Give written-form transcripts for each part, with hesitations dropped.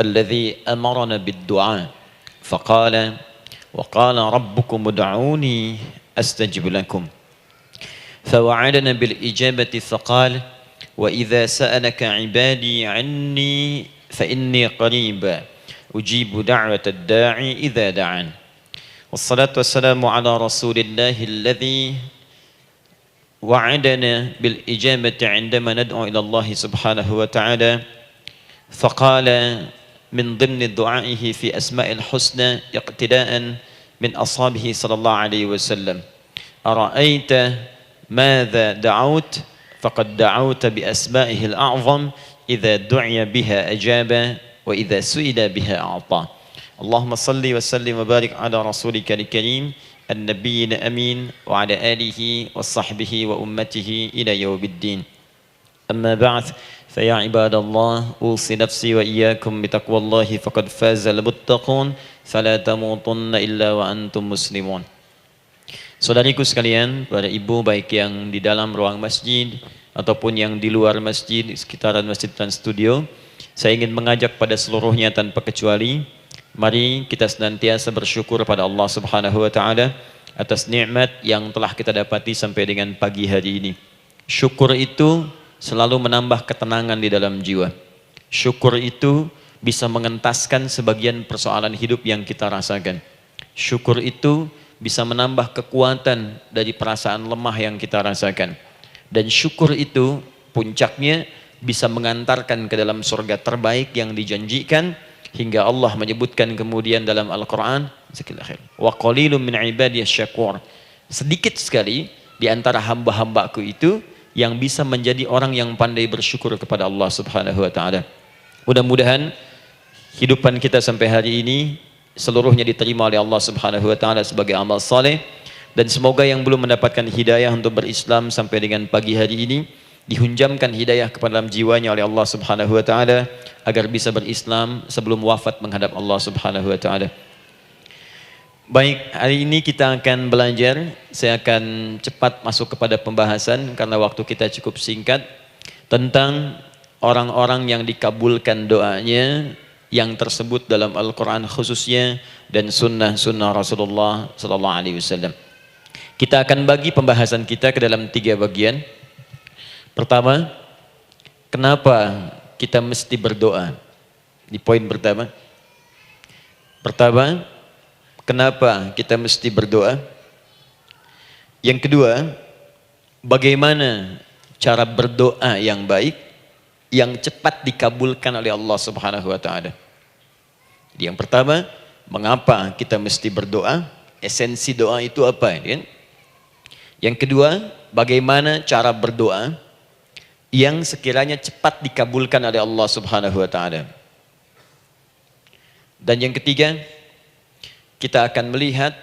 الذي أمرنا بالدعاء فقال وقال ربكم ادعوني أستجب لكم فوعدنا بالإجابة فقال وإذا سألك عبادي عني فإني قريب أجيب دعوة الداعي إذا دعان والصلاة والسلام على رسول الله الذي وعدنا بالإجابة عندما ندعو إلى الله سبحانه وتعالى فقال من ضمن دعائه في أسماء الحسنى اقتداء من أصحابه صلى الله عليه وسلم أرأيت ماذا دعوت فقد دعوت بأسمائه الأعظم إذا دعي بها أجاب وإذا سئل بها أعطى اللهم صل وسلم وبارك على رسولك الكريم النبي الأمين وعلى آله وصحبه وأمته إلى يوم الدين أما بعد فيا عباد الله أوصي نفسي وإياكم بتقوى الله فقد فاز المتقون فلا تموتن إلا وأنتم مسلمون. Saudariku sekalian, para ibu baik yang di dalam ruang masjid ataupun yang di luar masjid, di sekitaran Masjid Trans Studio, saya ingin mengajak pada seluruhnya tanpa kecuali, mari kita senantiasa bersyukur pada Allah Subhanahu wa taala atas nikmat yang telah kita dapati sampai dengan pagi hari ini. Syukur itu selalu menambah ketenangan di dalam jiwa. Syukur itu bisa mengentaskan sebagian persoalan hidup yang kita rasakan. Syukur itu bisa menambah kekuatan dari perasaan lemah yang kita rasakan. Dan syukur itu puncaknya bisa mengantarkan ke dalam surga terbaik yang dijanjikan, hingga Allah menyebutkan kemudian dalam Al-Quran, wa qalilun min ibadiyasy syakur. Sedikit sekali di antara hamba-hambaku itu yang bisa menjadi orang yang pandai bersyukur kepada Allah Subhanahu wa taala. Mudah-mudahan hidupan kita sampai hari ini seluruhnya diterima oleh Allah Subhanahu wa taala sebagai amal saleh, dan semoga yang belum mendapatkan hidayah untuk berislam sampai dengan pagi hari ini dihunjamkan hidayah kepada dalam jiwanya oleh Allah Subhanahu wa taala agar bisa berislam sebelum wafat menghadap Allah Subhanahu wa taala. Baik, hari ini kita akan belajar. Saya akan cepat masuk kepada pembahasan karena waktu kita cukup singkat, tentang orang-orang yang dikabulkan doanya yang tersebut dalam Al-Quran khususnya dan sunnah-sunnah Rasulullah Sallallahu Alaihi Wasallam. Kita akan bagi pembahasan kita ke dalam 3 bagian. Pertama, kenapa kita mesti berdoa? Di poin pertama. Kenapa kita mesti berdoa? Yang kedua, bagaimana cara berdoa yang baik, yang cepat dikabulkan oleh Allah Subhanahu wa taala. Yang pertama, mengapa kita mesti berdoa? Esensi doa itu apa, kan? Yang kedua, bagaimana cara berdoa yang sekiranya cepat dikabulkan oleh Allah Subhanahu wa taala. Dan yang ketiga, kita akan melihat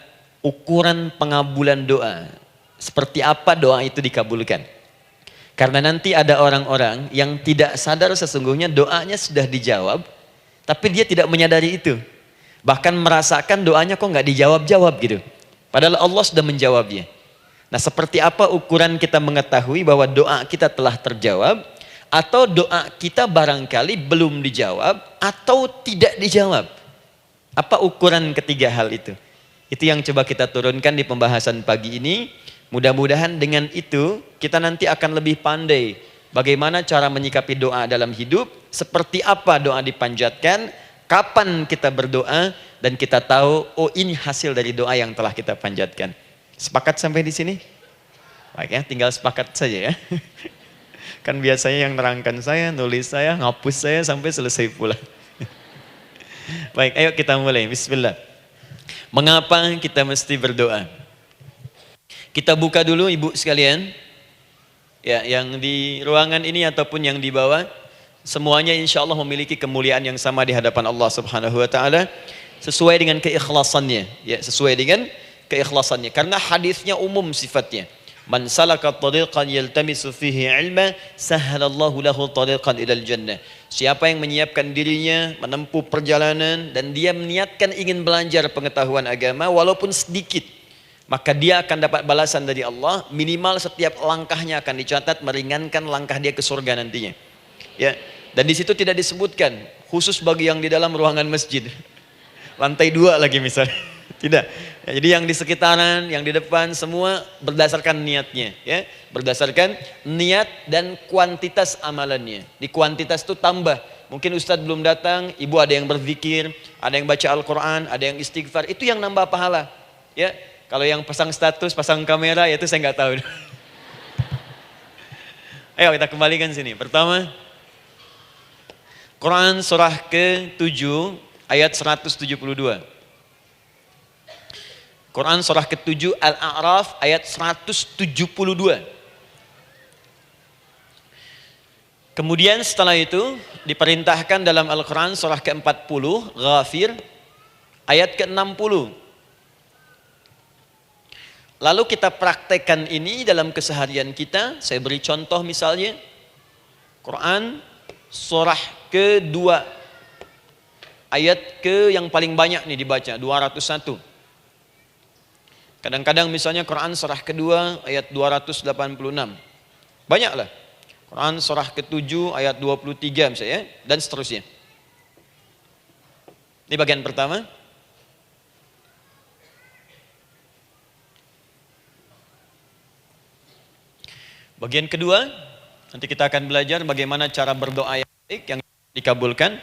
ukuran pengabulan doa. Seperti apa doa itu dikabulkan? Karena nanti ada orang-orang yang tidak sadar sesungguhnya doanya sudah dijawab, tapi dia tidak menyadari itu. Bahkan merasakan doanya kok nggak dijawab-jawab gitu. Padahal Allah sudah menjawabnya. Nah, seperti apa ukuran kita mengetahui bahwa doa kita telah terjawab, atau doa kita barangkali belum dijawab, atau tidak dijawab? Apa ukuran ketiga hal itu? Itu yang coba kita turunkan di pembahasan pagi ini. Mudah-mudahan dengan itu kita nanti akan lebih pandai bagaimana cara menyikapi doa dalam hidup, seperti apa doa dipanjatkan, kapan kita berdoa, dan kita tahu oh ini hasil dari doa yang telah kita panjatkan. Sepakat sampai di sini? Baik ya, tinggal sepakat saja ya. Kan biasanya yang nerangkan saya, nulis saya, ngapus saya sampai selesai pula. Baik, ayo kita mulai. Bismillah. Mengapa kita mesti berdoa? Kita buka dulu ibu sekalian, ya, yang di ruangan ini ataupun yang di bawah, semuanya insya Allah memiliki kemuliaan yang sama di hadapan Allah Subhanahu wa taala, sesuai dengan keikhlasannya, ya, sesuai dengan keikhlasannya. Karena hadisnya umum sifatnya. Man salaka tariqan yaltamisu fihi ilma, sahhalallahu lahu tariqan ilal jannah. Siapa yang menyiapkan dirinya menempuh perjalanan dan dia meniatkan ingin belajar pengetahuan agama walaupun sedikit, maka dia akan dapat balasan dari Allah. Minimal setiap langkahnya akan dicatat meringankan langkah dia ke surga nantinya. Ya, Dan di situ tidak disebutkan khusus bagi yang di dalam ruangan masjid. Lantai 2 lagi misalnya. Tidak. Ya, jadi yang di sekitaran, yang di depan semua berdasarkan niatnya, ya. Berdasarkan niat dan kuantitas amalannya. Di kuantitas itu tambah. Mungkin Ustadz belum datang, ibu ada yang berzikir, ada yang baca Al-Quran, ada yang istighfar. Itu yang nambah pahala. Ya. Kalau yang pasang status, pasang kamera, ya itu saya nggak tahu. Ayo kita kembalikan sini. Pertama, Quran surah ke-7 ayat 172. Quran surah ke-7 Al-A'raf ayat 172. Kemudian setelah itu diperintahkan dalam Al-Quran surah ke-40 Ghafir ayat ke-60. Lalu kita praktekkan ini dalam keseharian kita. Saya beri contoh misalnya Quran surah ke-2 ayat ke yang paling banyak nih dibaca 201. Kadang-kadang misalnya Quran surah ke-2 ayat 286. Banyaklah. Quran surah ke-7 ayat 23 misalnya dan seterusnya. Ini bagian pertama. Bagian kedua, nanti kita akan belajar bagaimana cara berdoa yang baik yang dikabulkan.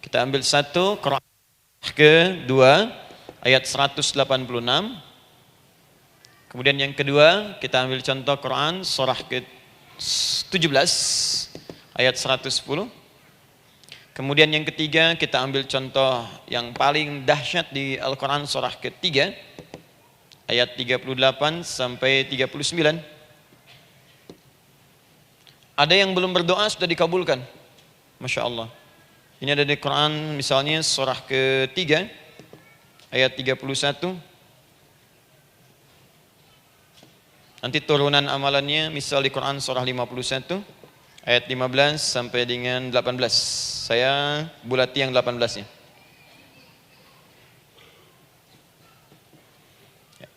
Kita ambil satu Quran ke-2 ayat 186. Kemudian yang kedua kita ambil contoh Quran surah ke-17 ayat 110. Kemudian yang ketiga kita ambil contoh yang paling dahsyat di Al-Quran surah ke-3 ayat 38 sampai 39. Ada yang belum berdoa sudah dikabulkan. Masya Allah. Ini ada di Quran misalnya surah ke-3 ayat 31. Nanti turunan amalannya misal di Quran surah 51 ayat 15 sampai dengan 18. Saya bulati yang 18-nya.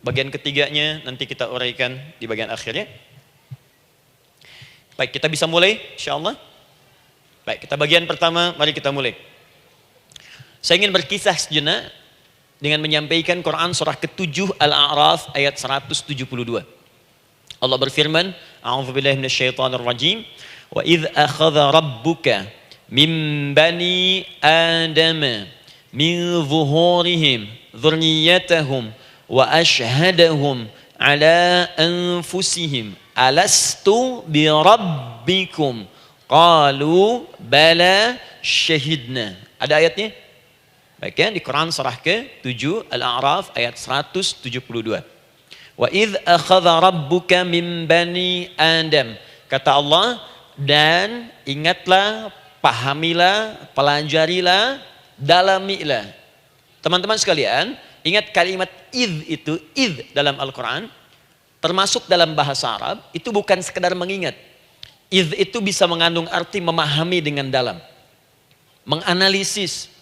Bagian ketiganya nanti kita uraikan di bagian akhirnya. Baik, kita bisa mulai insyaallah. Baik, kita bagian pertama, mari kita mulai. Saya ingin berkisah sejenak dengan menyampaikan Quran surah ke-7 Al-A'raf ayat 172. Allah berfirman, A'udzubillahi minasyaitonirrajim, wa idz akhadha rabbuka min bani adama min zuhurihim dzurriyyatahum wa ashhadahum ala anfusihim alastu bi rabbikum qalu bala syahidna. Ada ayatnya? Baik ya, di Quran surah ke-7 Al-A'raf ayat 172. Wa idz akhadha rabbuka min bani Adam. Kata Allah, dan ingatlah, pahamilah, pelajarilah, dalamilah. Teman-teman sekalian, ingat kalimat idz itu, idz dalam Al-Quran termasuk dalam bahasa Arab itu bukan sekedar mengingat. Idz itu bisa mengandung arti memahami dengan dalam, menganalisis,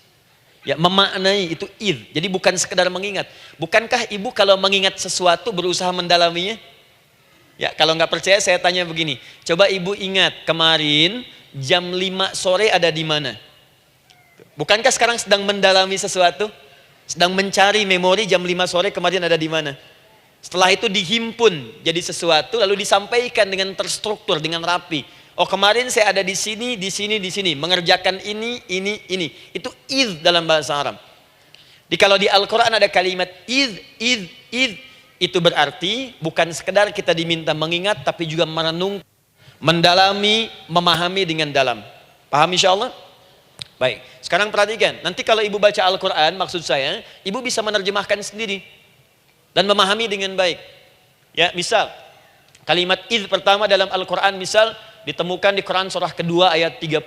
ya, memaknai, itu idz. Jadi bukan sekedar mengingat. Bukankah ibu kalau mengingat sesuatu berusaha mendalaminya? Ya, kalau nggak percaya saya tanya begini. Coba ibu ingat kemarin jam 5 sore ada di mana? Bukankah sekarang sedang mendalami sesuatu? Sedang mencari memori jam 5 sore kemarin ada di mana? Setelah itu dihimpun jadi sesuatu lalu disampaikan dengan terstruktur, dengan rapi. Oh, kemarin saya ada di sini, di sini, di sini, mengerjakan ini. Itu idz dalam bahasa Arab. Kalau di Al-Quran ada kalimat idz, itu berarti bukan sekedar kita diminta mengingat, tapi juga merenung, mendalami, memahami dengan dalam. Paham insyaallah? Baik, sekarang perhatikan. Nanti kalau ibu baca Al-Quran, maksud saya, ibu bisa menerjemahkan sendiri dan memahami dengan baik. Ya, misal kalimat idz pertama dalam Al-Quran misal ditemukan di Quran surah kedua ayat 30.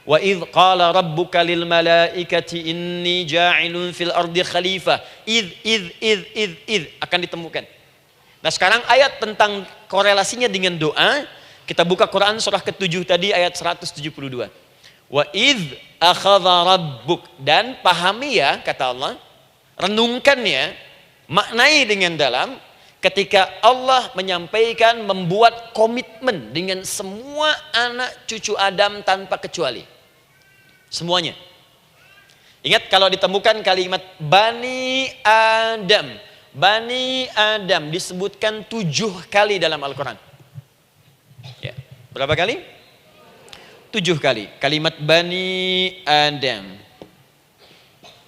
Wa idz qala rabbuka lil malaikati inni ja'ilun fil ardi khalifah. Idz akan ditemukan. Nah, sekarang ayat tentang korelasinya dengan doa, kita buka Quran surah ke-7 tadi ayat 172. Wa idz akhadha rabbuk, dan pahami ya kata Allah, renungkan ya, maknai dengan dalam ketika Allah menyampaikan, membuat komitmen dengan semua anak cucu Adam tanpa kecuali. Semuanya. Ingat kalau ditemukan kalimat Bani Adam. Bani Adam disebutkan 7 kali dalam Al-Quran. Ya. Berapa kali? 7 kali. Kalimat Bani Adam.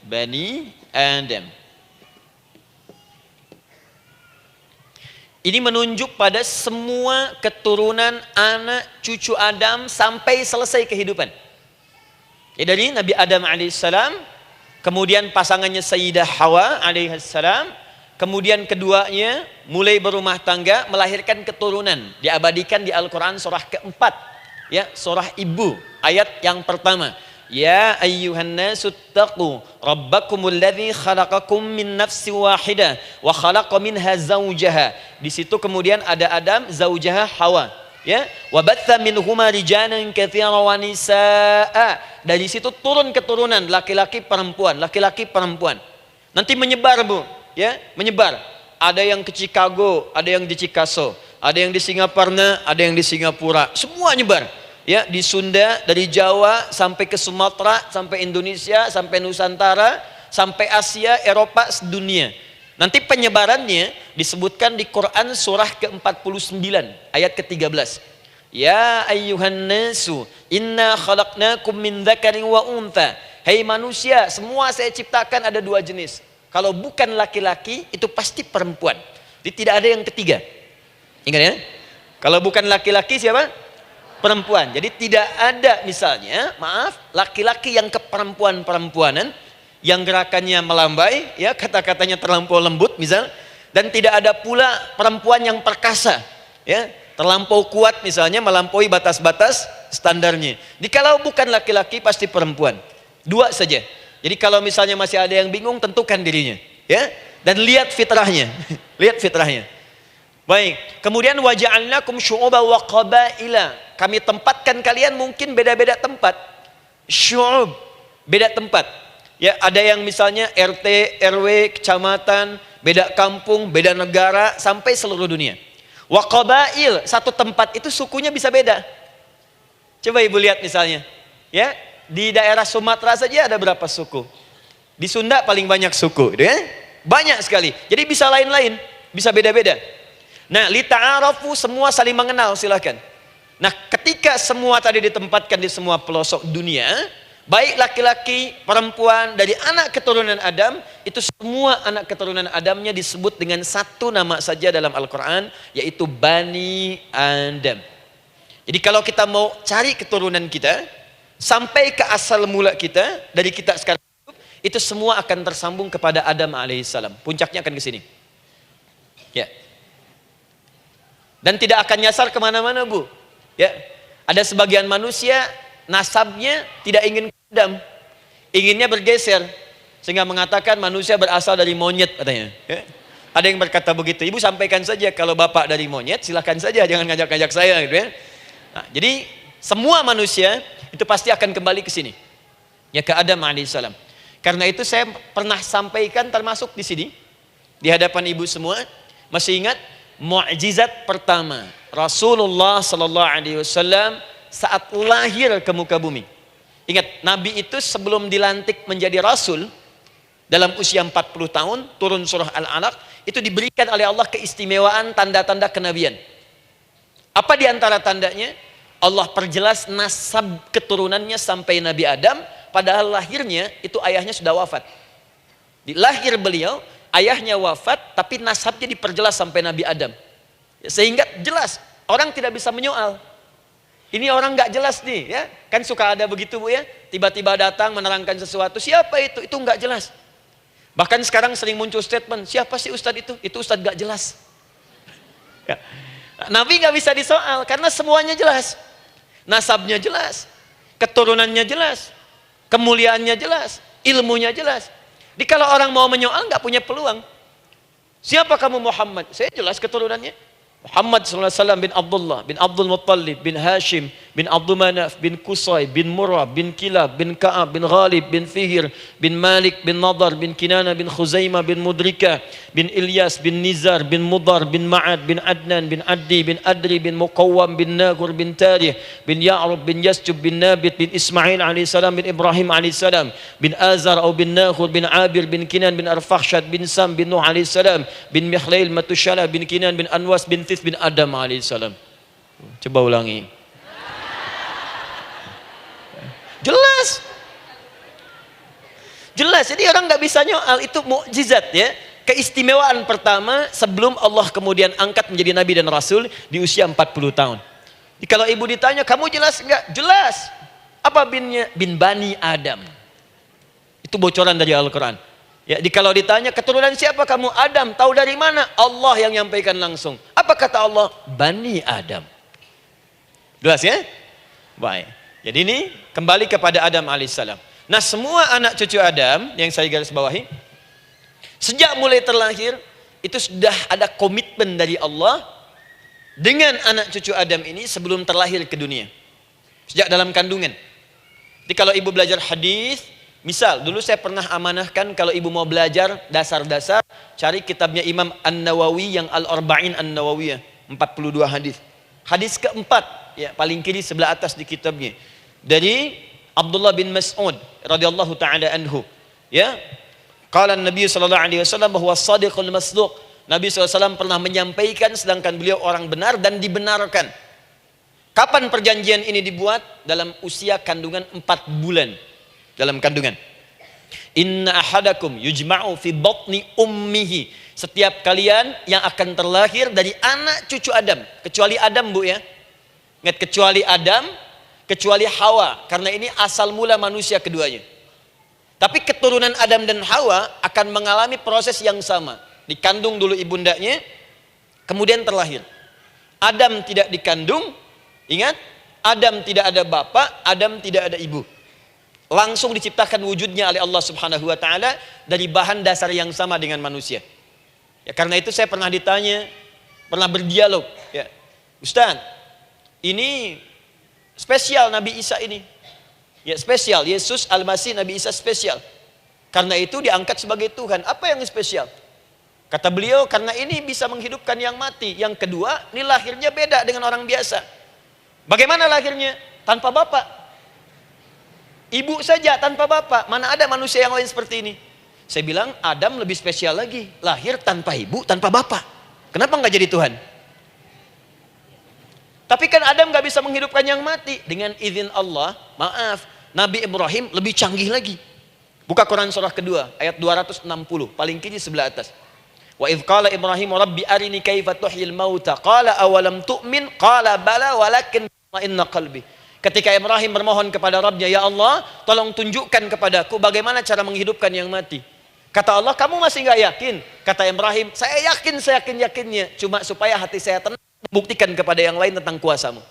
Bani Adam. Ini menunjuk pada semua keturunan anak cucu Adam sampai selesai kehidupan. Ya, dari Nabi Adam alaihissalam, kemudian pasangannya Sayyidah Hawa alaihissalam, kemudian keduanya mulai berumah tangga, melahirkan keturunan, diabadikan di Al-Quran surah keempat, ya, surah Ibu, ayat yang pertama. Ya ayyuhan nasu taqu rabbakumul ladzi khalaqakum min nafsin wahidah wa khalaqa minha zawjaha. Di situ kemudian ada Adam, zawjaha Hawa, ya. Wa batha minhuma rijalan katsiran wa nisaa. Dari situ turun keturunan laki-laki perempuan, laki-laki perempuan. Nanti menyebar, Bu, ya, menyebar. Ada yang ke Chicago, ada yang di Chicago, ada yang di Singaparna, ada yang di Singapura. Semua nyebar. Ya, di Sunda, dari Jawa sampai ke Sumatera, sampai Indonesia, sampai Nusantara, sampai Asia, Eropa, sedunia. Nanti penyebarannya disebutkan di Quran surah ke-49 ayat ke-13. Ya ayyuhan nasu inna khalaqnakum min dzakarin wa untha. Hai manusia, semua saya ciptakan ada 2 jenis. Kalau bukan laki-laki itu pasti perempuan. Jadi tidak ada yang ketiga. Ingat ya? Kalau bukan laki-laki siapa? Perempuan. Jadi tidak ada misalnya, maaf, laki-laki yang keperempuan-perempuanan yang gerakannya melambai, ya, kata-katanya terlampau lembut misal, dan tidak ada pula perempuan yang perkasa, ya, terlampau kuat misalnya, melampaui batas-batas standarnya. Jadi kalau bukan laki-laki pasti perempuan. 2 saja. Jadi kalau misalnya masih ada yang bingung, tentukan dirinya, ya, dan lihat fitrahnya. Lihat fitrahnya. Baik, kemudian waja'alnakum syu'uban wa qabaila. Kami tempatkan kalian mungkin beda-beda tempat. Syu'ub, beda tempat. Ya, ada yang misalnya RT, RW, kecamatan, beda kampung, beda negara, sampai seluruh dunia. Wa qabail, satu tempat itu sukunya bisa beda. Coba Ibu lihat misalnya, ya, di daerah Sumatera saja ada berapa suku? Di Sunda paling banyak suku, gitu ya? Banyak sekali. Jadi bisa lain-lain, bisa beda-beda. Nah, lita'arafu, semua saling mengenal, silakan. Nah, ketika semua tadi ditempatkan di semua pelosok dunia, baik laki-laki, perempuan, dari anak keturunan Adam, itu semua anak keturunan Adamnya disebut dengan satu nama saja dalam Al-Quran, yaitu Bani Adam. Jadi kalau kita mau cari keturunan kita, sampai ke asal mula kita, dari kita sekarang, itu semua akan tersambung kepada Adam alaihissalam. Puncaknya akan ke sini. Ya. Dan tidak akan nyasar kemana-mana, Bu. Ya, ada sebagian manusia nasabnya tidak ingin ke Adam, inginnya bergeser, sehingga mengatakan manusia berasal dari monyet katanya. Ya. Ada yang berkata begitu. Ibu sampaikan saja kalau bapak dari monyet, silahkan saja, jangan ngajak-ngajak saya, gitu ya. Nah, jadi semua manusia itu pasti akan kembali ke sini, ya, ke Adam alaihissalam. Karena itu saya pernah sampaikan termasuk di sini di hadapan ibu semua, masih ingat mukjizat pertama Rasulullah sallallahu alaihi wasallam saat lahir ke muka bumi. Ingat, Nabi itu sebelum dilantik menjadi Rasul dalam usia 40 tahun, turun surah Al-Alaq, itu diberikan oleh Allah keistimewaan tanda-tanda kenabian. Apa di antara tandanya? Allah perjelas nasab keturunannya sampai Nabi Adam, padahal lahirnya itu ayahnya sudah wafat. Di lahir beliau, ayahnya wafat, tapi nasabnya diperjelas sampai Nabi Adam. Sehingga jelas, orang tidak bisa menyoal. Ini orang nggak jelas nih, ya. Kan suka ada begitu, Bu, ya. Tiba-tiba datang menerangkan sesuatu, siapa itu? Itu nggak jelas. Bahkan sekarang sering muncul statement, siapa sih ustadz itu? Itu ustadz nggak jelas. Ya. Nabi nggak bisa disoal, karena semuanya jelas. Nasabnya jelas, keturunannya jelas, kemuliaannya jelas, ilmunya jelas. Jadi kalau orang mau menyoal nggak punya peluang. Siapa kamu Muhammad? Saya jelas keturunannya. Muhammad SAW bin Abdullah, bin Abdul Muttalib, bin Hashim, bin Abdul Manaf, bin Qusay, bin Murrah, bin Kilab, bin Ka'ab, bin Ghalib, bin Fihr, bin Malik, bin Nadar, bin Kinana, bin Khuzaimah, bin Mudrika, bin Ilyas, bin Nizar, bin Mudar, bin Ma'ad, bin Adnan, bin Addi, bin Adri, bin Muqawwam, bin Nagur, bin Tarih, bin Ya'rub, bin Yasjub, bin Nabit, bin Ismail alaihissalam, bin Ibrahim alaihissalam, bin Azar atau bin Nakhur, bin Abir, bin Kinan, bin Arfakhshad, bin Sam, bin Nuh alaihissalam, bin Mikhlail, Matushala, bin Kinan, bin Anwas, bin Thith, bin Adam alaihissalam. Coba ulangi. Jelas. Jelas. Jadi orang nggak bisa nyoal, itu mukjizat ya. Keistimewaan pertama sebelum Allah kemudian angkat menjadi nabi dan rasul di usia 40 tahun. Jadi kalau ibu ditanya, kamu jelas enggak? Jelas. Apa binnya? Bin Bani Adam. Itu bocoran dari Al-Quran. Ya, kalau ditanya keturunan siapa kamu? Adam. Tahu dari mana? Allah yang nyampaikan langsung. Apa kata Allah? Bani Adam. Jelas ya? Baik. Jadi ini kembali kepada Adam alaihissalam. Nah, semua anak cucu Adam yang saya garis bawahi, sejak mulai terlahir itu sudah ada komitmen dari Allah dengan anak cucu Adam ini sebelum terlahir ke dunia. Sejak dalam kandungan. Jadi kalau ibu belajar hadis, misal dulu saya pernah amanahkan kalau ibu mau belajar dasar-dasar, cari kitabnya Imam An-Nawawi yang Al-Arba'in An-Nawawiyah, 42 hadis. Hadis keempat, ya paling kiri sebelah atas di kitabnya, dari Abdullah bin Mas'ud radhiyallahu taala anhu, ya. Qala Nabi sallallahu alaihi wasallam bahwa shadiqul masduq. Nabi SAW pernah menyampaikan sedangkan beliau orang benar dan dibenarkan. Kapan perjanjian ini dibuat? Dalam usia kandungan 4 bulan. Dalam kandungan. Inna ahadakum yujma'u fi batni ummihi. Setiap kalian yang akan terlahir dari anak cucu Adam, kecuali Adam bu ya, ingat, kecuali Adam, kecuali Hawa, karena ini asal mula manusia keduanya. Tapi keturunan Adam dan Hawa akan mengalami proses yang sama, dikandung dulu ibundanya, kemudian terlahir. Adam tidak dikandung, ingat, Adam tidak ada bapak, Adam tidak ada ibu, langsung diciptakan wujudnya oleh Allah Subhanahu wa taala dari bahan dasar yang sama dengan manusia. Ya, karena itu saya pernah ditanya, pernah berdialog, ya, Ustaz, ini spesial Nabi Isa ini, ya spesial, Yesus Al-Masih Nabi Isa spesial, karena itu diangkat sebagai Tuhan. Apa yang spesial? Kata beliau, karena ini bisa menghidupkan yang mati. Yang kedua, ini lahirnya beda dengan orang biasa. Bagaimana lahirnya? Tanpa bapak, ibu saja tanpa bapak. Mana ada manusia yang lain seperti ini? Saya bilang Adam lebih spesial lagi, lahir tanpa ibu, tanpa bapak. Kenapa nggak jadi Tuhan? Tapi kan Adam nggak bisa menghidupkan yang mati. Dengan izin Allah, maaf, Nabi Ibrahim lebih canggih lagi. Buka Quran surah kedua, ayat 260, paling kiri sebelah atas. Wa idh qala Ibrahim rabbi arini kaifa tuhyil mauta qala awalam tu'min qala bala walakin inna qalbi. Ketika Ibrahim bermohon kepada Rabbnya, ya Allah, tolong tunjukkan kepadaku bagaimana cara menghidupkan yang mati. Kata Allah, kamu masih nggak yakin? Kata Ibrahim, saya yakin-yakinnya. Cuma supaya hati saya tenang, buktikan kepada yang lain tentang kuasamu.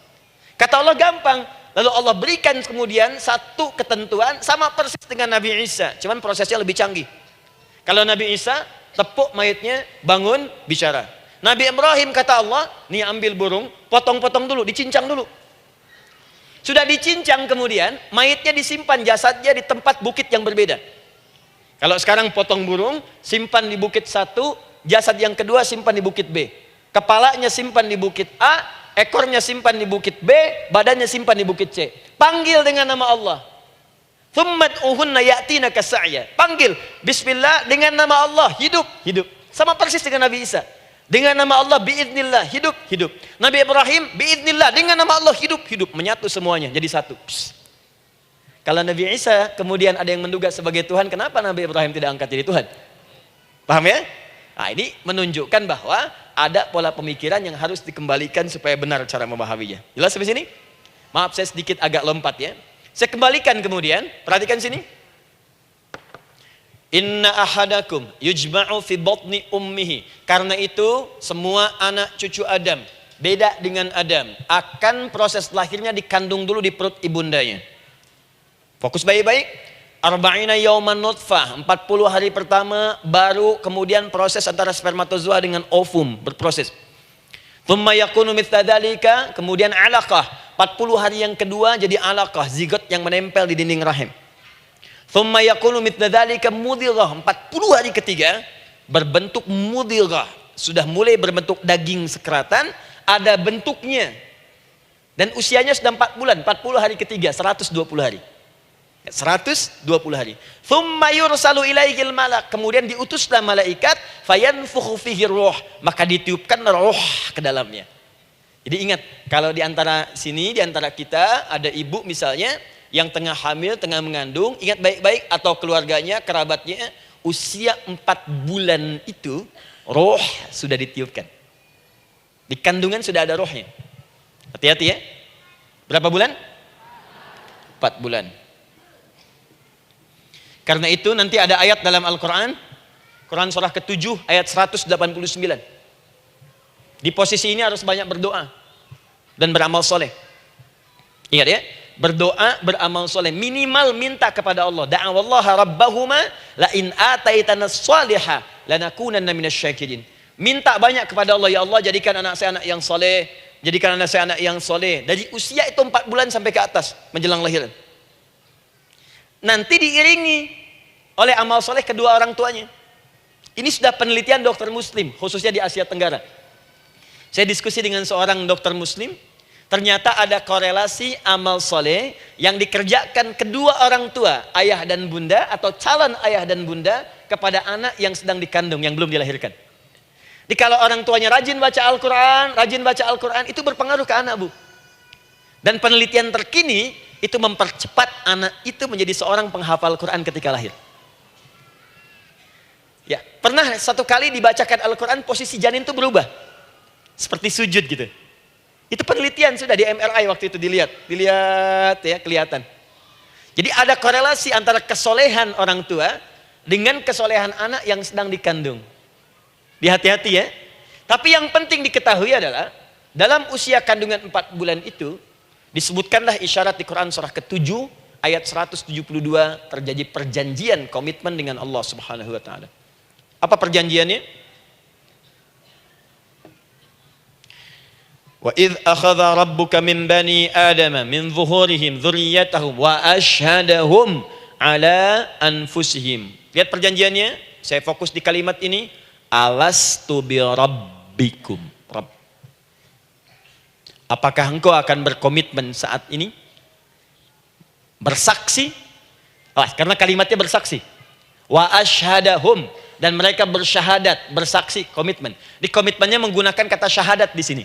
Kata Allah, gampang. Lalu Allah berikan kemudian satu ketentuan sama persis dengan Nabi Isa. Cuman prosesnya lebih canggih. Kalau Nabi Isa, tepuk mayatnya, bangun, bicara. Nabi Ibrahim kata Allah, nih ambil burung, potong-potong dulu, dicincang dulu. Sudah dicincang kemudian, mayatnya disimpan, jasadnya di tempat bukit yang berbeda. Kalau sekarang potong burung, simpan di bukit satu, jasad yang kedua simpan di bukit B. Kepalanya simpan di bukit A, ekornya simpan di bukit B, badannya simpan di bukit C. Panggil dengan nama Allah. Thummat uhunna ya'tina kasa'ya. Panggil, bismillah, dengan nama Allah, hidup, hidup. Sama persis dengan Nabi Isa. Dengan nama Allah, biiznillah, hidup, hidup. Nabi Ibrahim, biiznillah, dengan nama Allah, hidup, hidup. Menyatu semuanya, jadi satu. Psst. Kalau Nabi Isa kemudian ada yang menduga sebagai Tuhan, kenapa Nabi Ibrahim tidak angkat jadi Tuhan? Paham ya? Nah, ini menunjukkan bahwa ada pola pemikiran yang harus dikembalikan supaya benar cara memahaminya. Jelas sampai sini? Maaf saya sedikit agak lompat ya. Saya kembalikan kemudian, perhatikan sini. Inna ahadakum yujma'u fi batni ummihi. Karena itu semua anak cucu Adam, beda dengan Adam, akan proses lahirnya dikandung dulu di perut ibundanya. Fokus baik-baik. Arba'ina yauman nutfah, 40 hari pertama baru kemudian proses antara spermatozoa dengan ovum berproses. Thumma yakunu mithla dzalika, kemudian alaqah. 40 hari yang kedua jadi alaqah, zigot yang menempel di dinding rahim. Thumma yakunu mithla dzalika mudghah. 40 hari ketiga berbentuk mudghah, sudah mulai berbentuk daging sekeratan, ada bentuknya. Dan usianya sudah 4 bulan, 40 hari ketiga, 120 hari. 120 hari. Thumma yursalu ilaihil malak, kemudian diutuslah malaikat, fayanfukhu fihi ruh, maka ditiupkan roh ke dalamnya. Jadi ingat, kalau di antara sini, di antara kita ada ibu misalnya yang tengah hamil, tengah mengandung, ingat baik-baik, atau keluarganya, kerabatnya, usia 4 bulan itu roh sudah ditiupkan. Di kandungan sudah ada rohnya. Hati-hati ya. Berapa bulan? 4 bulan. Karena itu nanti ada ayat dalam Al-Quran, Quran surah ke-7 ayat 189. Di posisi ini harus banyak berdoa dan beramal soleh. Ingat ya, berdoa, beramal soleh, minimal minta kepada Allah. Da'awallaha rabbahuma la in ataitana salihah lanakunanna minasyakirin. Minta banyak kepada Allah, ya Allah jadikan anak saya anak yang soleh, jadikan anak saya anak yang soleh. Dari usia itu 4 bulan sampai ke atas menjelang lahiran. Nanti diiringi oleh amal soleh kedua orang tuanya. Ini sudah penelitian dokter muslim, khususnya di Asia Tenggara. Saya diskusi dengan seorang dokter muslim, ternyata ada korelasi amal soleh yang dikerjakan kedua orang tua, ayah dan bunda, atau calon ayah dan bunda, kepada anak yang sedang dikandung, yang belum dilahirkan. Jadi kalau orang tuanya rajin baca Al-Quran, itu berpengaruh ke anak, Bu. Dan penelitian terkini, itu mempercepat anak itu menjadi seorang penghafal Quran ketika lahir. Ya, pernah satu kali dibacakan Al-Quran, posisi janin itu berubah. Seperti sujud gitu. Itu penelitian sudah di MRI waktu itu dilihat ya, kelihatan. Jadi ada korelasi antara kesolehan orang tua dengan kesolehan anak yang sedang dikandung. Hati-hati ya. Tapi yang penting diketahui adalah dalam usia kandungan 4 bulan itu disebutkanlah isyarat di Quran surah ke-7 ayat 172 terjadi perjanjian komitmen dengan Allah Subhanahu wa taala. Apa perjanjiannya? Wa idz akhadha rabbuka min bani adama min zuhurihim dzurriyyatahum wa asyhadahum ala anfusihim. Lihat perjanjiannya, saya fokus di kalimat ini, alastu bi rabbikum. Rabb. Apakah engkau akan berkomitmen saat ini? Bersaksi? Karena kalimatnya bersaksi. Wa asyhadahum, dan mereka bersyahadat, bersaksi, komitmen. Di komitmennya menggunakan kata syahadat di sini.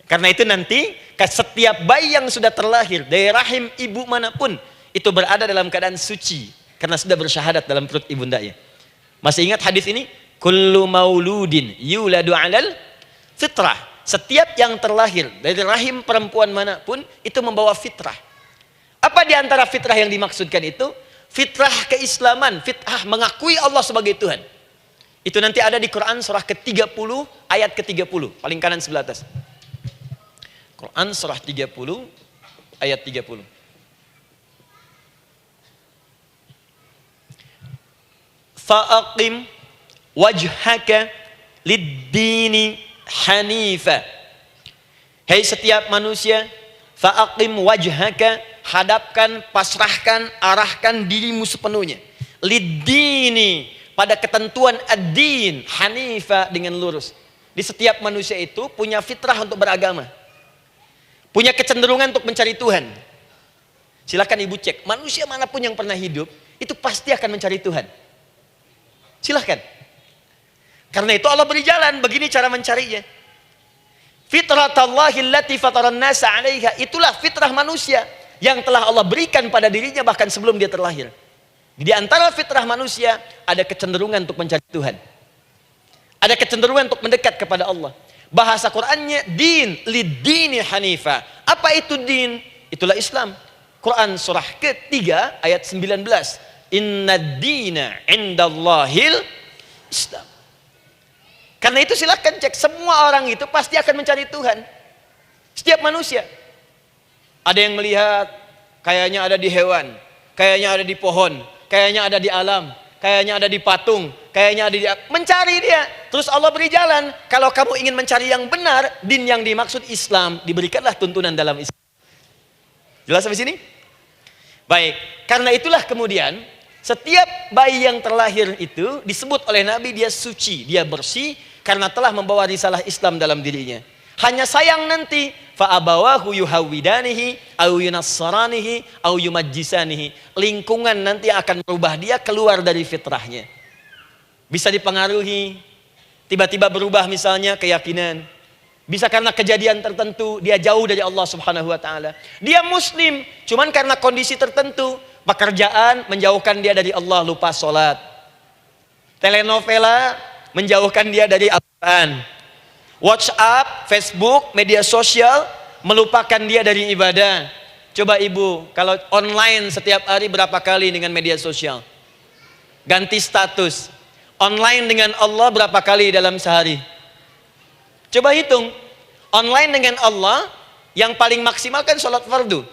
Karena itu nanti setiap bayi yang sudah terlahir dari rahim ibu manapun itu berada dalam keadaan suci karena sudah bersyahadat dalam perut ibundanya. Masih ingat hadis ini? Kullu mauludin yuladu 'alal fitrah. Setiap yang terlahir dari rahim perempuan manapun itu membawa fitrah. Apa di antara fitrah yang dimaksudkan itu? Fitrah keislaman, fitrah mengakui Allah sebagai Tuhan. Itu nanti ada di Quran surah ke-30 ayat ke-30, paling kanan sebelah atas. Quran surah 30 ayat 30. Fa'aqim wajhaka lid-dini hanifa. Hai setiap manusia, fa'aqim wajhaka, hadapkan, pasrahkan, arahkan dirimu sepenuhnya. Lid-dini, pada ketentuan ad-din, hanifa, dengan lurus. Di setiap manusia itu punya fitrah untuk beragama. Punya kecenderungan untuk mencari Tuhan. Silakan ibu cek, manusia manapun yang pernah hidup, itu pasti akan mencari Tuhan. Silakan. Karena itu Allah beri jalan, begini cara mencarinya. Fitratallahi allati fataran nasa 'alaiha, itulah fitrah manusia yang telah Allah berikan pada dirinya bahkan sebelum dia terlahir. Di antara fitrah manusia ada kecenderungan untuk mencari Tuhan. Ada kecenderungan untuk mendekat kepada Allah. Bahasa Qur'annya din, lid-dini hanifa. Apa itu din? Itulah Islam. Quran surah ke-3 ayat 19. Inna dina indallahil Islam. Karena itu silakan cek, semua orang itu pasti akan mencari Tuhan. Setiap manusia. Ada yang melihat kayaknya ada di hewan, kayaknya ada di pohon, kayaknya ada di alam, kayaknya ada di patung, kayaknya ada di... Mencari dia. Terus Allah beri jalan. Kalau kamu ingin mencari yang benar, din yang dimaksud Islam, diberikanlah tuntunan dalam Islam. Jelas sampai sini? Baik, karena itulah kemudian setiap bayi yang terlahir itu disebut oleh Nabi dia suci, dia bersih karena telah membawa risalah Islam dalam dirinya. Hanya sayang nanti fa abawahu yuhawidanihi au yunassaranihi au yumajjisanihi. Lingkungan nanti akan merubah dia keluar dari fitrahnya. Bisa dipengaruhi, tiba-tiba berubah misalnya keyakinan. Bisa karena kejadian tertentu dia jauh dari Allah Subhanahu wa taala. Dia muslim, cuman karena kondisi tertentu, pekerjaan menjauhkan dia dari Allah, lupa sholat. Telenovela menjauhkan dia dari Al-Quran. WhatsApp, Facebook, media sosial melupakan dia dari ibadah. Coba ibu, kalau online setiap hari berapa kali dengan media sosial? Ganti status. Online dengan Allah berapa kali dalam sehari? Coba hitung, online dengan Allah yang paling maksimal kan sholat fardu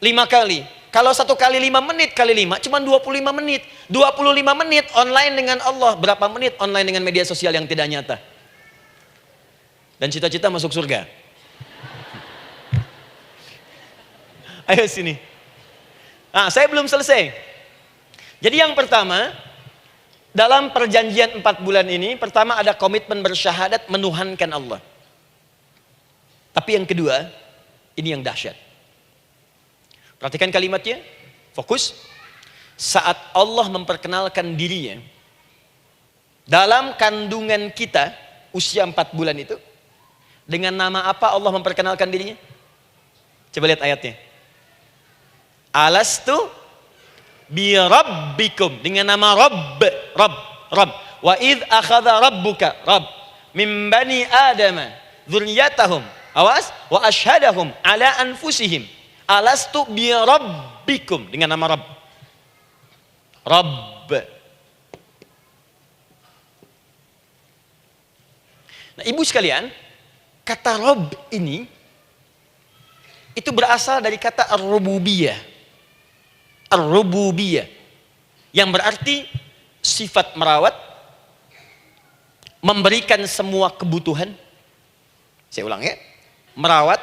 5 kali. Kalau 1 kali 5 menit kali 5 cuma 25 menit. 25 menit online dengan Allah. Berapa menit online dengan media sosial yang tidak nyata? Dan cita-cita masuk surga. Ayo sini. Nah, saya belum selesai. Jadi yang pertama, dalam perjanjian 4 bulan ini, pertama ada komitmen bersyahadat menuhankan Allah. Tapi yang kedua, ini yang dahsyat. Perhatikan kalimatnya, fokus. Saat Allah memperkenalkan dirinya, dalam kandungan kita, usia 4 bulan itu, dengan nama apa Allah memperkenalkan dirinya? Coba lihat ayatnya. Alastu bi rabbikum, dengan nama Rabb. Wa idh akhadha rabbuka min bani adama dzurriyyatahum, awas, wa ashhadahum ala anfusihim alastu bi rabbikum, dengan nama Rabb. Nah, ibu sekalian, kata Rabb ini itu berasal dari kata ar-rububiyah. Ar-rububiyah yang berarti sifat merawat, memberikan semua kebutuhan. Saya ulang ya, merawat,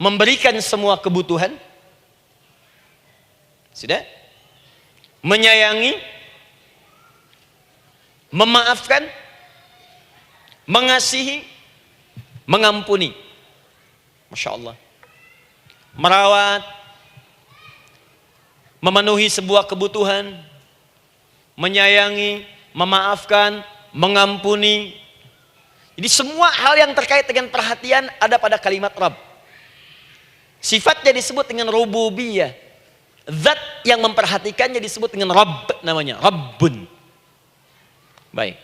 memberikan semua kebutuhan, sudah, menyayangi, memaafkan, mengasihi, mengampuni. Masya Allah. Merawat, memenuhi sebuah kebutuhan, menyayangi, memaafkan, mengampuni. Jadi semua hal yang terkait dengan perhatian ada pada kalimat Rabb. Sifatnya disebut dengan rububiyah. Zat yang memperhatikannya disebut dengan Rabb, namanya Rabbun. Baik.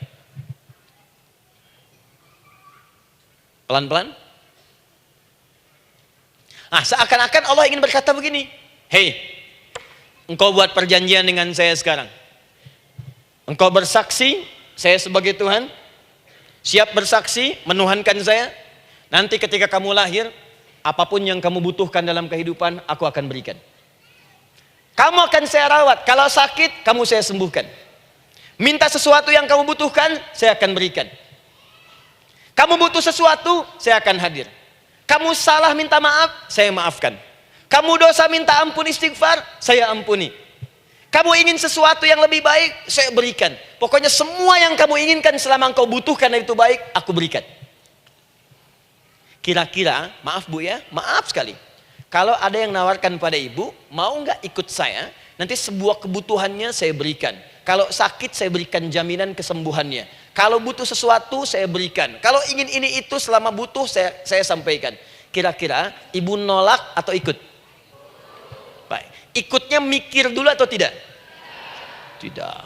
Pelan-pelan. Nah, seakan-akan Allah ingin berkata begini, hei, engkau buat perjanjian dengan saya sekarang. Engkau bersaksi, saya sebagai Tuhan, siap bersaksi, menuhankan saya. Nanti ketika kamu lahir, apapun yang kamu butuhkan dalam kehidupan, aku akan berikan. Kamu akan saya rawat, kalau sakit, kamu saya sembuhkan. Minta sesuatu yang kamu butuhkan, saya akan berikan. Kamu butuh sesuatu, saya akan hadir. Kamu salah minta maaf, saya maafkan. Kamu dosa minta ampun istighfar, saya ampuni. Kamu ingin sesuatu yang lebih baik, saya berikan. Pokoknya semua yang kamu inginkan selama engkau butuhkan itu baik, aku berikan. Kira-kira, maaf Bu ya, maaf sekali. Kalau ada yang nawarkan pada ibu, mau nggak ikut saya? Nanti sebuah kebutuhannya saya berikan. Kalau sakit saya berikan jaminan kesembuhannya. Kalau butuh sesuatu saya berikan. Kalau ingin ini itu selama butuh saya sampaikan. Kira-kira ibu nolak atau ikut? Baik. Ikutnya mikir dulu atau tidak? Tidak.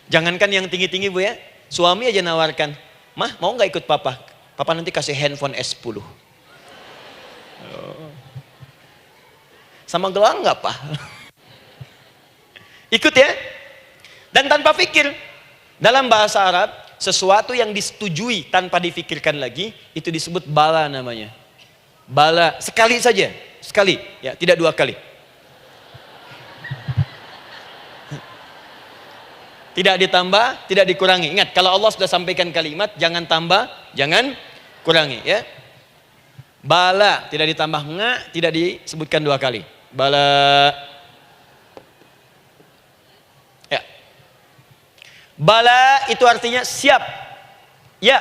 Jangankan yang tinggi-tinggi Bu ya. Suami aja nawarkan. Mah mau nggak ikut papa? Papa nanti kasih handphone S10. Sama gelang nggak Pak? Ikut ya. Dan tanpa pikir. Dalam bahasa Arab, sesuatu yang disetujui tanpa difikirkan lagi, itu disebut bala namanya. Bala, sekali saja. Sekali, ya, tidak 2 kali. Tidak ditambah, tidak dikurangi. Ingat, kalau Allah sudah sampaikan kalimat, jangan tambah, jangan kurangi, ya. Bala tidak ditambah nga, tidak disebutkan 2 kali. Bala. Ya. Bala itu artinya siap. Ya.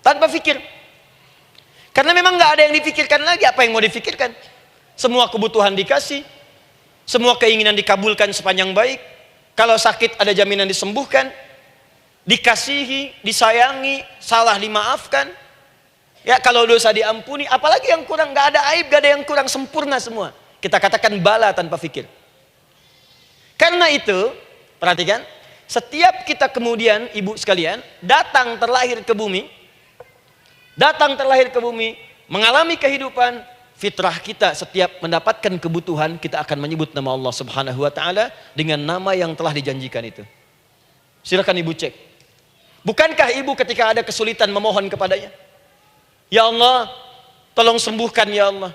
Tanpa pikir. Karena memang nggak ada yang dipikirkan lagi. Apa yang mau dipikirkan? Semua kebutuhan dikasih. Semua keinginan dikabulkan sepanjang baik. Kalau sakit ada jaminan disembuhkan. Dikasihi, disayangi, salah dimaafkan. Ya, kalau dosa diampuni, apalagi yang kurang, nggak ada aib, nggak ada yang kurang, sempurna semua. Kita katakan bala tanpa pikir. Karena itu, perhatikan, setiap kita kemudian, ibu sekalian, datang terlahir ke bumi, mengalami kehidupan, fitrah kita setiap mendapatkan kebutuhan, kita akan menyebut nama Allah Subhanahu wa Ta'ala dengan nama yang telah dijanjikan itu. Silakan ibu cek. Bukankah ibu ketika ada kesulitan memohon kepadanya? Ya Allah, tolong sembuhkan ya Allah.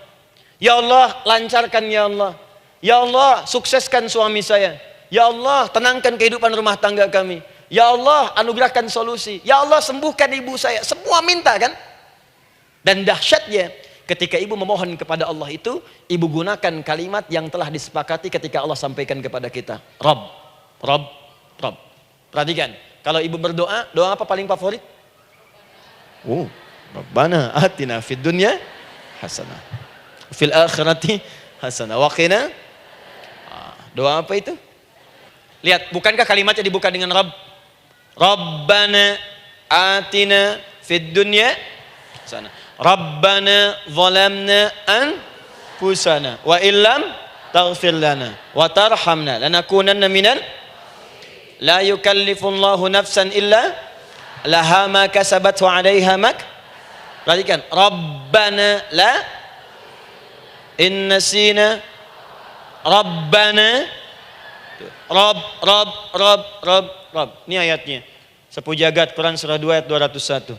Ya Allah, lancarkan ya Allah. Ya Allah, sukseskan suami saya. Ya Allah, tenangkan kehidupan rumah tangga kami. Ya Allah, anugerahkan solusi. Ya Allah, sembuhkan ibu saya. Semua minta kan? Dan dahsyatnya, ketika ibu memohon kepada Allah itu, ibu gunakan kalimat yang telah disepakati ketika Allah sampaikan kepada kita. Rabb, Rabb, Rabb. Perhatikan, kalau ibu berdoa, doa apa paling favorit? Rabbana atina fid dunya hasanah fil akhirati hasanah wa qina. Doa apa itu? Lihat, bukankah kalimatnya dibuka dengan Rabb? Rabbana atina fid dunya hasanah. Rabbana zalamna anfusana wa illam taghfir lana wa tarhamna lanakunanna minal. La yukallifullahu nafsan illa laha ma kasabat wa 'alaiha mak. Perhatikan, Rabbana la innasina Rabbana Rabb. Ini ayatnya. Sepu jagat, Quran surah 2 ayat 201.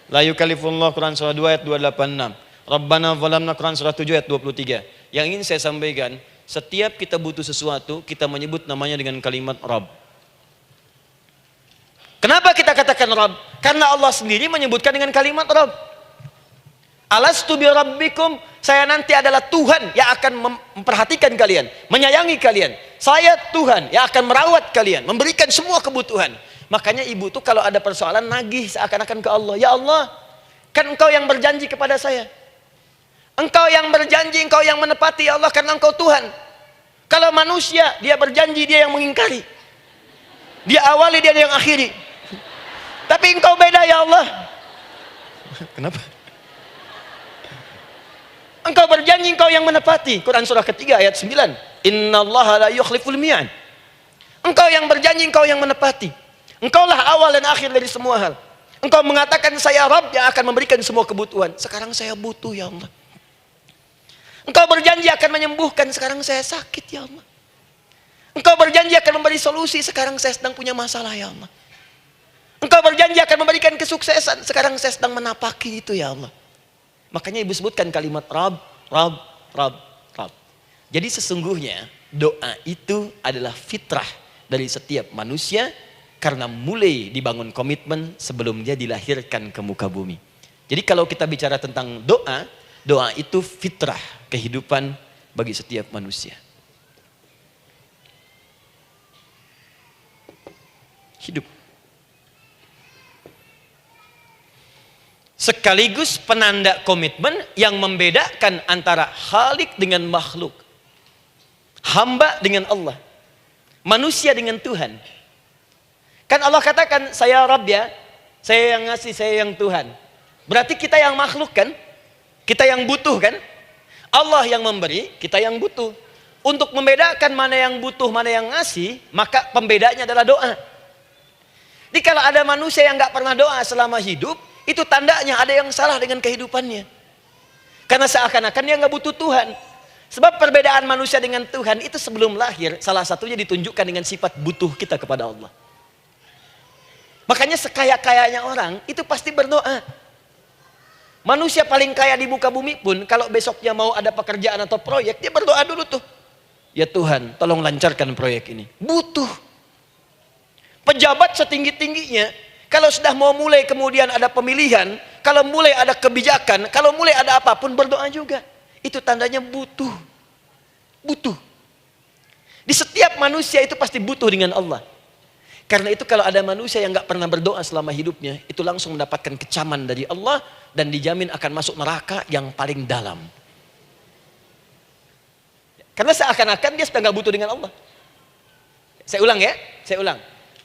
La yukallifullah, Quran surah 2 ayat 286. Rabbana zalamna, Quran surah 7 ayat 23. Yang ingin saya sampaikan, setiap kita butuh sesuatu, kita menyebut namanya dengan kalimat Rabb. Kenapa kita katakan Rabb? Karena Allah sendiri menyebutkan dengan kalimat Rabb. Alastu bi rabbikum, saya nanti adalah Tuhan yang akan memperhatikan kalian, menyayangi kalian. Saya Tuhan yang akan merawat kalian, memberikan semua kebutuhan. Makanya ibu tuh kalau ada persoalan nagih seakan-akan ke Allah. Ya Allah, kan engkau yang berjanji kepada saya. Engkau yang berjanji, engkau yang menepati ya Allah, karena engkau Tuhan. Kalau manusia, dia berjanji, dia yang mengingkari. Dia awali, dia yang akhiri. Tapi engkau beda ya Allah. Kenapa? Engkau berjanji, engkau yang menepati. Quran surah ketiga ayat 9. Innallaha la yukhliful mi'ad. Engkau yang berjanji, engkau yang menepati. Engkaulah awal dan akhir dari semua hal. Engkau mengatakan saya Rabb yang akan memberikan semua kebutuhan. Sekarang saya butuh ya Allah. Engkau berjanji akan menyembuhkan, sekarang saya sakit ya Allah. Engkau berjanji akan memberi solusi, sekarang saya sedang punya masalah ya Allah. Engkau berjanji akan memberikan kesuksesan, sekarang saya sedang menapaki itu ya Allah. Makanya ibu sebutkan kalimat Rabb, Rabb, Rabb, Rabb. Jadi sesungguhnya doa itu adalah fitrah dari setiap manusia karena mulai dibangun komitmen sebelum dia dilahirkan ke muka bumi. Jadi kalau kita bicara tentang doa, doa itu fitrah kehidupan bagi setiap manusia. Hidup. Sekaligus penanda komitmen yang membedakan antara Khalik dengan makhluk, hamba dengan Allah, manusia dengan Tuhan. Kan Allah katakan saya Rabb ya, saya yang ngasih, saya yang Tuhan. Berarti kita yang makhluk kan, kita yang butuh kan. Allah yang memberi, kita yang butuh. Untuk membedakan mana yang butuh, mana yang ngasih, maka pembedanya adalah doa. Jadi kalau ada manusia yang nggak pernah doa selama hidup, itu tandanya ada yang salah dengan kehidupannya. Karena seakan-akan dia nggak butuh Tuhan. Sebab perbedaan manusia dengan Tuhan itu sebelum lahir, salah satunya ditunjukkan dengan sifat butuh kita kepada Allah. Makanya sekaya-kayanya orang itu pasti berdoa. Manusia paling kaya di muka bumi pun kalau besoknya mau ada pekerjaan atau proyek, dia berdoa dulu tuh. Ya Tuhan, tolong lancarkan proyek ini. Butuh. Pejabat setinggi-tingginya, kalau sudah mau mulai kemudian ada pemilihan, kalau mulai ada kebijakan, kalau mulai ada apapun berdoa juga. Itu tandanya butuh. Butuh. Di setiap manusia itu pasti butuh dengan Allah. Karena itu kalau ada manusia yang nggak pernah berdoa selama hidupnya, itu langsung mendapatkan kecaman dari Allah dan dijamin akan masuk neraka yang paling dalam. Karena seakan-akan dia sudah nggak butuh dengan Allah. Saya ulang ya, saya ulang.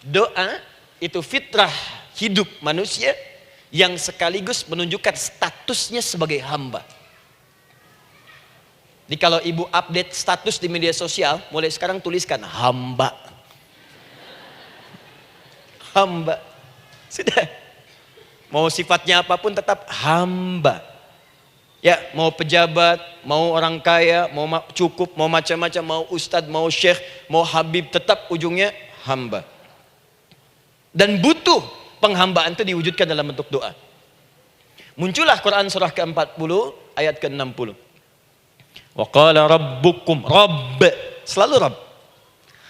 Doa itu fitrah hidup manusia yang sekaligus menunjukkan statusnya sebagai hamba. Jadi kalau ibu update status di media sosial, mulai sekarang tuliskan hamba. Hamba. Sudah. Mau sifatnya apapun tetap hamba. Ya, mau pejabat, mau orang kaya, mau cukup, mau macam-macam, mau ustadz, mau syekh, mau habib, tetap ujungnya hamba. Dan butuh penghambaan itu diwujudkan dalam bentuk doa. Muncullah Quran surah ke-40 ayat ke-60. Wa qala rabbukum, rabb, selalu rabb.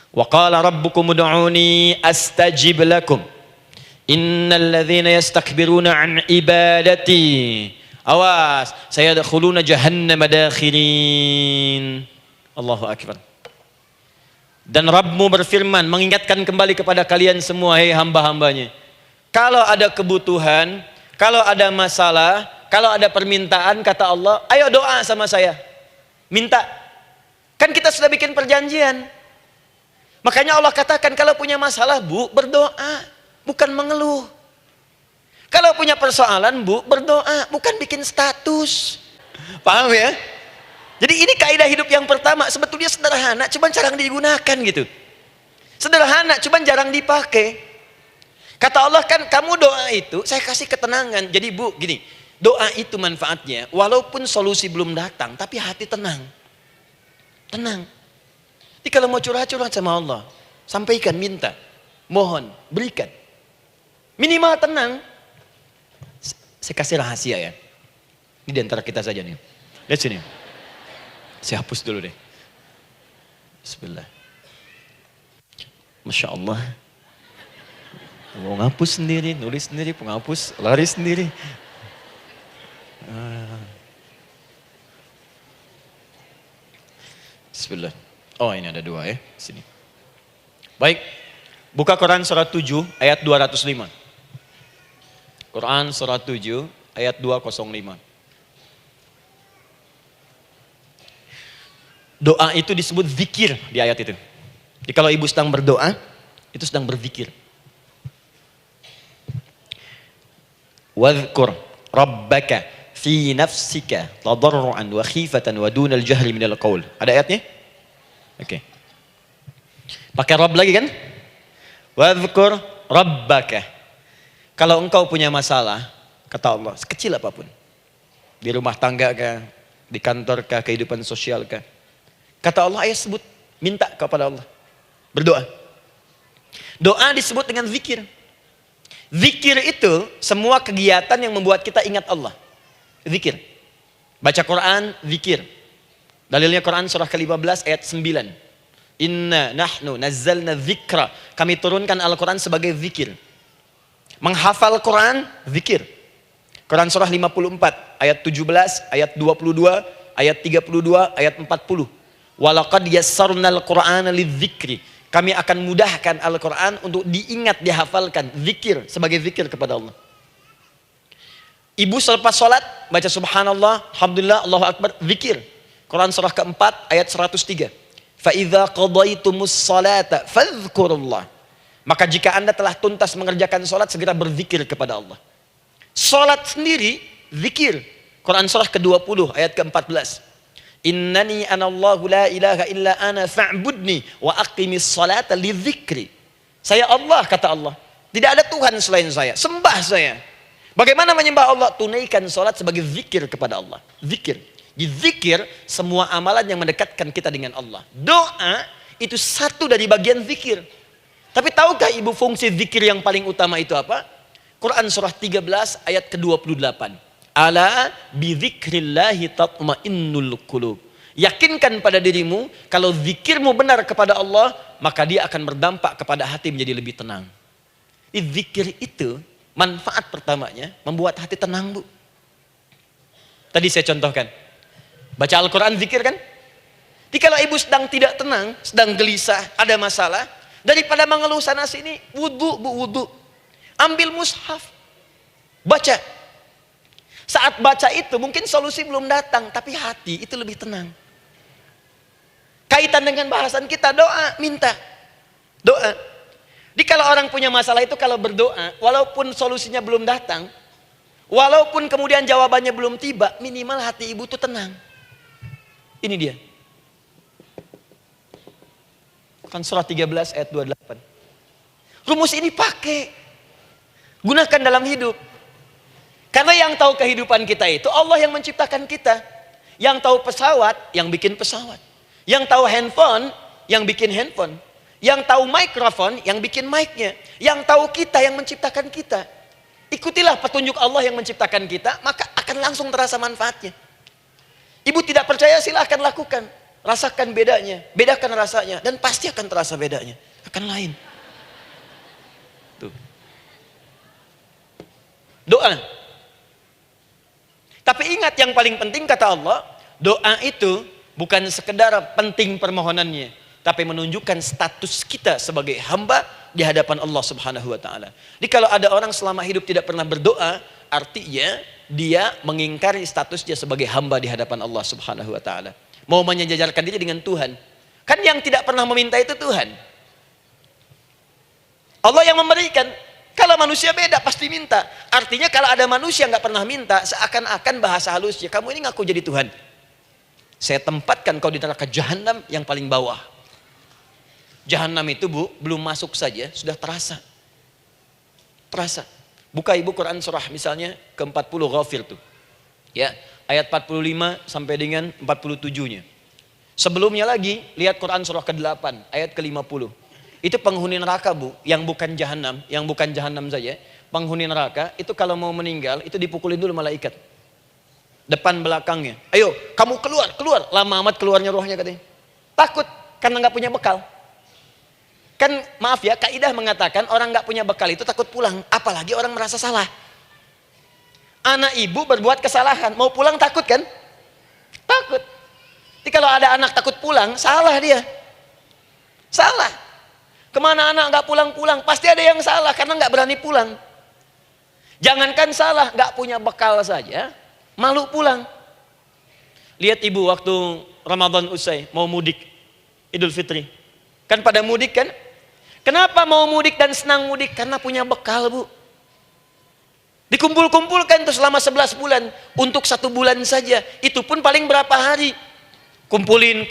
Wa qala rabbukum ud'uni astajib lakum. Innal ladzina yastakbiruna an ibadati, awas, sayadkhuluna jahannam dakhirin. Allahu akbar. Dan Rabbmu berfirman, mengingatkan kembali kepada kalian semua, hei hamba-hambanya. Kalau ada kebutuhan, kalau ada masalah, kalau ada permintaan, kata Allah, ayo doa sama saya. Minta. Kan kita sudah bikin perjanjian. Makanya Allah katakan, kalau punya masalah, Bu, berdoa. Bukan mengeluh. Kalau punya persoalan, Bu, berdoa. Bukan bikin status. Paham ya? Jadi ini kaidah hidup yang pertama. Sebetulnya sederhana, cuman jarang digunakan gitu. Sederhana, cuman jarang dipakai. Kata Allah kan, kamu doa itu, saya kasih ketenangan. Jadi Bu, gini, doa itu manfaatnya, walaupun solusi belum datang, tapi hati tenang. Tenang. Jadi kalau mau curhat-curhat sama Allah, sampaikan, minta, mohon, berikan. Minimal tenang. Saya kasih rahasia ya. Ini di antara kita saja nih. Lihat sini. Saya hapus dulu deh. Bismillah. Masya Allah. Mau ngapus sendiri, nulis sendiri, penghapus, lari sendiri. Bismillah. Oh ini ada dua ya. Sini. Baik. Buka Quran surah 7 ayat 205. Quran surah 7 ayat 205. Doa itu disebut zikir di ayat itu. Jadi kalau ibu sedang berdoa, itu sedang berzikir. Wadhkur rabbaka fi nafsika tadarruan wa khifatan wa dunal jahri minal qaul. Ada ayatnya? Oke. Pakai Rabb lagi kan? Wadhkur rabbaka. Kalau engkau punya masalah, kata Allah, sekecil apapun. Di rumah tangga kah, di kantor kah, kehidupan sosial kah. Kata Allah, ayo sebut, minta kepada Allah. Berdoa. Doa disebut dengan zikir. Zikir itu semua kegiatan yang membuat kita ingat Allah. Zikir. Baca Quran, zikir. Dalilnya Quran surah ke-15 ayat 9. Inna nahnu nazzalna dzikra. Kami turunkan Al-Quran sebagai zikir. Menghafal Quran, zikir. Quran surah 54 ayat 17, ayat 22, ayat 32, ayat 40. Walaqad yassarnal Qur'ana lidzikri. Kami akan mudahkan Al-Quran untuk diingat, dihafalkan. Zikir, sebagai zikir kepada Allah. Ibu selepas sholat, baca subhanallah, alhamdulillah, Allahu Akbar, zikir. Quran surah keempat, ayat 103. فَإِذَا قَضَيْتُمُ الصَّلَاةَ فَاذْكُرُوا اللَّهَ. Maka jika anda telah tuntas mengerjakan sholat, segera berzikir kepada Allah. Sholat sendiri, zikir. Quran surah ke-20, ayat ke-14. Innani anallahu la ilaha illa ana fa'budni wa aqimis salata lidzikri. Saya Allah, kata Allah. Tidak ada Tuhan selain saya. Sembah saya. Bagaimana menyembah Allah? Tunaikan salat sebagai zikir kepada Allah. Zikir. Di zikir semua amalan yang mendekatkan kita dengan Allah. Doa itu satu dari bagian zikir. Tapi tahukah ibu fungsi zikir yang paling utama itu apa? Quran surah 13 ayat ke-28. Ala bizikrillahi tatmainnul qulub. Yakinkan pada dirimu, kalau zikirmu benar kepada Allah, maka dia akan berdampak kepada hati menjadi lebih tenang. Zikir itu manfaat pertamanya membuat hati tenang, Bu. Tadi saya contohkan. Baca Al-Quran, zikir kan? Jadi kalau ibu sedang tidak tenang, sedang gelisah, ada masalah, daripada mengeluh sana sini, wudu, Bu, wudu. Ambil mushaf, baca. Saat baca itu mungkin solusi belum datang, tapi hati itu lebih tenang. Kaitan dengan bahasan kita, doa, minta. Doa. Jadi kalau orang punya masalah itu kalau berdoa, walaupun solusinya belum datang, walaupun kemudian jawabannya belum tiba, minimal hati ibu itu tenang. Ini dia. Kan surah 13 ayat 28. Rumus ini pakai. Gunakan dalam hidup. Karena yang tahu kehidupan kita itu Allah yang menciptakan kita. Yang tahu pesawat, yang bikin pesawat. Yang tahu handphone, yang bikin handphone. Yang tahu mikrofon, yang bikin mic-nya. Yang tahu kita, yang menciptakan kita. Ikutilah petunjuk Allah yang menciptakan kita, maka akan langsung terasa manfaatnya. Ibu tidak percaya, silahkan lakukan. Rasakan bedanya, bedakan rasanya, dan pasti akan terasa bedanya. Akan lain. Tuh. Doa. Tapi ingat yang paling penting kata Allah, doa itu bukan sekedar penting permohonannya, tapi menunjukkan status kita sebagai hamba di hadapan Allah Subhanahu wa taala. Jadi kalau ada orang selama hidup tidak pernah berdoa, artinya dia mengingkari status dia sebagai hamba di hadapan Allah Subhanahu wa taala. Mau menyejajarkan diri dengan Tuhan. Kan yang tidak pernah meminta itu Tuhan. Allah yang memberikan. Kalau manusia beda pasti minta. Artinya kalau ada manusia nggak pernah minta, seakan-akan bahasa halusnya, kamu ini ngaku jadi Tuhan. Saya tempatkan kau di neraka jahanam yang paling bawah. Jahanam itu, Bu, belum masuk saja sudah terasa. Terasa. Buka ibu Quran surah misalnya ke-40 Ghafir tuh. Ya, ayat 45 sampai dengan 47-nya. Sebelumnya lagi lihat Quran surah ke-8 ayat ke-50. Itu penghuni neraka, Bu, yang bukan jahanam saja. Penghuni neraka itu kalau mau meninggal itu dipukulin dulu malaikat. Depan belakangnya. Ayo, kamu keluar. Lama amat keluarnya rohnya katanya. Takut karena nggak punya bekal. Kan maaf ya, kaidah mengatakan orang nggak punya bekal itu takut pulang, apalagi orang merasa salah. Anak ibu berbuat kesalahan, mau pulang takut kan? Takut. Jadi kalau ada anak takut pulang, salah dia. Salah. Kemana anak nggak pulang-pulang, pasti ada yang salah karena nggak berani pulang. Jangankan salah, nggak punya bekal saja, malu pulang. Lihat ibu waktu Ramadan usai, mau mudik, Idul Fitri. Kan pada mudik kan? Kenapa mau mudik dan senang mudik? Karena punya bekal, Bu. Dikumpul-kumpulkan terus selama 11 bulan. Untuk 1 bulan saja. Itu pun paling berapa hari. Kumpulin.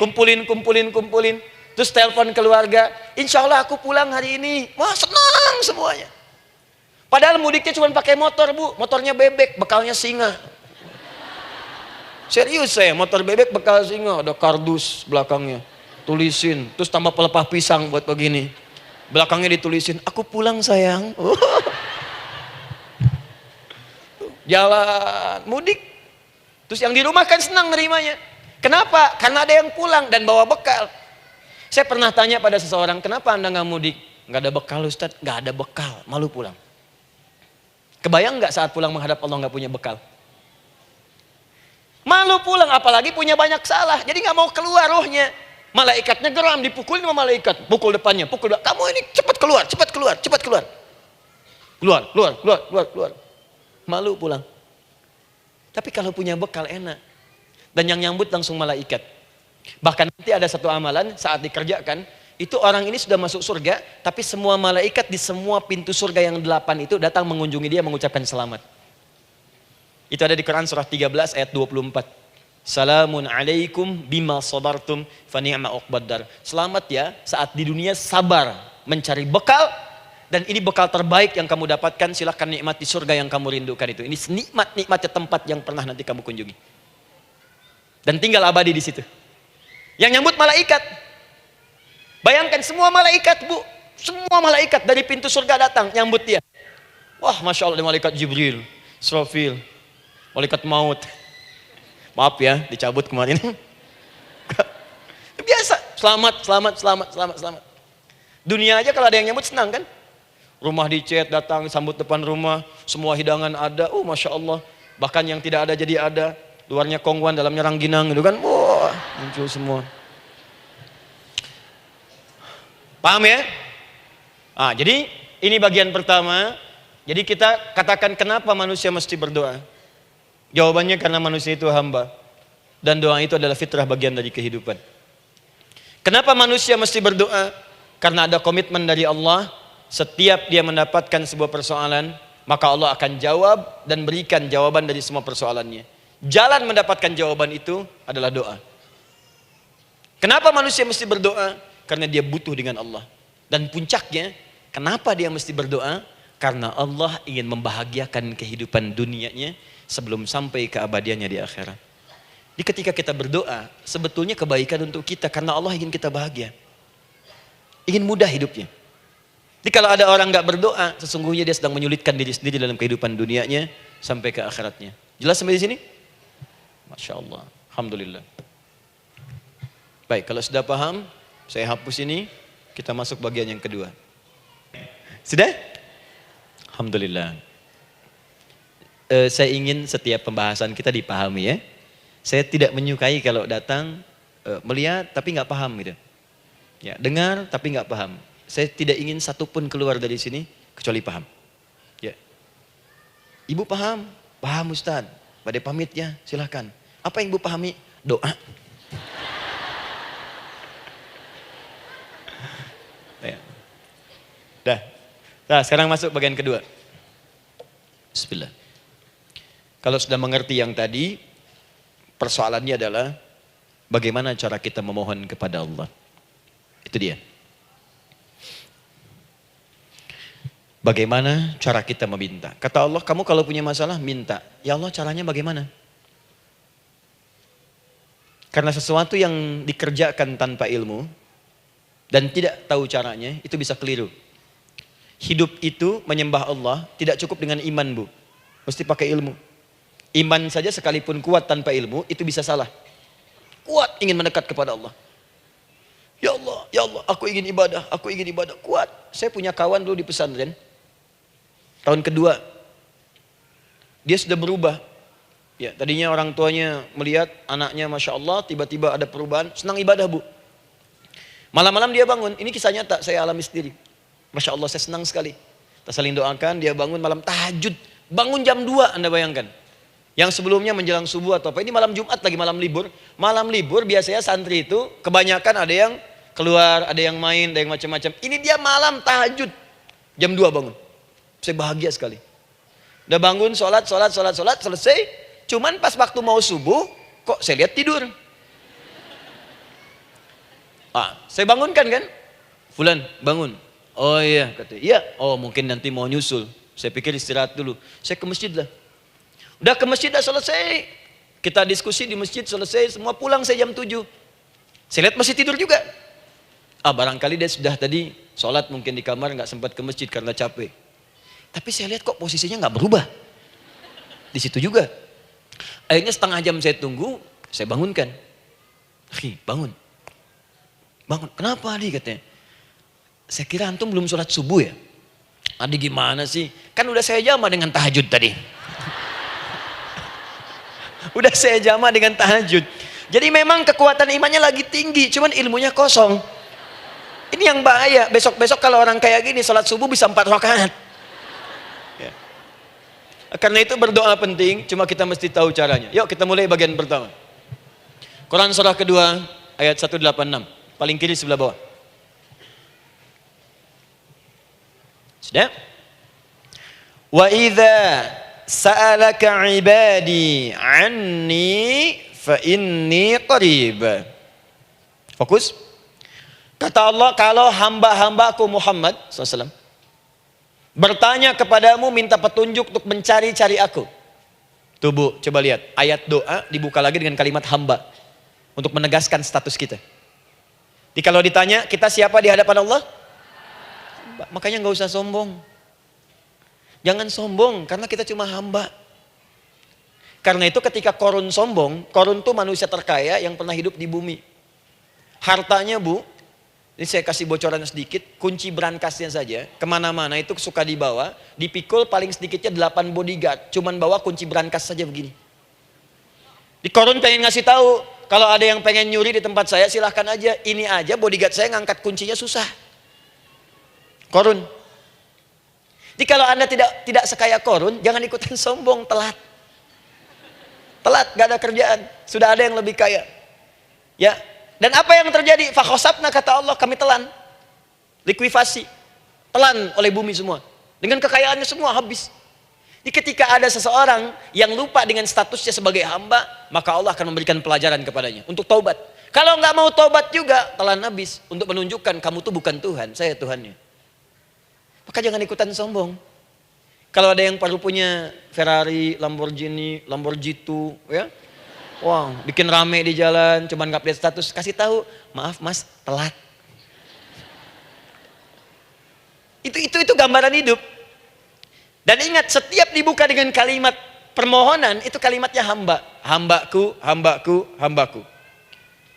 Terus telepon keluarga. Insya Allah aku pulang hari ini. Wah, senang semuanya. Padahal mudiknya cuma pakai motor, Bu. Motornya bebek, bekalnya singa. Serius saya, motor bebek bekal singa. Ada kardus belakangnya. Tulisin. Terus tambah pelepah pisang buat begini. Belakangnya ditulisin, aku pulang sayang. Jalan mudik. Terus yang di rumah kan senang nerimanya. Kenapa? Karena ada yang pulang dan bawa bekal. Saya pernah tanya pada seseorang, kenapa anda nggak mudik? Nggak ada bekal, Ustadz. Nggak ada bekal, malu pulang. Kebayang nggak saat pulang menghadap Allah nggak punya bekal? Malu pulang, apalagi punya banyak salah. Jadi nggak mau keluar rohnya. Malaikatnya geram, dipukulin sama malaikat. Pukul depannya, pukul depan. Kamu ini cepat keluar. Keluar. Malu pulang. Tapi kalau punya bekal enak. Dan yang nyambut langsung malaikat. Bahkan nanti ada satu amalan saat dikerjakan. Itu orang ini sudah masuk surga. Tapi semua malaikat di semua pintu surga yang 8 itu datang mengunjungi dia mengucapkan selamat. Itu ada di Quran surah 13 ayat 24. Salamun alaikum bima sabartum fa ni'ma uqbaddar. Selamat ya saat di dunia sabar mencari bekal, dan ini bekal terbaik yang kamu dapatkan, silahkan nikmati surga yang kamu rindukan itu. Ini nikmatnya tempat yang pernah nanti kamu kunjungi. Dan tinggal abadi di situ. Yang nyambut malaikat. Bayangkan semua malaikat, Bu. Semua malaikat dari pintu surga datang nyambut dia. Wah, Masya Allah, malaikat Jibril, Israfil, malaikat maut. Maaf ya, dicabut kemarin. Biasa, selamat. Dunia aja kalau ada yang nyambut senang kan? Rumah dicat, datang sambut depan rumah, semua hidangan ada. Oh, Masya Allah. Bahkan yang tidak ada jadi ada. Luarnya kongguan, dalamnya rangginang gitu kan. Wah, muncul semua. Paham ya? Jadi ini bagian pertama. Jadi kita katakan kenapa manusia mesti berdoa. Jawabannya karena manusia itu hamba. Dan doa itu adalah fitrah, bagian dari kehidupan. Kenapa manusia mesti berdoa? Karena ada komitmen dari Allah. Setiap dia mendapatkan sebuah persoalan, maka Allah akan jawab dan berikan jawaban dari semua persoalannya. Jalan mendapatkan jawaban itu adalah doa. Kenapa manusia mesti berdoa? Karena dia butuh dengan Allah. Dan puncaknya, kenapa dia mesti berdoa? Karena Allah ingin membahagiakan kehidupan dunianya sebelum sampai keabadiannya di akhirat. Jadi ketika kita berdoa, sebetulnya kebaikan untuk kita karena Allah ingin kita bahagia. Ingin mudah hidupnya. Jadi kalau ada orang nggak berdoa, sesungguhnya dia sedang menyulitkan diri sendiri dalam kehidupan dunianya sampai ke akhiratnya. Jelas sampai di sini? Masya Allah. Alhamdulillah. Baik, kalau sudah paham, saya hapus ini, kita masuk bagian yang kedua. Sudah? Alhamdulillah. Saya ingin setiap pembahasan kita dipahami ya. Saya tidak menyukai kalau datang melihat tapi nggak paham gitu. Ya, dengar tapi nggak paham. Saya tidak ingin satupun keluar dari sini kecuali paham. Ya. Ibu paham? Paham Ustaz. Pada pamit ya, silahkan. Apa yang ibu pahami? Doa. Ya. Dah. Nah, sekarang masuk bagian kedua. Bismillah. Kalau sudah mengerti yang tadi, persoalannya adalah bagaimana cara kita memohon kepada Allah. Itu dia. Bagaimana cara kita meminta? Kata Allah, kamu kalau punya masalah, minta. Ya Allah, caranya bagaimana? Karena sesuatu yang dikerjakan tanpa ilmu dan tidak tahu caranya, itu bisa keliru. Hidup itu menyembah Allah tidak cukup dengan iman, Bu. Mesti pakai ilmu. Iman saja sekalipun kuat tanpa ilmu, itu bisa salah. Kuat ingin mendekat kepada Allah. Ya Allah, aku ingin ibadah, kuat. Saya punya kawan dulu di pesantren. Tahun kedua, dia sudah berubah. Ya, tadinya orang tuanya melihat anaknya, Masya Allah, tiba-tiba ada perubahan, senang ibadah, Bu. Malam-malam dia bangun, ini kisah nyata, saya alami sendiri. Masya Allah, saya senang sekali. Kita saling doakan, dia bangun malam tahajud. Bangun jam 2, Anda bayangkan. Yang sebelumnya menjelang subuh atau apa, ini malam Jumat lagi, malam libur. Malam libur biasanya santri itu, kebanyakan ada yang keluar, ada yang main, ada yang macam-macam. Ini dia malam tahajud, jam 2 bangun. Saya bahagia sekali. Udah bangun, sholat, selesai. Cuman pas waktu mau subuh, kok saya lihat tidur. Saya bangunkan kan. Fulan, bangun. Oh iya, kata iya. Oh mungkin nanti mau nyusul. Saya pikir istirahat dulu. Saya ke masjid lah. Udah ke masjid, dah selesai. Kita diskusi di masjid, selesai. Semua pulang saya jam 7. Saya lihat masih tidur juga. Barangkali dia sudah tadi sholat mungkin di kamar, nggak sempat ke masjid karena capek. Tapi saya lihat kok posisinya nggak berubah. Di situ juga. Akhirnya setengah jam saya tunggu, saya bangunkan. Bangun. Kenapa Adi katanya? Saya kira antum belum sholat subuh ya? Adi gimana sih? Kan udah saya jama dengan tahajud tadi. Udah saya jama dengan tahajud. Jadi memang kekuatan imannya lagi tinggi, cuman ilmunya kosong. Ini yang bahaya. Besok-besok kalau orang kayak gini sholat subuh bisa 4 rakaat. Ya. Karena itu berdoa penting, cuma kita mesti tahu caranya. Yuk kita mulai bagian pertama. Quran surah kedua ayat 186. Paling kiri sebelah bawah. Sudah? Wa idza sa'alaka ibadi anni fa inni qarib. Fokus. Kata Allah, kalau hamba-hambaku Muhammad SAW bertanya kepadamu, minta petunjuk untuk mencari-cari aku. Tuh Bu, coba lihat. Ayat doa dibuka lagi dengan kalimat hamba. Untuk menegaskan status kita. Jadi kalau ditanya, kita siapa di hadapan Allah? Hamba. Makanya nggak usah sombong. Jangan sombong, karena kita cuma hamba. Karena itu ketika Korun sombong, Korun tuh manusia terkaya yang pernah hidup di bumi. Hartanya Bu, Ini saya kasih bocoran sedikit, kunci berangkasnya saja, kemana-mana itu suka dibawa, dipikul paling sedikitnya 8 bodyguard, cuman bawa kunci berangkas saja begini. Di Korun pengen ngasih tahu, kalau ada yang pengen nyuri di tempat saya silahkan aja, ini aja bodyguard saya ngangkat kuncinya susah. Korun. Jadi kalau Anda tidak sekaya Korun, jangan ikutan sombong, telat. Telat, gak ada kerjaan, sudah ada yang lebih kaya. Ya. Dan apa yang terjadi? Fakhosabna, kata Allah, kami telan. Likuifasi. Telan oleh bumi semua. Dengan kekayaannya semua habis. Jadi ketika ada seseorang yang lupa dengan statusnya sebagai hamba, maka Allah akan memberikan pelajaran kepadanya untuk taubat. Kalau nggak mau taubat juga, telan habis. Untuk menunjukkan kamu tuh bukan Tuhan, saya Tuhannya. Maka jangan ikutan sombong. Kalau ada yang perlu punya Ferrari, Lamborghini, Lamborghini, ya, wah, bikin rame di jalan, cuman nggak update status, kasih tahu, maaf mas, telat. Itu gambaran hidup. Dan ingat, setiap dibuka dengan kalimat permohonan, itu kalimatnya hamba. Hambaku, hambaku, hambaku.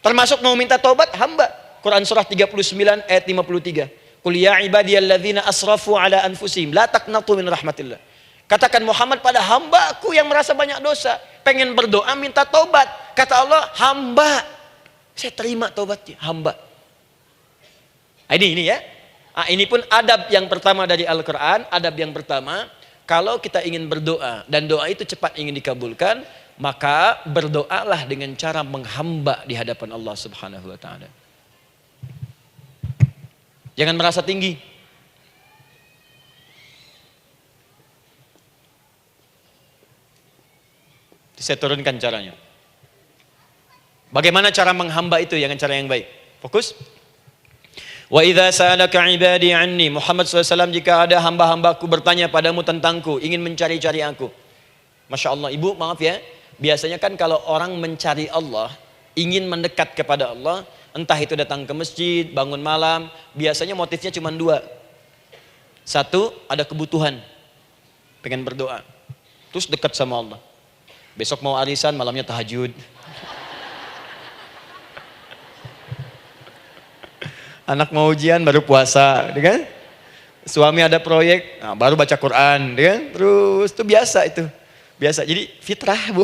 Termasuk mau minta taubat, hamba. Quran surah 39 ayat 53. Qul ya ibadiyalladzina asrafu ala anfusihim la taqnatu min rahmatillah. Katakan Muhammad pada hambaku yang merasa banyak dosa, pengen berdoa minta taubat. Kata Allah, hamba. Saya terima taubatnya, hamba. Ini ya. Ini pun adab yang pertama dari Al-Quran. Adab yang pertama, kalau kita ingin berdoa dan doa itu cepat ingin dikabulkan, maka berdoalah dengan cara menghamba di hadapan Allah Subhanahu wa taala. Jangan merasa tinggi. Saya turunkan caranya. Bagaimana cara menghamba itu dengan cara yang baik? Fokus. Wa idza sa'alaka 'ibadi 'anni, Muhammad SAW, jika ada hamba-hambaku bertanya padamu tentangku, ingin mencari-cari aku. Masya Allah, ibu maaf ya, biasanya kan kalau orang mencari Allah, ingin mendekat kepada Allah, entah itu datang ke masjid, bangun malam, biasanya motifnya cuma dua. Satu, ada kebutuhan, pengen berdoa, terus dekat sama Allah. Besok mau arisan, malamnya tahajud. Anak mau ujian, baru puasa, kan? Suami ada proyek, nah, baru baca Quran, kan? Terus itu biasa itu, biasa. Jadi fitrah bu.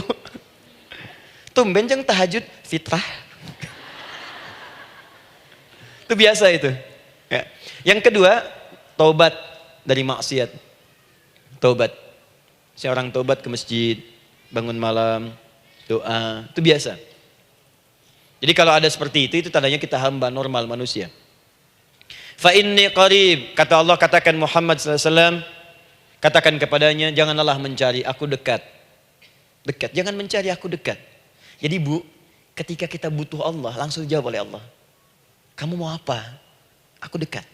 Tumben jeng tahajud, fitrah. Itu biasa itu. Ya. Yang kedua, taubat dari maksiat. Taubat. Seorang taubat ke masjid, bangun malam, doa, itu biasa. Jadi kalau ada seperti itu tandanya kita hamba normal manusia. Fa inni qarib, kata Allah, katakan Muhammad SAW, katakan kepadanya, janganlah mencari, aku dekat. Dekat, jangan mencari, aku dekat. Jadi bu, ketika kita butuh Allah, langsung dijawab oleh Allah. Kamu mau apa? Aku dekat.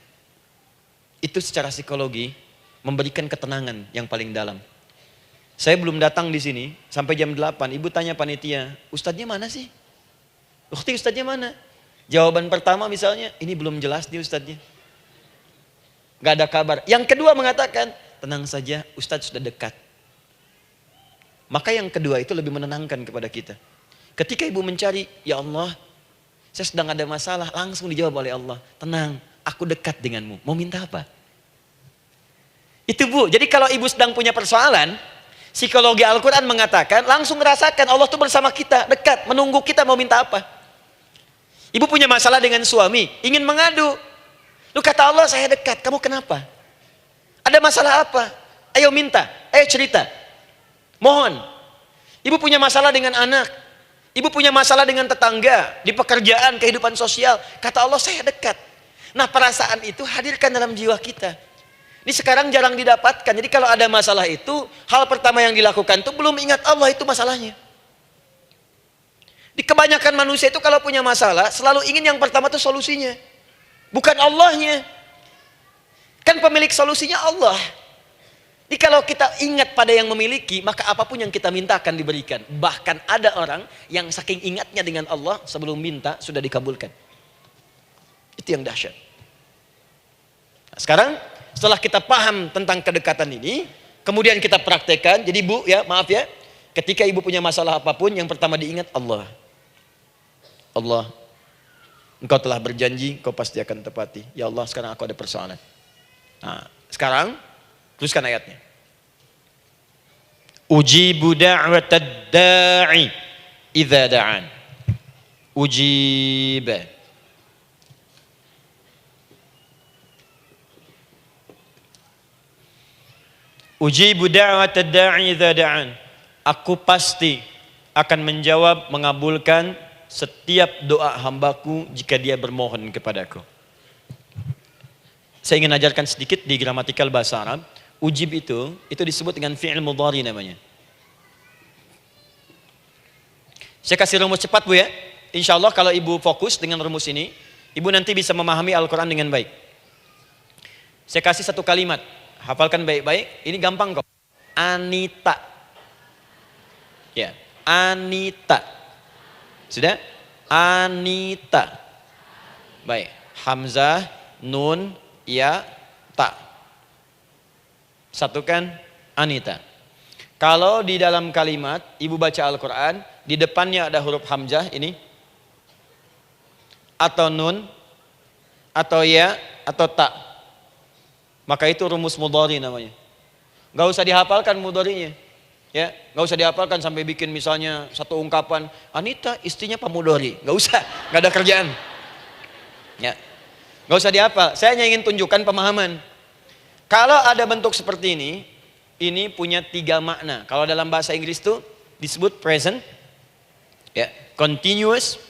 Itu secara psikologi memberikan ketenangan yang paling dalam. Saya belum datang di sini sampai jam 8. Ibu tanya panitia, ustadznya mana sih? Ukti, ustadznya mana? Jawaban pertama misalnya, ini belum jelas nih ustadznya. Gak ada kabar. Yang kedua mengatakan, tenang saja, ustadz sudah dekat. Maka yang kedua itu lebih menenangkan kepada kita. Ketika ibu mencari, ya Allah, saya sedang ada masalah, langsung dijawab oleh Allah. Tenang, aku dekat denganmu. Mau minta apa? Itu bu, jadi kalau ibu sedang punya persoalan, psikologi Al-Quran mengatakan, langsung rasakan Allah tuh bersama kita, dekat, menunggu kita mau minta apa. Ibu punya masalah dengan suami, ingin mengadu. Lu kata Allah, saya dekat, kamu kenapa? Ada masalah apa? Ayo minta, ayo cerita. Mohon. Ibu punya masalah dengan anak. Ibu punya masalah dengan tetangga, di pekerjaan, kehidupan sosial. Kata Allah, saya dekat. Nah perasaan itu hadirkan dalam jiwa kita. Ini sekarang jarang didapatkan. Jadi kalau ada masalah itu, hal pertama yang dilakukan itu belum ingat Allah itu masalahnya. Di kebanyakan manusia itu kalau punya masalah, selalu ingin yang pertama itu solusinya. Bukan Allahnya. Kan pemilik solusinya Allah. Jadi kalau kita ingat pada yang memiliki, maka apapun yang kita minta akan diberikan. Bahkan ada orang yang saking ingatnya dengan Allah, sebelum minta sudah dikabulkan. Itu yang dahsyat. Nah, sekarang setelah kita paham tentang kedekatan ini, kemudian kita praktekkan. Jadi bu, ya maaf ya, ketika ibu punya masalah apapun, yang pertama diingat Allah. Allah. Engkau telah berjanji, Engkau pasti akan tepati. Ya Allah, sekarang aku ada persoalan. Nah, sekarang teruskan ayatnya. Ujibu da'watad da'i idza da'an. Ujiba. Ujibu da'watad da'i idza da'an. Aku pasti akan menjawab, mengabulkan setiap doa hambaku jika dia bermohon kepadaku. Saya ingin ajarkan sedikit di gramatikal bahasa Arab. Ujib itu disebut dengan fi'il mudhari namanya. Saya kasih rumus cepat Bu ya. Insya Allah kalau ibu fokus dengan rumus ini, ibu nanti bisa memahami Al-Quran dengan baik. Saya kasih satu kalimat, hafalkan baik-baik. Ini gampang kok. Anita. Ya, Anita. Sudah? Anita. Baik. Hamzah, nun, ya, ta. Satukan Anita. Kalau di dalam kalimat ibu baca Al-Quran, di depannya ada huruf hamzah ini, atau nun, atau ya, atau ta, maka itu rumus mudhari namanya. Gak usah dihafalkan mudharinya, ya, gak usah dihafalkan sampai bikin misalnya satu ungkapan Anita istrinya Pak Mudhari, gak usah, gak ada kerjaan, ya, gak usah dihafal. Saya hanya ingin tunjukkan pemahaman. Kalau ada bentuk seperti ini punya 3 makna. Kalau dalam bahasa Inggris itu disebut present, ya, continuous,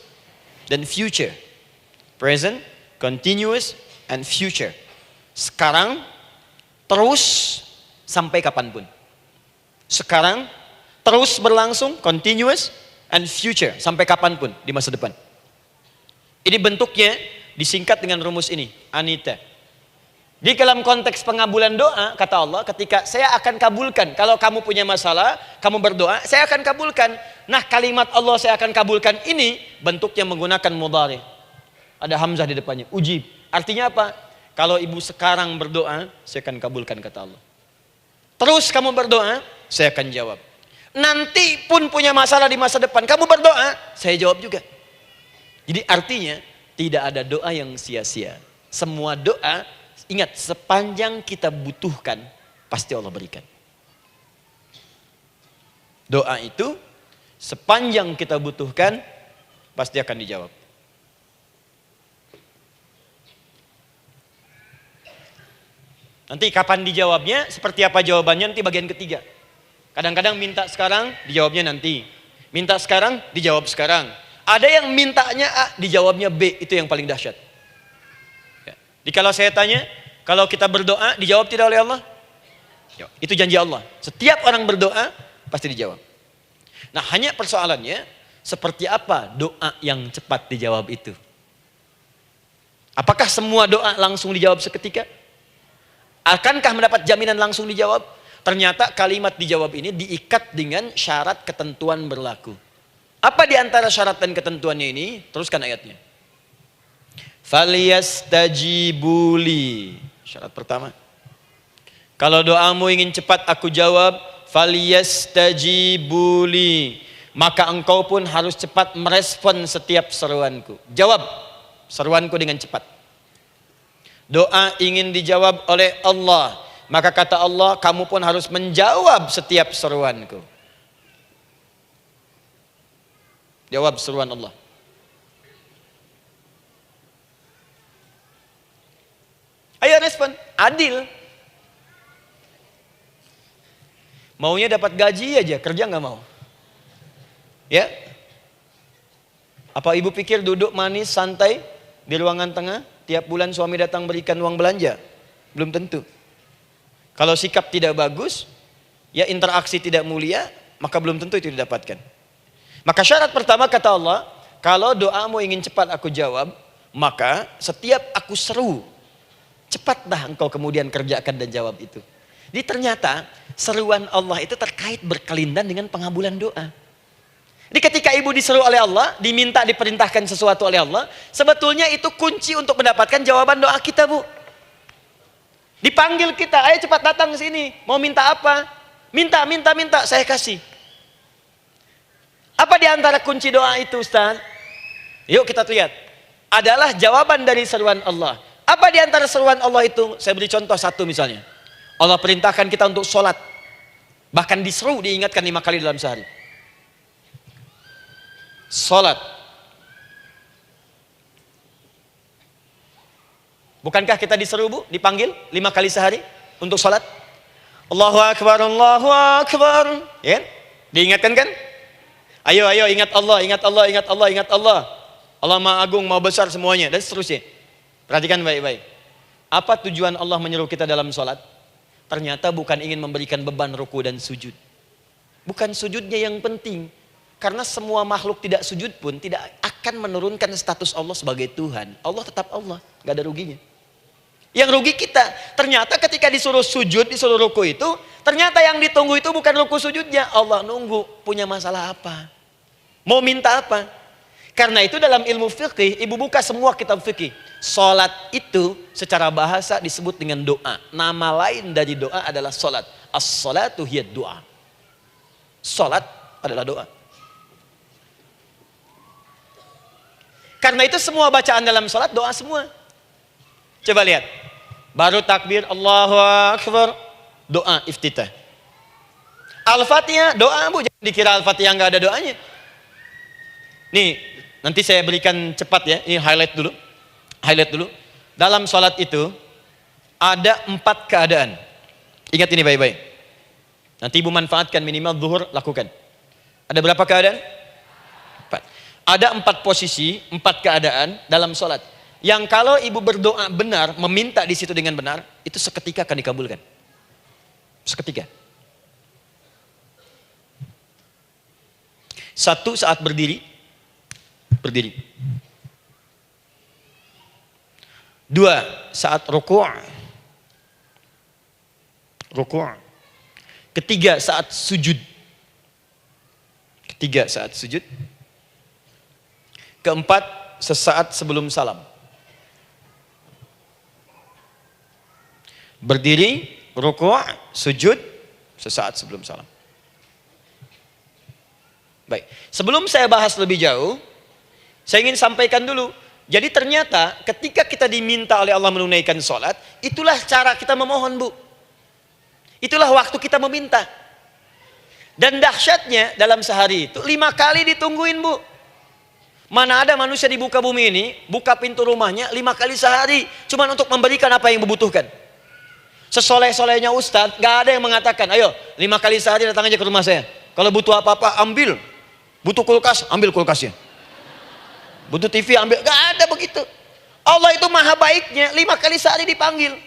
dan future. Present, continuous, and future. Sekarang, terus, sampai kapanpun. Sekarang, terus berlangsung, continuous, and future, sampai kapanpun di masa depan. Ini bentuknya disingkat dengan rumus ini, Anita. Di dalam konteks pengabulan doa, kata Allah, ketika saya akan kabulkan. Kalau kamu punya masalah, kamu berdoa, saya akan kabulkan. Nah, kalimat Allah saya akan kabulkan ini bentuknya menggunakan mudhari. Ada hamzah di depannya, ujib. Artinya apa? Kalau ibu sekarang berdoa, saya akan kabulkan, kata Allah. Terus kamu berdoa, saya akan jawab. Nanti pun punya masalah di masa depan, kamu berdoa, saya jawab juga. Jadi artinya tidak ada doa yang sia-sia. Semua doa, ingat, sepanjang kita butuhkan, pasti Allah berikan. Doa itu, sepanjang kita butuhkan, pasti akan dijawab. Nanti kapan dijawabnya, seperti apa jawabannya, nanti bagian ketiga. Kadang-kadang minta sekarang, dijawabnya nanti. Minta sekarang, dijawab sekarang. Ada yang mintanya A, dijawabnya B, itu yang paling dahsyat. Jadi kalau saya tanya, kalau kita berdoa dijawab tidak oleh Allah? Itu janji Allah. Setiap orang berdoa pasti dijawab. Nah, hanya persoalannya seperti apa doa yang cepat dijawab itu? Apakah semua doa langsung dijawab seketika? Akankah mendapat jaminan langsung dijawab? Ternyata kalimat dijawab ini diikat dengan syarat ketentuan berlaku. Apa di antara syarat dan ketentuannya ini? Teruskan ayatnya. Falyastajibuli. Syarat pertama. Kalau doamu ingin cepat aku jawab, falyastajibuli. Maka engkau pun harus cepat merespon setiap seruanku. Jawab seruanku dengan cepat. Doa ingin dijawab oleh Allah, maka kata Allah, kamu pun harus menjawab setiap seruanku. Jawab seruan Allah. Ayo respon, adil. Maunya dapat gaji aja, kerja nggak mau. Ya? Apa ibu pikir duduk manis, santai di ruangan tengah, tiap bulan suami datang berikan uang belanja? Belum tentu. Kalau sikap tidak bagus, ya interaksi tidak mulia, maka belum tentu itu didapatkan. Maka syarat pertama kata Allah, kalau doamu ingin cepat aku jawab, maka setiap aku seru, cepatlah engkau kemudian kerjakan dan jawab itu. Jadi ternyata seruan Allah itu terkait berkelindan dengan pengabulan doa. Jadi ketika ibu diseru oleh Allah, diminta diperintahkan sesuatu oleh Allah, sebetulnya itu kunci untuk mendapatkan jawaban doa kita, Bu. Dipanggil kita, ayo cepat datang ke sini, mau minta apa? Minta, saya kasih. Apa di antara kunci doa itu, Ustaz? Yuk kita lihat. adalah jawaban dari seruan Allah. Apa di antara seruan Allah itu? Saya beri contoh satu misalnya. Allah perintahkan kita untuk sholat. Bahkan diseru, diingatkan 5 kali dalam sehari. Sholat. Bukankah kita diseru, Bu? Dipanggil 5 kali sehari untuk sholat? Allahu Akbar, Allahu Akbar. Ya? Diingatkan kan? Ayo, ayo, ingat Allah, ingat Allah, ingat Allah, ingat Allah. Allah Maha Agung, Maha Besar semuanya. Dan seterusnya. Perhatikan baik-baik. Apa tujuan Allah menyeru kita dalam sholat? Ternyata bukan ingin memberikan beban ruku dan sujud. Bukan sujudnya yang penting. Karena semua makhluk tidak sujud pun tidak akan menurunkan status Allah sebagai Tuhan. Allah tetap Allah, gak ada ruginya. Yang rugi kita. Ternyata ketika disuruh sujud, disuruh ruku itu, ternyata yang ditunggu itu bukan ruku sujudnya. Allah nunggu, punya masalah apa? Mau minta apa? Karena itu dalam ilmu fikih, ibu buka semua kitab fikih. Salat itu secara bahasa disebut dengan doa. Nama lain dari doa adalah salat. As-salatu hiya doa. Salat adalah doa. Karena itu semua bacaan dalam salat doa semua. Coba lihat. Baru takbir Allahu Akbar, doa iftitah. Al-Fatihah doa, Bu, jangan dikira Al-Fatihah nggak ada doanya. Nih, nanti saya berikan cepat ya. Ini highlight dulu. Highlight dulu. Dalam sholat itu ada 4 keadaan. Ingat ini baik-baik. Nanti ibu manfaatkan, minimal zuhur lakukan. Ada berapa keadaan? 4. Ada 4 posisi, 4 keadaan dalam sholat. Yang kalau ibu berdoa benar, meminta di situ dengan benar, itu seketika akan dikabulkan. Seketika. 1, saat berdiri. Berdiri. 2, saat ruku'. Ruku'. 3, saat sujud. 3, saat sujud. 4, sesaat sebelum salam. Berdiri, ruku', sujud, sesaat sebelum salam. Baik, sebelum saya bahas lebih jauh, saya ingin sampaikan dulu. Jadi ternyata ketika kita diminta oleh Allah menunaikan sholat, itulah cara kita memohon, Bu. Itulah waktu kita meminta. Dan dahsyatnya dalam sehari itu 5 kali ditungguin, Bu. Mana ada manusia di muka bumi ini buka pintu rumahnya 5 kali sehari cuma untuk memberikan apa yang dibutuhkan. Sesoleh-solehnya Ustadz, gak ada yang mengatakan, ayo 5 kali sehari datang aja ke rumah saya. Kalau butuh apa-apa ambil. Butuh kulkas, ambil kulkasnya. Butuh TV ambil, gak ada begitu. Allah itu maha baiknya, 5 kali sehari dipanggil.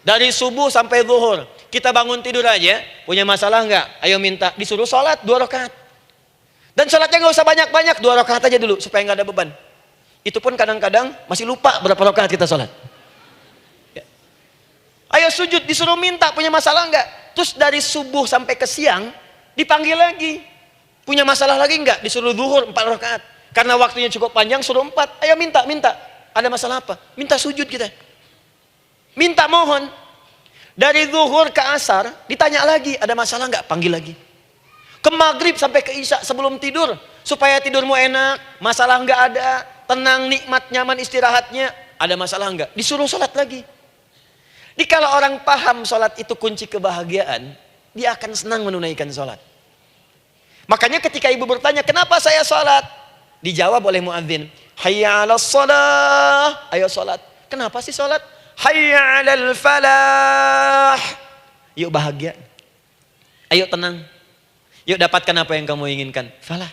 Dari subuh sampai zuhur. Kita bangun tidur aja, punya masalah nggak? Ayo minta, disuruh sholat 2 rakaat. Dan sholatnya nggak usah banyak-banyak, 2 rakaat aja dulu supaya nggak ada beban. Itu pun kadang-kadang masih lupa berapa rakaat kita sholat. Ya. Ayo sujud, disuruh minta, punya masalah nggak? Terus dari subuh sampai ke siang dipanggil lagi. Punya masalah lagi nggak? Disuruh zuhur 4 rakaat. Karena waktunya cukup panjang, suruh 4. Ayo minta. Ada masalah apa? Minta sujud kita. Minta mohon. Dari zuhur ke asar, ditanya lagi, ada masalah nggak? Panggil lagi. Ke maghrib sampai ke isya sebelum tidur. Supaya tidurmu enak, masalah nggak ada, tenang, nikmat, nyaman istirahatnya. Ada masalah nggak? Disuruh sholat lagi. Jadi kalau orang paham sholat itu kunci kebahagiaan, dia akan senang menunaikan sholat. Makanya ketika ibu bertanya, kenapa saya sholat? Dijawab oleh muadzin, hayya 'alas shalah, ayo sholat. Kenapa sih sholat? Hayya 'alal falah. Yuk bahagia. Ayo tenang. Yuk dapatkan apa yang kamu inginkan. Falah.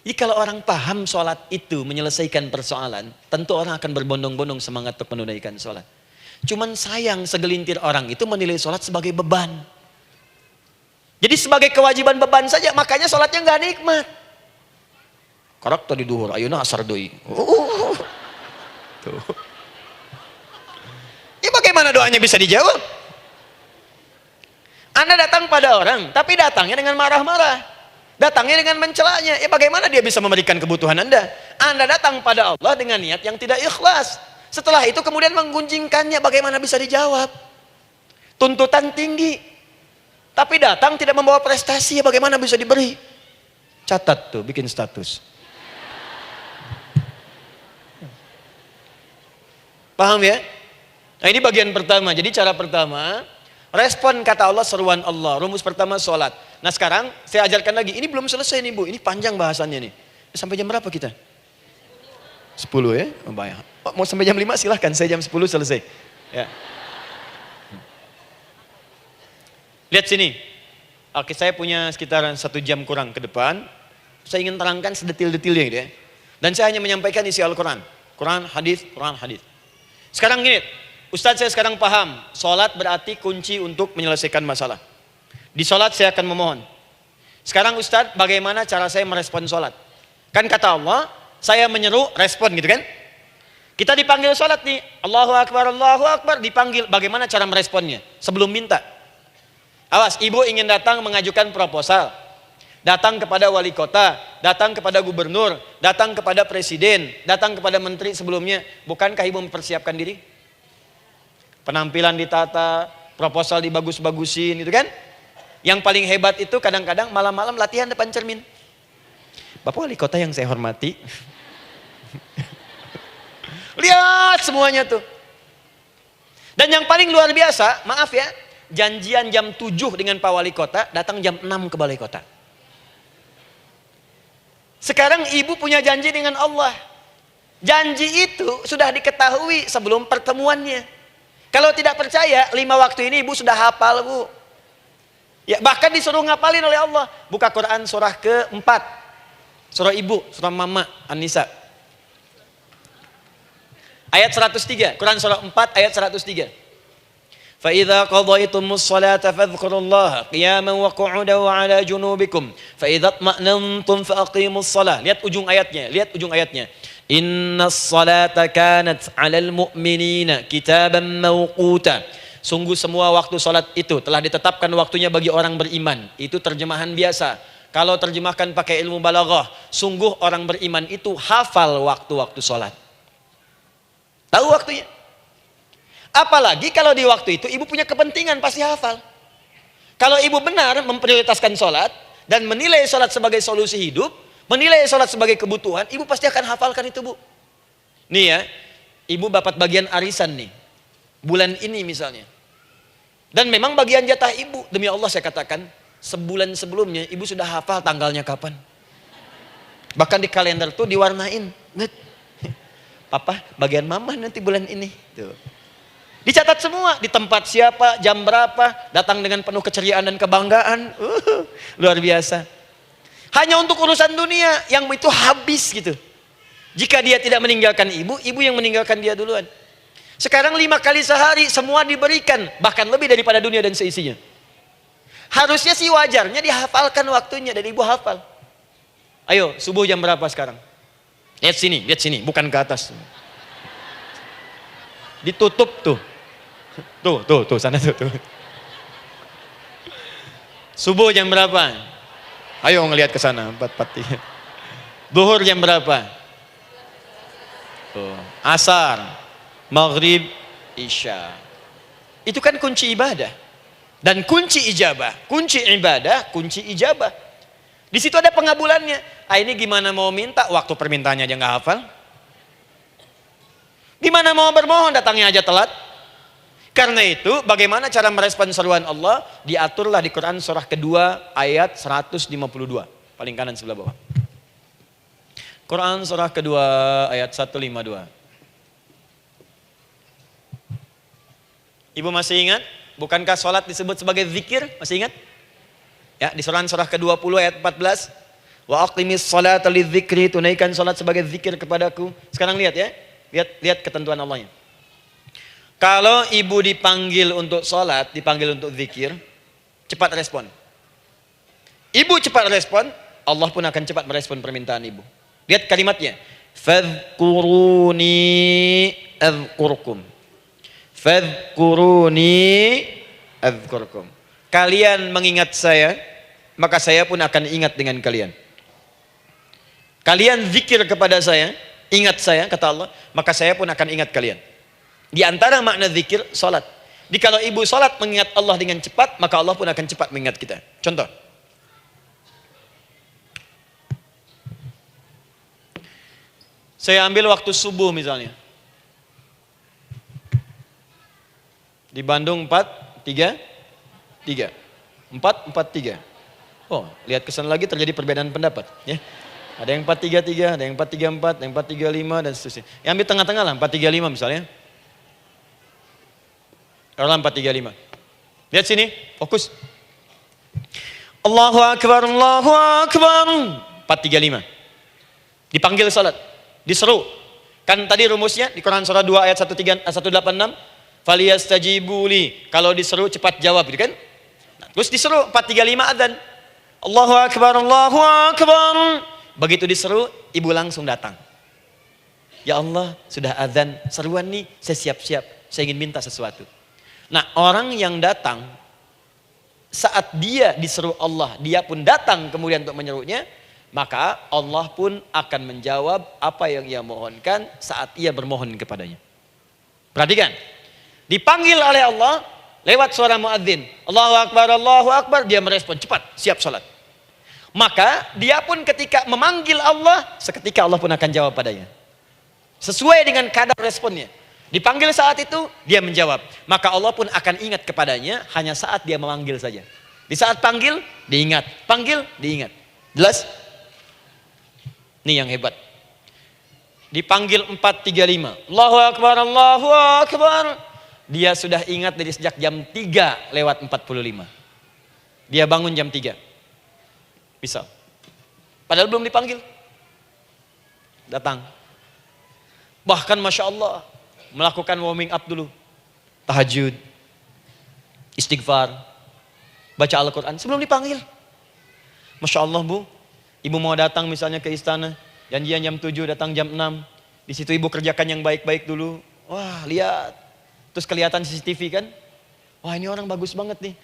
Jadi kalau orang paham sholat itu menyelesaikan persoalan, tentu orang akan berbondong-bondong semangat untuk menunaikan sholat. Cuman sayang segelintir orang itu menilai sholat sebagai beban. Jadi sebagai kewajiban beban saja, makanya sholatnya nggak nikmat. Karak tadi duhur, ayeuna asar deui. Tuh. Ya bagaimana doanya bisa dijawab? Anda datang pada orang, tapi datangnya dengan marah-marah. Datangnya dengan mencelanya. Ya bagaimana dia bisa memberikan kebutuhan Anda? Anda datang pada Allah dengan niat yang tidak ikhlas. Setelah itu kemudian menggunjingkannya, bagaimana bisa dijawab? Tuntutan tinggi. Tapi datang tidak membawa prestasi, ya bagaimana bisa diberi? Catat tuh, bikin status. Paham ya? Nah ini bagian pertama. Jadi cara pertama, respon kata Allah, seruan Allah. Rumus pertama sholat. Nah sekarang saya ajarkan lagi. Ini belum selesai nih Bu. Ini panjang bahasannya nih. Sampai jam berapa kita? 10 ya? Oh, banyak. Oh, mau sampai jam 5 silahkan. Saya jam 10 selesai. Ya. Lihat sini. Oke, saya punya sekitar 1 jam kurang ke depan. Saya ingin terangkan sedetil-detilnya gitu ya. Dan saya hanya menyampaikan isi Al-Quran. Quran, hadis, Quran, hadis. Sekarang gini, Ustadz saya sekarang paham, sholat berarti kunci untuk menyelesaikan masalah. Di sholat saya akan memohon. Sekarang Ustadz, bagaimana cara saya merespon sholat? Kan kata Allah, saya menyeru, respon gitu kan? Kita dipanggil sholat nih, Allahu Akbar, dipanggil. Bagaimana cara meresponnya? Sebelum minta. Awas, ibu ingin datang mengajukan proposal. Datang kepada wali kota, datang kepada gubernur, datang kepada presiden, datang kepada menteri sebelumnya. Bukankah ibu mempersiapkan diri? Penampilan ditata, proposal dibagus-bagusin, itu kan? Yang paling hebat itu kadang-kadang malam-malam latihan depan cermin. Bapak wali kota yang saya hormati. Lihat semuanya tuh. Dan yang paling luar biasa, maaf ya, janjian jam 7 dengan Pak Wali Kota, datang jam 6 ke Balai Kota. Sekarang ibu punya janji dengan Allah. Janji itu sudah diketahui sebelum pertemuannya. Kalau tidak percaya, 5 waktu ini ibu sudah hafal Bu. Ya, bahkan disuruh ngapalin oleh Allah. Buka Quran surah ke-4. Surah ibu, surah mama, An-Nisa. Ayat 103, Quran surah 4 ayat 103. فَإِذَا قَضَيْتُمُ الصَّلَاةَ فَاذْكُرُوا اللَّهَ قِيَامًا وَقُعُودًا وَعَلَى جُنُوبِكُمْ فَإِذَا اطْمَأْنَنْتُمْ فَأَقِيمُوا الصَّلَاةَ. Lihat ujung ayatnya. Inna as-salata kanat 'alal mu'minina kitaban mawquta. Sungguh semua waktu salat itu telah ditetapkan waktunya bagi orang beriman. Itu terjemahan biasa. Kalau terjemahkan pakai ilmu balaghah, sungguh orang beriman itu hafal waktu-waktu salat. Tahu waktunya. Apalagi kalau di waktu itu ibu punya kepentingan, pasti hafal. Kalau ibu benar memprioritaskan sholat dan menilai sholat sebagai solusi hidup, menilai sholat sebagai kebutuhan, ibu pasti akan hafalkan itu Bu. Nih ya, ibu dapat bagian arisan nih, bulan ini misalnya. Dan memang bagian jatah ibu, demi Allah saya katakan, sebulan sebelumnya ibu sudah hafal tanggalnya kapan. Bahkan di kalender tuh diwarnain. Papa, bagian mama nanti bulan ini. Tuh. Dicatat semua, di tempat siapa, jam berapa, datang dengan penuh keceriaan dan kebanggaan. Luar biasa. Hanya untuk urusan dunia, yang itu habis gitu. Jika dia tidak meninggalkan ibu, ibu yang meninggalkan dia duluan. Sekarang 5 kali sehari, semua diberikan, bahkan lebih daripada dunia dan seisinya. Harusnya sih wajarnya dihafalkan waktunya, dan ibu hafal. Ayo, subuh jam berapa sekarang? Lihat sini, bukan ke atas. Ditutup tuh. Tuh, sana tuh. Subuh jam berapa? Ayo ngelihat ke sana, 4:43. Zuhur jam berapa? Tuh. Asar, maghrib, isya. Itu kan kunci ibadah. Dan kunci ijabah, kunci ibadah, kunci ijabah. Di situ ada pengabulannya. Ini gimana mau minta, waktu permintaannya aja nggak hafal. Gimana mau bermohon, datangnya aja telat. Karena itu, bagaimana cara merespon seruan Allah? Diaturlah di Quran surah kedua ayat 152. Paling kanan sebelah bawah. Quran surah kedua ayat 152. Ibu masih ingat? Bukankah sholat disebut sebagai zikir? Masih ingat? Ya, di surah ke-20 ayat 14. Wa aqimis sholata lidzikri, tunaikan sholat sebagai zikir kepadaku. Sekarang lihat ya. Lihat ketentuan Allahnya. Kalau ibu dipanggil untuk sholat, dipanggil untuk zikir, cepat respon. Ibu cepat respon, Allah pun akan cepat merespon permintaan ibu. Lihat kalimatnya. Fadhkuruni adzkurkum. Fadhkuruni adzkurkum. Kalian mengingat saya, maka saya pun akan ingat dengan kalian. Kalian zikir kepada saya, ingat saya, kata Allah, maka saya pun akan ingat kalian. Di antara makna zikir, salat. Kalau ibu salat mengingat Allah dengan cepat, maka Allah pun akan cepat mengingat kita. Contoh. Saya ambil waktu subuh misalnya. Di Bandung 4-3-3. 4-4-3. Oh, lihat kesan lagi terjadi perbedaan pendapat. Ya. Ada yang 4-3-3, ada yang 4-3-4, ada yang 4-3-5, dan seterusnya. Yang ambil tengah-tengah lah, 4-3-5 misalnya. Orang 4-3-5. Lihat sini, fokus. Allahu Akbar, Allahu Akbar. 4-3-5. Dipanggil salat, diseru. Kan tadi rumusnya di Quran surah 2 ayat 186. Faliyastajibuli. Kalau diseru cepat jawab, gitu kan? Nah, terus diseru 4-3-5 adzan. Allahu Akbar, Allahu Akbar. Begitu diseru, ibu langsung datang. Ya Allah, sudah adzan, seruan nih, saya siap-siap. Saya ingin minta sesuatu. Nah, orang yang datang saat dia diseru Allah, dia pun datang kemudian untuk menyerunya, maka Allah pun akan menjawab apa yang ia mohonkan saat ia bermohon kepadanya. Perhatikan, dipanggil oleh Allah lewat suara muadzin, Allahu Akbar, dia merespon cepat, siap salat. Maka dia pun ketika memanggil Allah, seketika Allah pun akan jawab padanya. Sesuai dengan kadar responnya. Dipanggil saat itu, dia menjawab. Maka Allah pun akan ingat kepadanya hanya saat dia memanggil saja. Di saat panggil, diingat. Panggil, diingat. Jelas? Ini yang hebat. Dipanggil 4-3-5. Allahu Akbar, Allahu Akbar. Dia sudah ingat dari sejak jam 3 lewat 45. Dia bangun jam 3. Bisa. Padahal belum dipanggil. Datang. Bahkan Masya Allah, melakukan warming up dulu. Tahajud. Istighfar. Baca Al-Quran sebelum dipanggil. Masya Allah Bu. Ibu mau datang misalnya ke istana. Janjian jam 7, datang jam 6. Di situ ibu kerjakan yang baik-baik dulu. Wah lihat. Terus kelihatan CCTV kan. Wah ini orang bagus banget nih.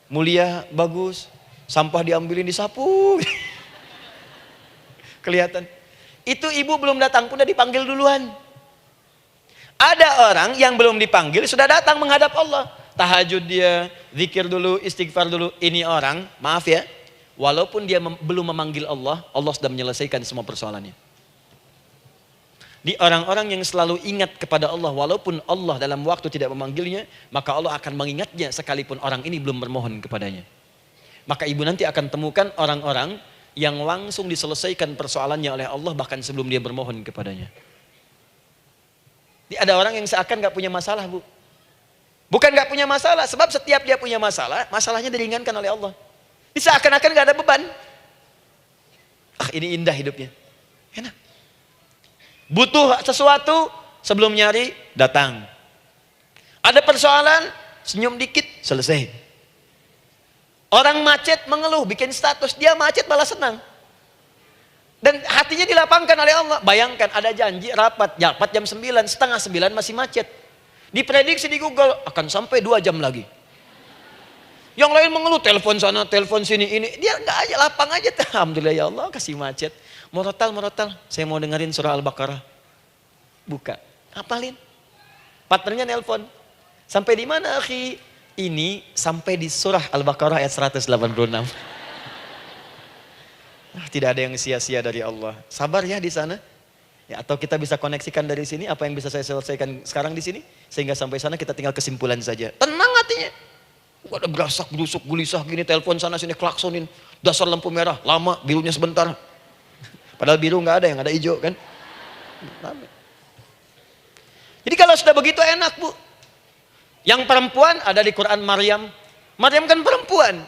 Mulia, bagus. Sampah diambilin, disapu. Kelihatan. Itu ibu belum datang pun udah dipanggil duluan. Ada orang yang belum dipanggil sudah datang menghadap Allah. Tahajud dia, zikir dulu, istighfar dulu. Ini orang, maaf ya, walaupun dia belum memanggil Allah, Allah sudah menyelesaikan semua persoalannya. Di orang-orang yang selalu ingat kepada Allah, walaupun Allah dalam waktu tidak memanggilnya, maka Allah akan mengingatnya sekalipun orang ini belum bermohon kepadanya. Maka ibu nanti akan temukan orang-orang yang langsung diselesaikan persoalannya oleh Allah bahkan sebelum dia bermohon kepadanya. Ada orang yang seakan gak punya masalah Bu. Bukan gak punya masalah, sebab setiap dia punya masalah, masalahnya diringankan oleh Allah. Seakan-akan gak ada beban. Ah ini indah hidupnya. Enak. Butuh sesuatu, sebelum nyari, datang. Ada persoalan, senyum dikit, selesai. Orang macet mengeluh, bikin status, dia macet malah senang. Dan hatinya dilapangkan oleh Allah. Bayangkan ada janji rapat jam 9, setengah 9 masih macet. Diprediksi di Google akan sampai 2 jam lagi. Yang lain mengeluh, telepon sana, telepon sini, ini. Dia enggak aja, lapang aja. Alhamdulillah ya Allah kasih macet. Murotal, saya mau dengerin surah Al-Baqarah. Buka, hafalin. Partnernya nelpon. Sampai di mana akhi? Ini sampai di surah Al-Baqarah ayat 186. Tidak ada yang sia-sia dari Allah. Sabar ya di sana. Ya, atau kita bisa koneksikan dari sini apa yang bisa saya selesaikan sekarang di sini sehingga sampai sana kita tinggal kesimpulan saja. Tenang hatinya. Gak ada gerasak, gerusuk, gelisah gini, telepon sana sini, klaksonin, dasar lampu merah, lama, birunya sebentar. Padahal biru nggak ada, yang ada hijau kan. Jadi kalau sudah begitu enak Bu. Yang perempuan ada di Quran Maryam. Maryam kan perempuan.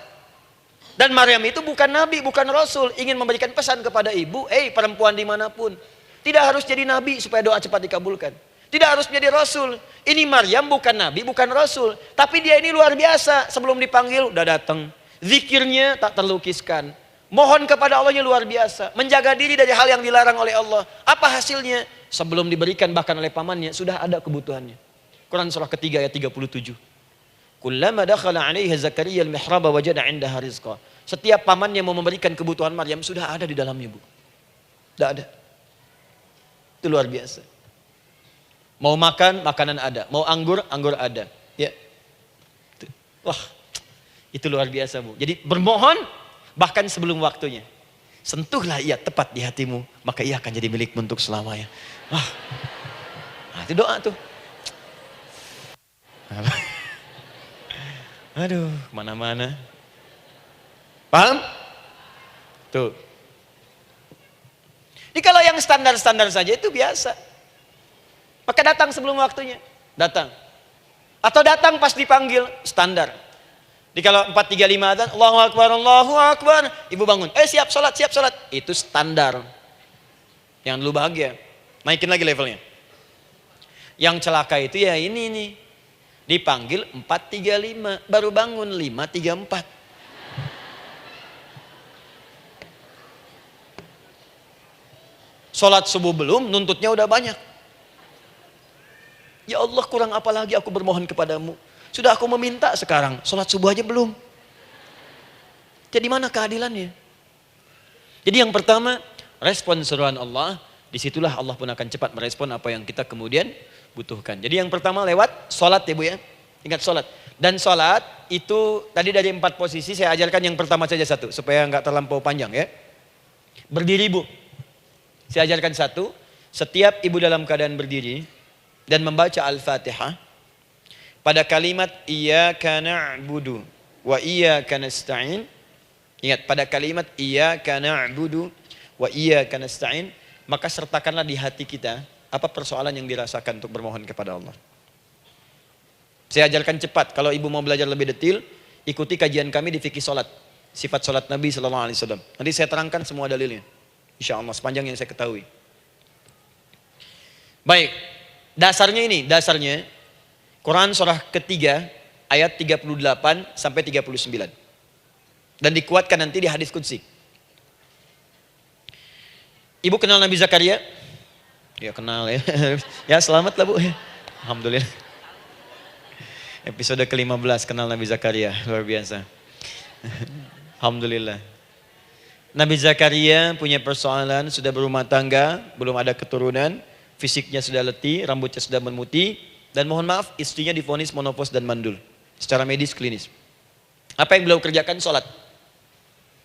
Dan Maryam itu bukan nabi, bukan rasul. Ingin memberikan pesan kepada ibu, perempuan dimanapun. Tidak harus jadi nabi supaya doa cepat dikabulkan. Tidak harus menjadi rasul. Ini Maryam bukan nabi, bukan rasul. Tapi dia ini luar biasa. Sebelum dipanggil udah datang. Zikirnya tak terlukiskan. Mohon kepada Allahnya luar biasa. Menjaga diri dari hal yang dilarang oleh Allah. Apa hasilnya? Sebelum diberikan bahkan oleh pamannya sudah ada kebutuhannya. Quran surah ketiga ayat 37. Kullama dakhala 'alaiha Zakaria al-mihraba wajada 'indaha rizqa. Setiap pamannya mau memberikan kebutuhan Maryam sudah ada di dalamnya, Bu. Sudah ada. Itu luar biasa. Mau makan, makanan ada. Mau anggur, anggur ada. Ya. Wah, itu luar biasa, Bu. Jadi bermohon bahkan sebelum waktunya. Sentuhlah ia tepat di hatimu, maka ia akan jadi milikmu untuk selamanya. Wah. Nah, itu doa tuh. Aduh, mana-mana. Paham? Tuh. Jadi kalau yang standar-standar saja itu biasa. Maka datang sebelum waktunya. Datang. Atau datang pas dipanggil. Standar. Jadi kalau 4.35 adzan, Allahu Akbar, Allahu Akbar. Ibu bangun. Siap sholat, siap sholat. Itu standar. Yang dulu bahagia. Naikin lagi levelnya. Yang celaka itu ya ini nih. Dipanggil 4.35. Baru bangun 5.34. Sholat subuh belum, nuntutnya udah banyak. Ya Allah, kurang apa lagi aku bermohon kepadamu. Sudah aku meminta sekarang, sholat subuh aja belum. Jadi mana keadilannya? Jadi yang pertama, respon seruan Allah, disitulah Allah pun akan cepat merespon apa yang kita kemudian butuhkan. Jadi yang pertama lewat sholat ya Bu ya. Ingat sholat. Dan sholat itu tadi dari 4 posisi saya ajarkan yang pertama saja satu. Supaya nggak terlampau panjang ya. Berdiri Bu. Saya ajarkan satu, setiap ibu dalam keadaan berdiri dan membaca Al-Fatihah pada kalimat iyyaka na'budu wa iyyaka nasta'in. Ingat, pada kalimat iyyaka na'budu wa iyyaka nasta'in, maka sertakanlah di hati kita apa persoalan yang dirasakan untuk bermohon kepada Allah. Saya ajarkan cepat, kalau ibu mau belajar lebih detail, ikuti kajian kami di fikih salat, sifat salat Nabi sallallahu alaihi wasallam. Nanti saya terangkan semua dalilnya. Insya Allah sepanjang yang saya ketahui. Baik, dasarnya ini, dasarnya Quran surah ketiga ayat 38 sampai 39. Dan dikuatkan nanti di hadis qudsi. Ibu kenal Nabi Zakaria? Ya kenal ya. Ya selamat lah Bu. Alhamdulillah. Episode ke-15 kenal Nabi Zakaria, luar biasa. Alhamdulillah. Nabi Zakaria punya persoalan, sudah berumah tangga, belum ada keturunan, fisiknya sudah letih, rambutnya sudah memutih, dan mohon maaf istrinya divonis monopos dan mandul. Secara medis klinis. Apa yang beliau kerjakan? Sholat.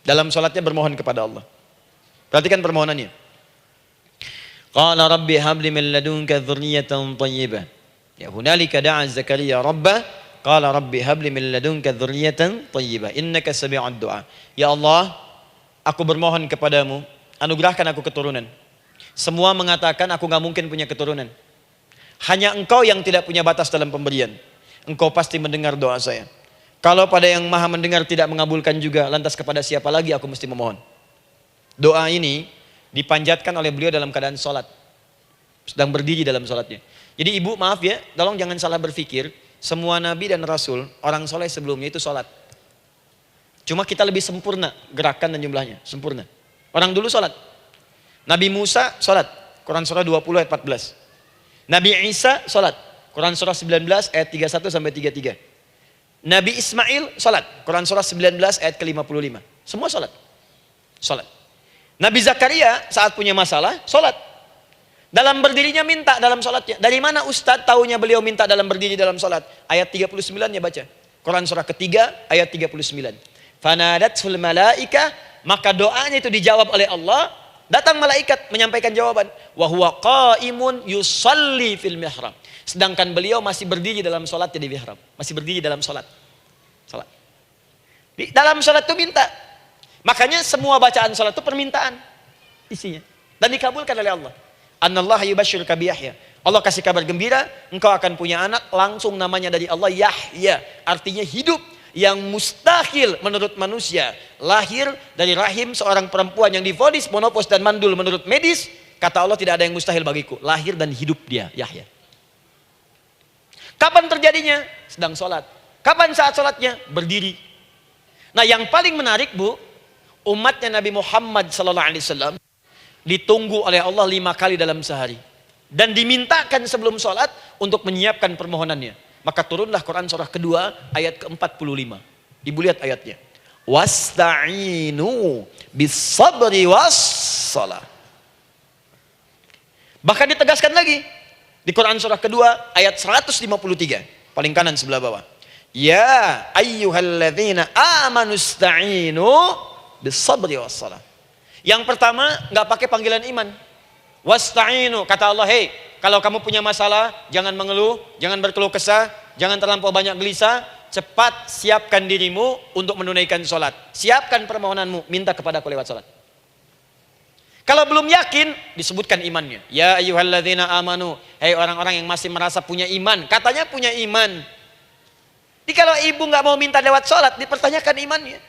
Dalam sholatnya bermohon kepada Allah. Perhatikan permohonannya. Qala rabbi habli min ladunka dzurriyyatan thayyibah. Ya hunalika da'a Zakaria rabbah, qala rabbi habli min ladunka dzurriyyatan thayyibah innaka sami'ud du'a. Ya Allah, aku bermohon kepadamu, anugerahkan aku keturunan. Semua mengatakan aku gak mungkin punya keturunan. Hanya engkau yang tidak punya batas dalam pemberian. Engkau pasti mendengar doa saya. Kalau pada yang maha mendengar tidak mengabulkan juga, lantas kepada siapa lagi aku mesti memohon? Doa ini dipanjatkan oleh beliau dalam keadaan sholat. Sedang berdiri dalam sholatnya. Jadi ibu maaf ya, tolong jangan salah berpikir. Semua nabi dan rasul, orang soleh sebelumnya itu sholat. Cuma kita lebih sempurna gerakan dan jumlahnya, sempurna. Orang dulu sholat. Nabi Musa sholat, Quran surah 20 ayat 14. Nabi Isa sholat, Quran surah 19 ayat 31 sampai 33. Nabi Ismail sholat, Quran surah 19 ayat ke-55. Semua sholat. Sholat. Nabi Zakaria saat punya masalah, sholat. Dalam berdirinya minta dalam sholatnya. Dari mana Ustadz tahunya beliau minta dalam berdiri dalam sholat? Ayat 39-nya baca. Quran surah ketiga ayat 39. Fanadatul malaika, maka doanya itu dijawab oleh Allah. Datang malaikat menyampaikan jawaban. Wa huwa qaimun yusalli fil mihrab. Sedangkan beliau masih berdiri dalam sholatnya di mihrab. Masih berdiri dalam sholat. Sholat. Di dalam sholat itu minta. Makanya semua bacaan sholat itu permintaan isinya. Dan dikabulkan oleh Allah. Annallaha yubashshiruka bi Yahya. Allah kasih kabar gembira, engkau akan punya anak, langsung namanya dari Allah Yahya. Artinya hidup. Yang mustahil menurut manusia, lahir dari rahim seorang perempuan yang divonis monopos dan mandul menurut medis, kata Allah tidak ada yang mustahil bagiku, lahir dan hidup dia, Yahya. Kapan terjadinya? Sedang sholat. Kapan saat sholatnya? Berdiri. Nah yang paling menarik Bu, umatnya Nabi Muhammad SAW ditunggu oleh Allah 5 kali dalam sehari. Dan dimintakan sebelum sholat untuk menyiapkan permohonannya. Maka turunlah Quran surah kedua ayat ke-45. Ibu lihat ayatnya. Wasta'inu bis-sabri was-salah. Bahkan ditegaskan lagi di Quran surah kedua ayat 153. Paling kanan sebelah bawah. Ya ayyuhalladzina amanu ista'inu bis-sabri was-salah. Yang pertama nggak pakai panggilan iman. Wasta'inu, kata Allah, hei, kalau kamu punya masalah, jangan mengeluh, jangan berkeluh kesah, jangan terlampau banyak gelisah, cepat siapkan dirimu untuk menunaikan sholat. Siapkan permohonanmu, minta kepada aku lewat sholat. Kalau belum yakin, disebutkan imannya. Ya ayyuhalladzina amanu, hei orang-orang yang masih merasa punya iman, katanya punya iman. Jadi kalau ibu nggak mau minta lewat sholat, dipertanyakan imannya.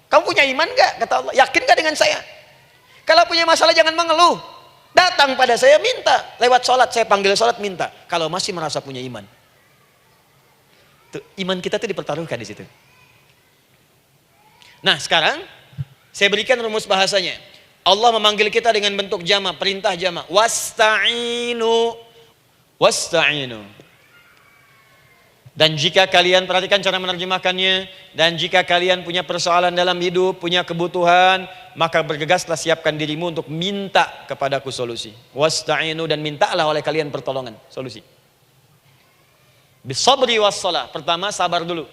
Kamu punya iman nggak? Kata Allah, yakin nggak dengan saya? Kalau punya masalah jangan mengeluh, datang pada saya minta lewat sholat, saya panggil sholat minta. Kalau masih merasa punya iman. Tuh, iman kita tuh dipertaruhkan di situ. Nah sekarang saya berikan rumus bahasanya. Allah memanggil kita dengan bentuk jama, perintah jama. Wasta'inu, wasta'inu. Dan jika kalian perhatikan cara menerjemahkannya, dan jika kalian punya persoalan dalam hidup, punya kebutuhan, maka bergegaslah siapkan dirimu untuk minta kepadaku solusi. Wasta'inu, dan mintalah oleh kalian pertolongan, solusi. Bisabri wassalah. Pertama sabar dulu.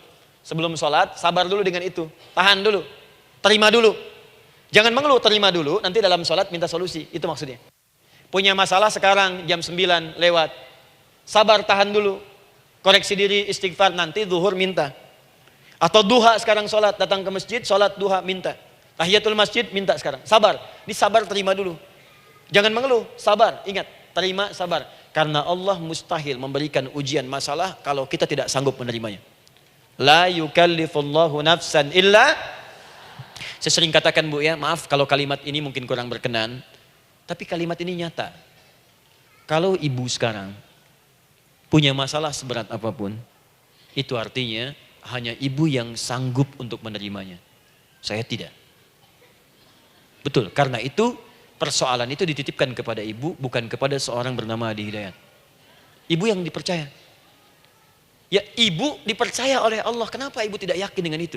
Sebelum sholat, sabar dulu dengan itu. Tahan dulu. Terima dulu. Jangan mengeluh, terima dulu. Nanti dalam sholat minta solusi. Itu maksudnya. Punya masalah sekarang jam 9 lewat. Sabar, tahan dulu. Koreksi diri, istighfar. Nanti zuhur minta. Atau duha sekarang sholat. Datang ke masjid, sholat duha minta. Tahiyatul masjid minta sekarang. Sabar. Disabar, terima dulu. Jangan mengeluh, sabar. Ingat, terima, sabar. Karena Allah mustahil memberikan ujian masalah kalau kita tidak sanggup menerimanya. La yukallifullahu nafsan illa. Saya sering katakan Bu ya, maaf kalau kalimat ini mungkin kurang berkenan. Tapi kalimat ini nyata. Kalau ibu sekarang punya masalah seberat apapun, itu artinya hanya ibu yang sanggup untuk menerimanya. Saya tidak. Betul, karena itu persoalan itu dititipkan kepada ibu, bukan kepada seorang bernama Adi Hidayat. Ibu yang dipercaya. Ya ibu dipercaya oleh Allah. Kenapa ibu tidak yakin dengan itu?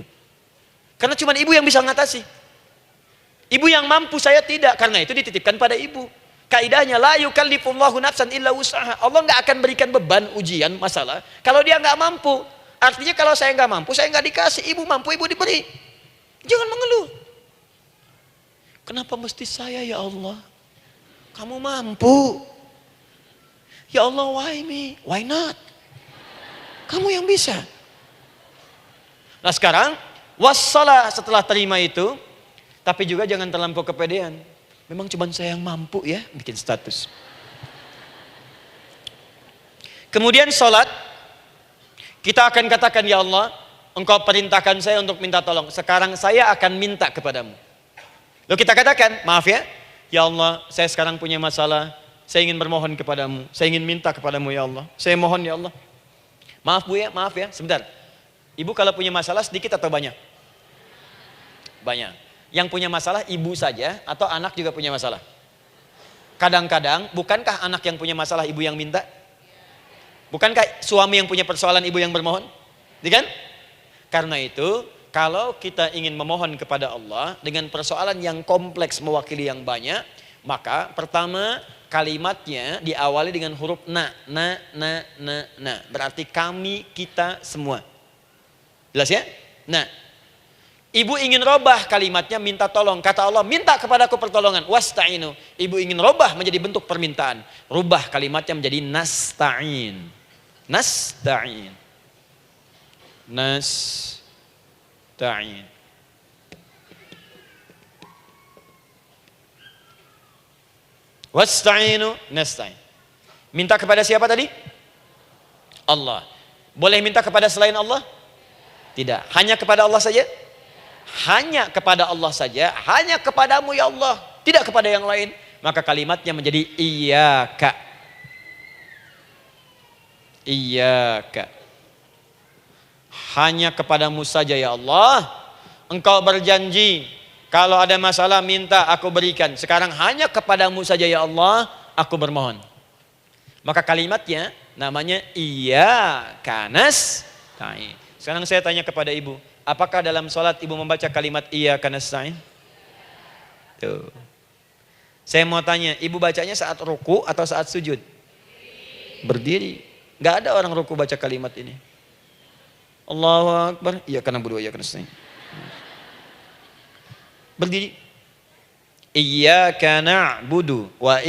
Karena cuma ibu yang bisa mengatasi. Ibu yang mampu, saya tidak. Karena itu dititipkan pada ibu. Kaidahnya la yukallifullahu nafsan illa wus'aha. Allah nggak akan berikan beban, ujian, masalah kalau dia nggak mampu. Artinya kalau saya nggak mampu, saya nggak dikasih. Ibu mampu, ibu diberi. Jangan mengeluh. Kenapa mesti saya ya Allah? Kamu mampu. Ya Allah, why me? Why not? Kamu yang bisa. Nah sekarang, wassalah setelah terima itu, tapi juga jangan terlampau kepedean. Memang cuma saya yang mampu ya, bikin status. Kemudian sholat, kita akan katakan ya Allah, Engkau perintahkan saya untuk minta tolong. Sekarang saya akan minta kepadamu. Lalu kita katakan, maaf ya Allah, saya sekarang punya masalah, saya ingin bermohon kepadamu, saya ingin minta kepadamu ya Allah, saya mohon ya Allah. Maaf Bu ya, maaf ya, sebentar. Ibu kalau punya masalah sedikit atau banyak? Banyak. Yang punya masalah ibu saja atau anak juga punya masalah? Kadang-kadang, bukankah anak yang punya masalah ibu yang minta? Bukankah suami yang punya persoalan ibu yang bermohon? Kan? Karena itu, kalau kita ingin memohon kepada Allah dengan persoalan yang kompleks mewakili yang banyak, maka pertama kalimatnya diawali dengan huruf na. Berarti kami, kita, semua. Jelas ya? Nah, ibu ingin robah kalimatnya minta tolong. Kata Allah, minta kepadaku pertolongan. Wasta'inu. Ibu ingin robah menjadi bentuk permintaan. Rubah kalimatnya menjadi nasta'in. Nasta'in. Nasta'in. Wasta'inu nasta'in. Minta kepada siapa tadi? Allah. Boleh minta kepada selain Allah? Tidak. Hanya kepada Allah saja? Hanya kepada Allah saja. Hanya kepadamu ya Allah. Tidak kepada yang lain. Maka kalimatnya menjadi iyyaka. Iyyaka. Hanya kepadamu saja ya Allah. Engkau berjanji, kalau ada masalah minta aku berikan. Sekarang hanya kepadamu saja ya Allah, aku bermohon. Maka kalimatnya namanya iyyaka nasta'in. Sekarang saya tanya kepada ibu, apakah dalam sholat ibu membaca kalimat iyyaka nasta'in? Tuh. Saya mau tanya, ibu bacanya saat ruku atau saat sujud? Berdiri. Gak ada orang ruku baca kalimat ini. Allahu Akbar, iyyaka na'budu wa iyyaka nasta'in. Berdiri. Iyyaka na'budu wa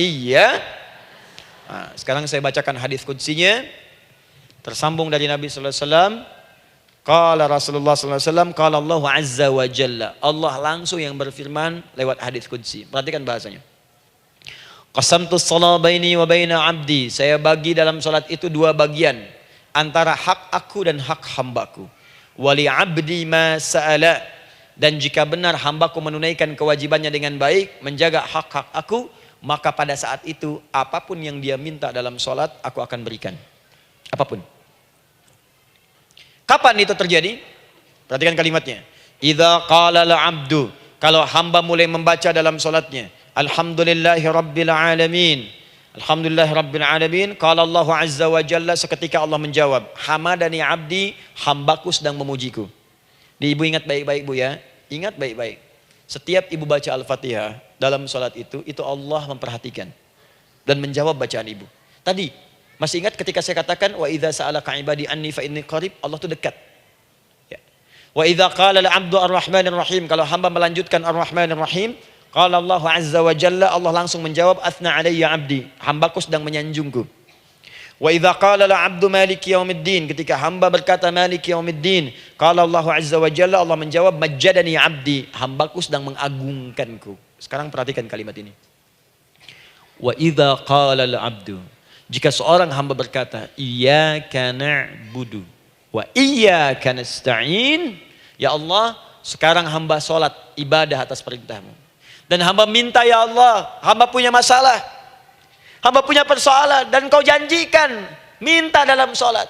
sekarang saya bacakan hadis qudsinya. Tersambung dari Nabi sallallahu alaihi wasallam. Qala Rasulullah sallallahu alaihi wasallam, qala Allah azza wa jalla. Allah langsung yang berfirman lewat hadis qudsi. Perhatikan bahasanya. Qasamtu shalah baini wa baina abdi. Saya bagi dalam salat itu dua bagian, antara hak aku dan hak hambaku. Wali abdi ma sa'ala. Dan jika benar hambaku menunaikan kewajibannya dengan baik, menjaga hak-hak aku, maka pada saat itu apapun yang dia minta dalam salat aku akan berikan. Apapun. Kapan itu terjadi? Perhatikan kalimatnya. Idza qala al-'abdu, kalau hamba mulai membaca dalam salatnya, alhamdulillahi rabbil alamin. Alhamdulillahi rabbil alamin. Qala Allah azza wa jalla, seketika Allah menjawab, hamadani 'abdi, hambaku sedang memujiku. Ibu ingat baik-baik Bu ya. Ingat baik-baik. Setiap ibu baca Al-Fatihah dalam salat itu Allah memperhatikan dan menjawab bacaan ibu. Tadi masih ingat ketika saya katakan wa idza sa'alaka 'ibadi anni fa inni qarib, Allah itu dekat. Ya. Wa idza qala al-'abdu ar-rahmanir rahim, kalau hamba melanjutkan ar-rahmanir rahim, qala Allah azza wa jalla, Allah langsung menjawab athna 'alayya 'abdi, hambaku sedang menyanjungku. Wa idza qala al-'abdu maliki yaumiddin, ketika hamba berkata maliki yaumiddin, qala Allah azza wa jalla, Allah menjawab majjadani 'abdi, hambaku sedang mengagungkanku. Sekarang perhatikan kalimat ini. Wa idza qala al-'abdu, jika seorang hamba berkata, iyyaka na'budu wa iyyaka nasta'in, ya Allah, sekarang hamba sholat ibadah atas perintahmu. Dan hamba minta, ya Allah, hamba punya masalah, hamba punya persoalan, dan kau janjikan minta dalam sholat.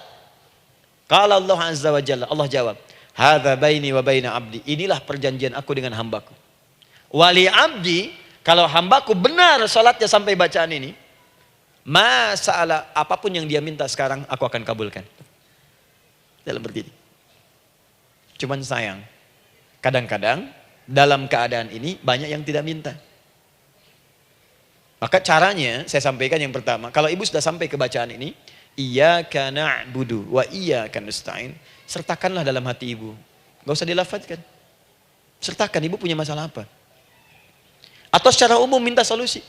Qala Allah azza wa jalla, Allah jawab, hadza baini wa baina abdi, inilah perjanjian aku dengan hambaku. Wali abdi, kalau hambaku benar sholatnya sampai bacaan ini, masalah apapun yang dia minta sekarang aku akan kabulkan. Dalam berdiri. Cuman sayang, kadang-kadang dalam keadaan ini banyak yang tidak minta. Maka caranya saya sampaikan yang pertama, kalau ibu sudah sampai ke bacaan ini, iyyaka na'budu wa iyyaka nasta'in, sertakanlah dalam hati ibu. Gak usah dilafadzkan. Sertakan, ibu punya masalah apa? Atau secara umum minta solusi.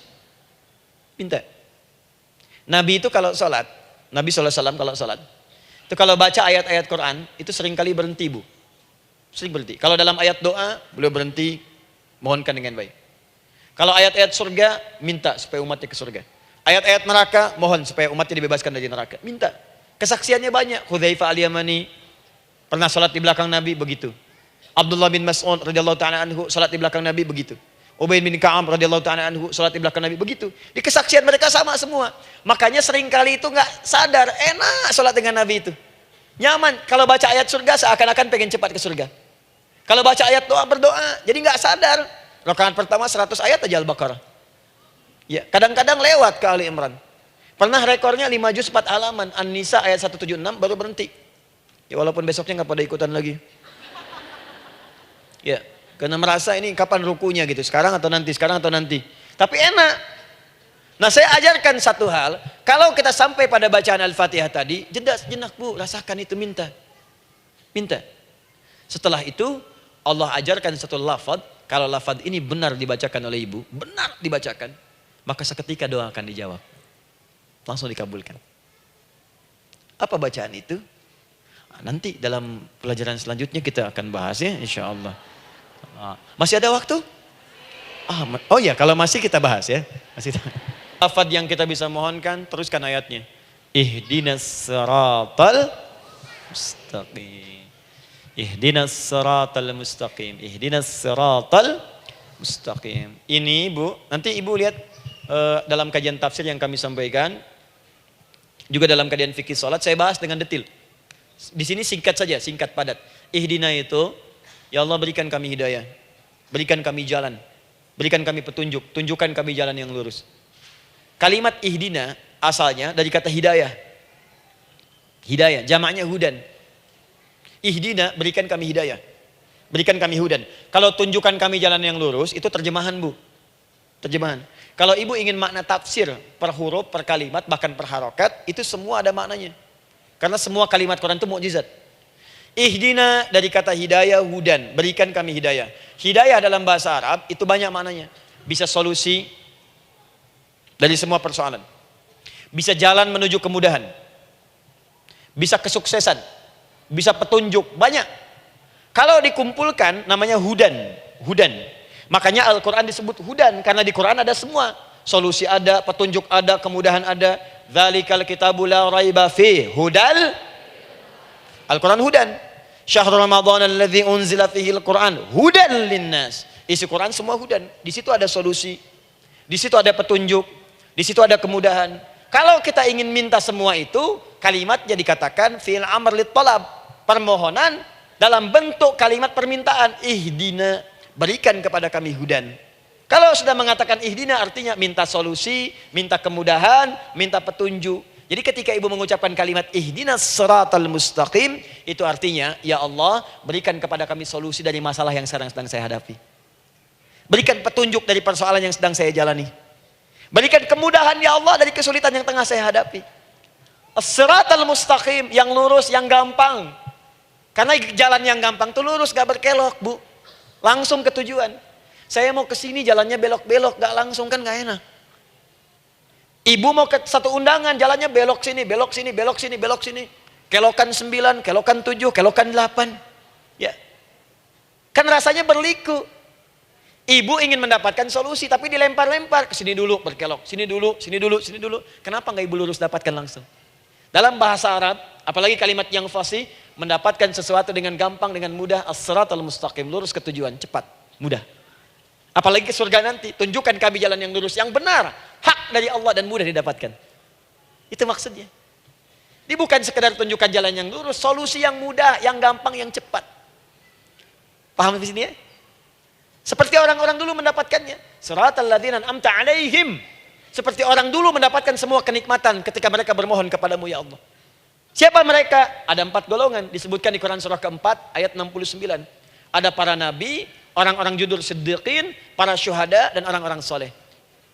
Minta. Nabi itu kalau sholat, Nabi SAW kalau sholat, itu kalau baca ayat-ayat Quran, itu seringkali berhenti Bu. Sering berhenti. Kalau dalam ayat doa, beliau berhenti, mohonkan dengan baik. Kalau ayat-ayat surga, minta supaya umatnya ke surga. Ayat-ayat neraka, mohon supaya umatnya dibebaskan dari neraka. Minta. Kesaksiannya banyak. Hudzaifah al-Yamani, pernah sholat di belakang Nabi, begitu. Abdullah bin Mas'ud radhiyallahu ta'ala anhu, sholat di belakang Nabi, begitu. Ubay bin Ka'ab radhiyallahu ta'ala anhu salat di belakang Nabi, begitu. Di kesaksian mereka sama semua. Makanya seringkali itu nggak sadar, enak salat dengan Nabi itu. Nyaman. Kalau baca ayat surga seakan-akan pengen cepat ke surga. Kalau baca ayat doa berdoa, jadi nggak sadar. Rakaat pertama 100 ayat aja Al-Baqarah. Ya, kadang-kadang lewat ke Ali Imran. Pernah rekornya 5 juz 4 halaman, An-Nisa ayat 176 baru berhenti. Ya walaupun besoknya nggak pada ikutan lagi. Ya. Karena merasa ini kapan rukunya gitu, sekarang atau nanti, sekarang atau nanti. Tapi enak. Nah saya ajarkan satu hal, kalau kita sampai pada bacaan Al-Fatihah tadi, jeda sejenak Bu, rasakan itu, minta. Minta. Setelah itu Allah ajarkan satu lafaz, kalau lafaz ini benar dibacakan oleh ibu, benar dibacakan, maka seketika doa akan dijawab. Langsung dikabulkan. Apa bacaan itu? Nanti dalam pelajaran selanjutnya kita akan bahas ya, insya Allah. Masih ada waktu? Oh ya, kalau masih kita bahas ya. Masih. Lafaz yang kita bisa mohonkan, teruskan ayatnya. Ihdinas siratal mustaqim. Ihdinas siratal mustaqim. Ihdinas siratal mustaqim. Ini Bu, nanti Ibu lihat dalam kajian tafsir yang kami sampaikan, juga dalam kajian fikih salat saya bahas dengan detail. Di sini singkat saja, singkat padat. Ihdina itu, ya Allah berikan kami hidayah, berikan kami jalan, berikan kami petunjuk, tunjukkan kami jalan yang lurus. Kalimat ihdina asalnya dari kata hidayah. Hidayah, jamaknya hudan. Ihdina, berikan kami hidayah, berikan kami hudan. Kalau tunjukkan kami jalan yang lurus, itu terjemahan Bu. Terjemahan. Kalau ibu ingin makna tafsir per huruf, per kalimat, bahkan per harokat, itu semua ada maknanya. Karena semua kalimat Quran itu mukjizat. Ihdina dari kata hidayah, hudan, berikan kami hidayah. Hidayah dalam bahasa Arab itu banyak maknanya. Bisa solusi dari semua persoalan. Bisa jalan menuju kemudahan. Bisa kesuksesan. bisa petunjuk, banyak. Kalau dikumpulkan namanya hudan. Makanya Al-Quran disebut hudan, karena di Quran ada semua. Solusi ada, petunjuk ada, kemudahan ada. Dzalikal kitabu la raiba fi hudal. Al-Quran hudan. Syahrul Ramadan alladzi unzila fihi al-Quran hudan linnas. Isi Quran semua hudan. Di situ ada solusi. Di situ ada petunjuk. Di situ ada kemudahan. Kalau kita ingin minta semua itu, kalimatnya dikatakan fi'il amr lit talab, permohonan dalam bentuk kalimat permintaan. Ihdina, berikan kepada kami hudan. Kalau sudah mengatakan ihdina artinya minta solusi, minta kemudahan, minta petunjuk. Jadi ketika ibu mengucapkan kalimat ihdinas siratal mustaqim, itu artinya, ya Allah, berikan kepada kami solusi dari masalah yang sedang saya hadapi. Berikan petunjuk dari persoalan yang sedang saya jalani. Berikan kemudahan ya Allah dari kesulitan yang tengah saya hadapi. As-siratal mustaqim, yang lurus, yang gampang. Karena jalan yang gampang itu lurus, gak berkelok, Bu. Langsung ke tujuan. Saya mau ke sini jalannya belok-belok, gak langsung, kan gak enak. Ibu mau ke satu undangan, jalannya belok sini, belok sini, belok sini, belok sini. Kelokan 9, kelokan 7, kelokan 8. Ya. Kan rasanya berliku. Ibu ingin mendapatkan solusi, tapi dilempar-lempar. Ke sini dulu, berkelok. Sini dulu, sini dulu, sini dulu. Kenapa nggak ibu lurus dapatkan langsung? Dalam bahasa Arab, apalagi kalimat yang fasih, mendapatkan sesuatu dengan gampang, dengan mudah. As-siratal mustaqim, lurus ke tujuan, cepat, mudah. Apalagi ke surga nanti, tunjukkan kami jalan yang lurus, yang benar, hak dari Allah dan mudah didapatkan. Itu maksudnya. Ini bukan sekedar tunjukkan jalan yang lurus, solusi yang mudah, yang gampang, yang cepat. Paham di sini ya? Seperti orang-orang dulu mendapatkannya. Siratal ladzina an'amta 'alaihim. Seperti orang dulu mendapatkan semua kenikmatan ketika mereka bermohon kepadamu ya Allah. Siapa mereka? Ada 4 golongan disebutkan di Quran surah keempat ayat 69. Ada para nabi, orang-orang jujur siddiqin, para syuhada dan orang-orang soleh.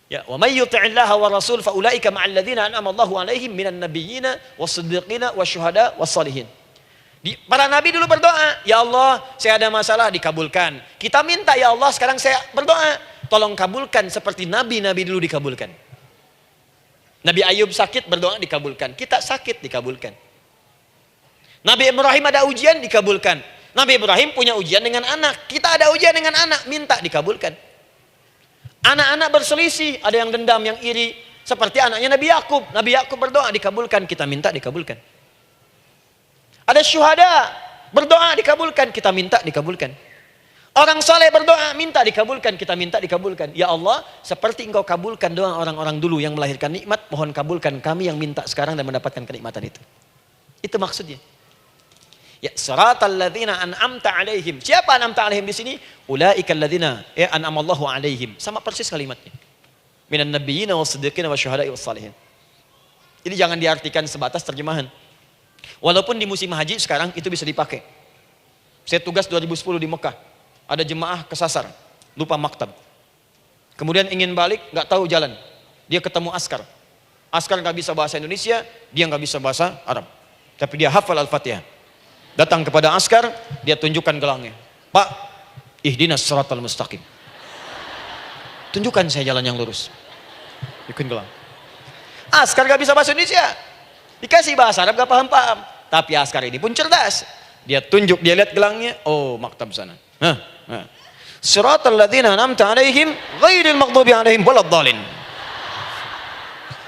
Ya, wa may yuti'illaha wa rasul fa ulaika ma'al ladzina an'ama Allahu 'alaihim minan nabiyyina was-siddiqina wasyuhada was-shalihin. Para nabi dulu berdoa, ya Allah, saya ada masalah, dikabulkan. Kita minta ya Allah, sekarang saya berdoa, tolong kabulkan seperti nabi-nabi dulu dikabulkan. Nabi Ayub sakit, berdoa dikabulkan. Kita sakit, dikabulkan. Nabi Ibrahim ada ujian, dikabulkan. Nabi Ibrahim punya ujian dengan anak. Kita ada ujian dengan anak, minta dikabulkan. Anak-anak berselisih, ada yang dendam, yang iri. Seperti anaknya Nabi Yakub. Nabi Yakub berdoa, dikabulkan. Kita minta, dikabulkan. Ada syuhada, berdoa, dikabulkan. Kita minta, dikabulkan. Orang soleh berdoa, minta dikabulkan. Kita minta, dikabulkan. Ya Allah, seperti engkau kabulkan doa orang-orang dulu yang melahirkan nikmat, mohon kabulkan kami yang minta sekarang dan mendapatkan kenikmatan itu. Itu maksudnya. Ya, siratal ladzina an'amta 'alaihim. Siapa an'amta 'alaihim di sini? Ulaikal ladzina an'amallahu 'alaihim. Sama persis kalimatnya. Minan nabiyyina was-siddiqina wasyuhada'i was-shalihin. Jadi jangan diartikan sebatas terjemahan. Walaupun di musim haji sekarang itu bisa dipakai. Saya tugas 2010 di Mekah. Ada jemaah kesasar, lupa maktab. Kemudian ingin balik, nggak tahu jalan. Dia ketemu askar. Askar nggak bisa bahasa Indonesia, dia nggak bisa bahasa Arab. Tapi dia hafal Al-Fatihah. Datang kepada askar, dia tunjukkan gelangnya. Pak, ihdinas siratal mustaqim. Tunjukkan saya jalan yang lurus. Bikin gelang. Askar nggak bisa bahasa Indonesia. Dikasih bahasa Arab gak paham-paham. Tapi askar ini pun cerdas. Dia tunjuk, dia lihat gelangnya. Oh, maktab sana. Siratal ladzina an'amta 'alaihim ghairil maghdubi 'alaihim waladdallin.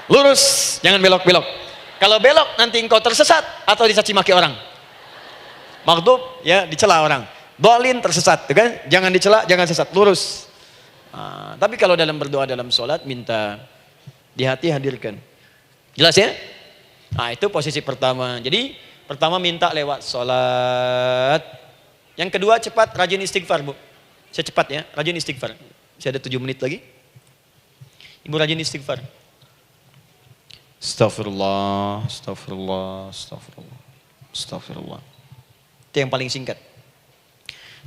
Lurus, jangan belok-belok. Kalau belok nanti engkau tersesat atau dicaci maki orang. Maghdub ya dicela orang. Dhalin tersesat, kan? Jangan dicela, jangan sesat, lurus. Tapi kalau dalam berdoa dalam sholat minta di hati hadirkan. Jelas ya? Nah itu posisi pertama. Jadi pertama minta lewat sholat. Yang kedua cepat rajin istighfar Bu. Saya cepat ya, rajin istighfar. Saya ada 7 menit lagi. Ibu rajin istighfar. Astaghfirullah, astaghfirullah, astaghfirullah, astaghfirullah. Itu yang paling singkat.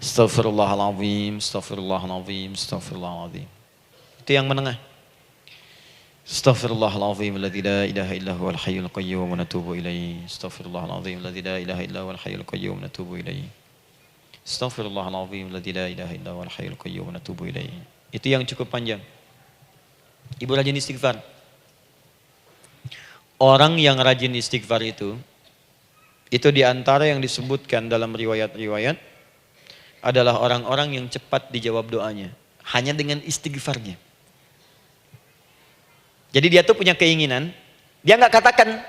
Astaghfirullahaladzim, astaghfirullahaladzim, astaghfirullahaladzim. Itu yang menengah. Astaghfirullahaladzim alladzi la ilaha illa huwal hayyul qayyum wa natubu ilaihi. Astaghfirullahaladzim alladzi la ilaha illa huwal hayyul qayyum wa natubu ilaihi. Astaghfirullahaladzim alladzi la ilaha illa huwal hayyul qayyum wa natubu ilaihi. Itu yang cukup panjang. Ibu rajin istighfar. Orang yang rajin istighfar itu Itu diantara yang disebutkan dalam riwayat-riwayat adalah orang-orang yang cepat dijawab doanya. Hanya dengan istighfarnya. Jadi dia tuh punya keinginan, dia nggak katakan.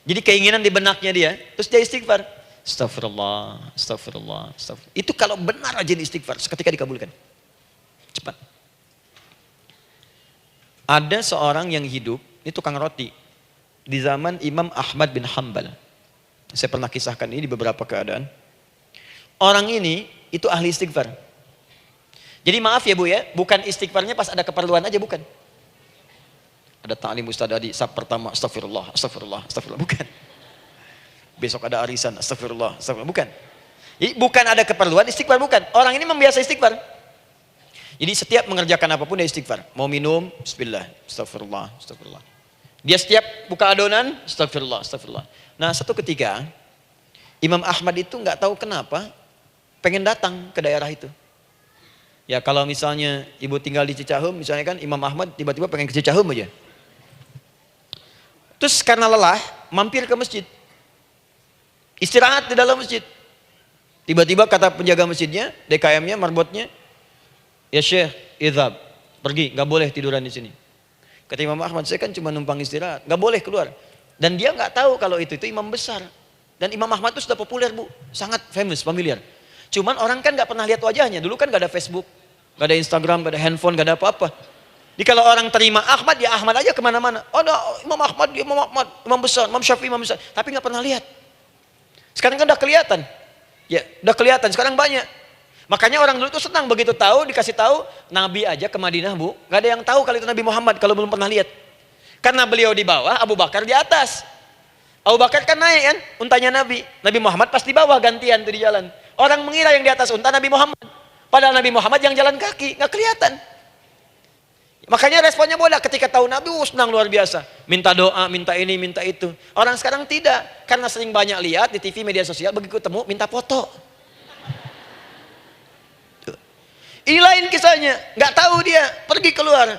Jadi keinginan di benaknya dia, terus dia istighfar. Astagfirullah, astagfirullah, astagfirullah. Itu kalau benar aja istighfar, seketika dikabulkan. Cepat. Ada seorang yang hidup, ini tukang roti. Di zaman Imam Ahmad bin Hanbal. Saya pernah kisahkan ini di beberapa keadaan. Orang ini, itu ahli istighfar. Jadi maaf ya Bu ya, bukan istighfarnya pas ada keperluan aja, bukan. Ada ta'lim Ustaz Adi, sab pertama, astagfirullah, astagfirullah, astagfirullah. Bukan. Besok ada arisan, astagfirullah, astagfirullah. Bukan. Jadi bukan ada keperluan, istighfar bukan. Orang ini membiasa istighfar. Jadi setiap mengerjakan apapun dia istighfar. Mau minum, bismillah, astagfirullah, astagfirullah. Dia setiap buka adonan, astagfirullah, astagfirullah. Nah satu ketika, Imam Ahmad itu nggak tahu kenapa, pengen datang ke daerah itu. Ya kalau misalnya ibu tinggal di Cicahem, misalnya kan Imam Ahmad tiba-tiba pengen ke Cicahem aja. Terus karena lelah, mampir ke masjid. Istirahat di dalam masjid. Tiba-tiba kata penjaga masjidnya, DKM-nya, marbotnya, ya Syekh, idhab, pergi, gak boleh tiduran di sini. Kata Imam Ahmad, saya kan cuma numpang istirahat, gak boleh keluar. Dan dia gak tahu kalau itu imam besar. Dan Imam Ahmad itu sudah populer Bu, sangat famous, familiar. Cuman orang kan gak pernah lihat wajahnya, dulu kan gak ada Facebook, gak ada Instagram, gak ada handphone, gak ada apa-apa. Jadi kalau orang terima Ahmad, ya Ahmad aja kemana-mana. Oh, ada Imam Ahmad, Imam besar, Imam Syafi'i, Imam besar. Tapi nggak pernah lihat. Sekarang kan udah kelihatan. Ya, udah kelihatan. Sekarang banyak. Makanya orang dulu tuh senang begitu tahu, dikasih tahu Nabi aja ke Madinah Bu. Nggak ada yang tahu kalau itu Nabi Muhammad kalau belum pernah lihat. Karena beliau di bawah, Abu Bakar di atas. Abu Bakar kan naik kan, untanya Nabi. Nabi Muhammad pas di bawah gantian tuh di jalan. Orang mengira yang di atas unta Nabi Muhammad. Padahal Nabi Muhammad yang jalan kaki, nggak kelihatan. Makanya responnya bola ketika tahu Nabi senang luar biasa. Minta doa, minta ini, minta itu. Orang sekarang tidak. Karena sering banyak lihat di TV, media sosial, begitu ketemu minta foto. Ini lain kisahnya. Nggak tahu dia, pergi keluar.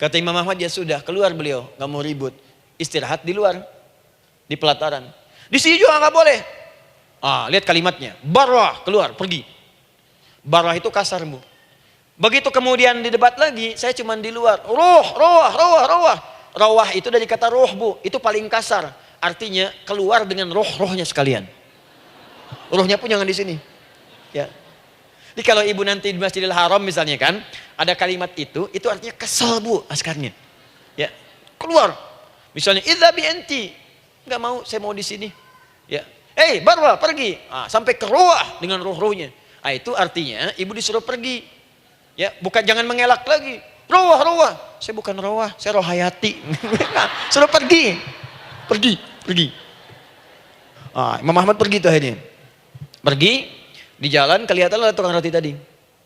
Kata Imam Ahmad, ya sudah, keluar beliau. Nggak mau ribut. Istirahat di luar. Di pelataran. Di sini juga nggak boleh. Lihat kalimatnya. Barwah, keluar, pergi. Barwah itu kasar Bu. Begitu kemudian di debat lagi, saya cuma di luar. Rawah itu dari kata roh Bu, itu paling kasar. Artinya keluar dengan roh-rohnya sekalian. Rohnya pun jangan di sini. Ya. Jadi kalau ibu nanti di Masjidil Haram misalnya kan, ada kalimat itu artinya kesal Bu askarnya. Ya, keluar. Misalnya idzabi enti, nggak mau, saya mau di sini. Ya, barwa pergi. Sampai ke roh dengan roh-rohnya. Itu artinya ibu disuruh pergi. Ya, bukan jangan mengelak lagi. Rawah. Saya bukan rawah, saya rohayati. Suruh pergi. Pergi. Imam Ahmad pergi tuh akhirnya. Pergi, di jalan kelihatan lah tukang roti tadi.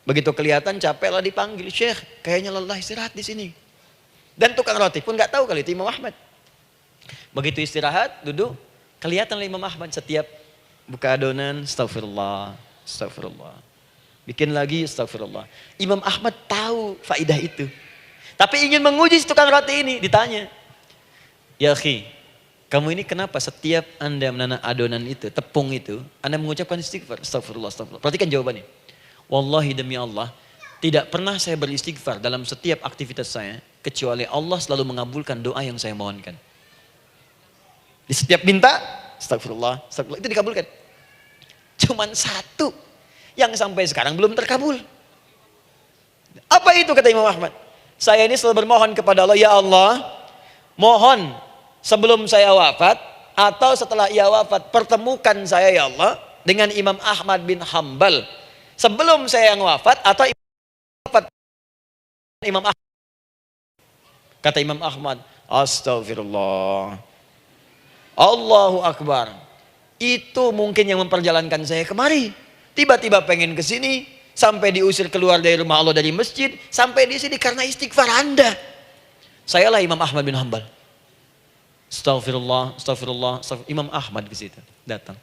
Begitu kelihatan capek lah dipanggil, Syekh, kayaknya lelah istirahat di sini. Dan tukang roti pun nggak tahu kalau itu Imam Ahmad. Begitu istirahat, duduk, kelihatan lah Imam Ahmad setiap buka adonan, astagfirullah. Bikin lagi, astagfirullah. Imam Ahmad tahu faidah itu. Tapi ingin menguji tukang roti ini, ditanya. Ya akhi, kamu ini kenapa setiap Anda menanam adonan itu, tepung itu, Anda mengucapkan istighfar, astagfirullah. Perhatikan jawabannya. Wallahi demi Allah, tidak pernah saya beristighfar dalam setiap aktivitas saya, kecuali Allah selalu mengabulkan doa yang saya mohonkan. Di setiap minta, astagfirullah, itu dikabulkan. Cuman satu yang sampai sekarang belum terkabul. Apa itu kata Imam Ahmad? Saya ini selalu bermohon kepada Allah, ya Allah, mohon sebelum saya wafat atau setelah ia wafat, pertemukan saya ya Allah dengan Imam Ahmad bin Hanbal. Sebelum saya yang wafat atau wafat Imam Ahmad. Kata Imam Ahmad, astagfirullah. Allahu Akbar. Itu mungkin yang memperjalankan saya kemari. Tiba-tiba pengen ke sini, sampai diusir keluar dari rumah Allah dari masjid, sampai di sini karena istighfar Anda. Sayalah Imam Ahmad bin Hanbal. Astagfirullah. Imam Ahmad ke situ datang.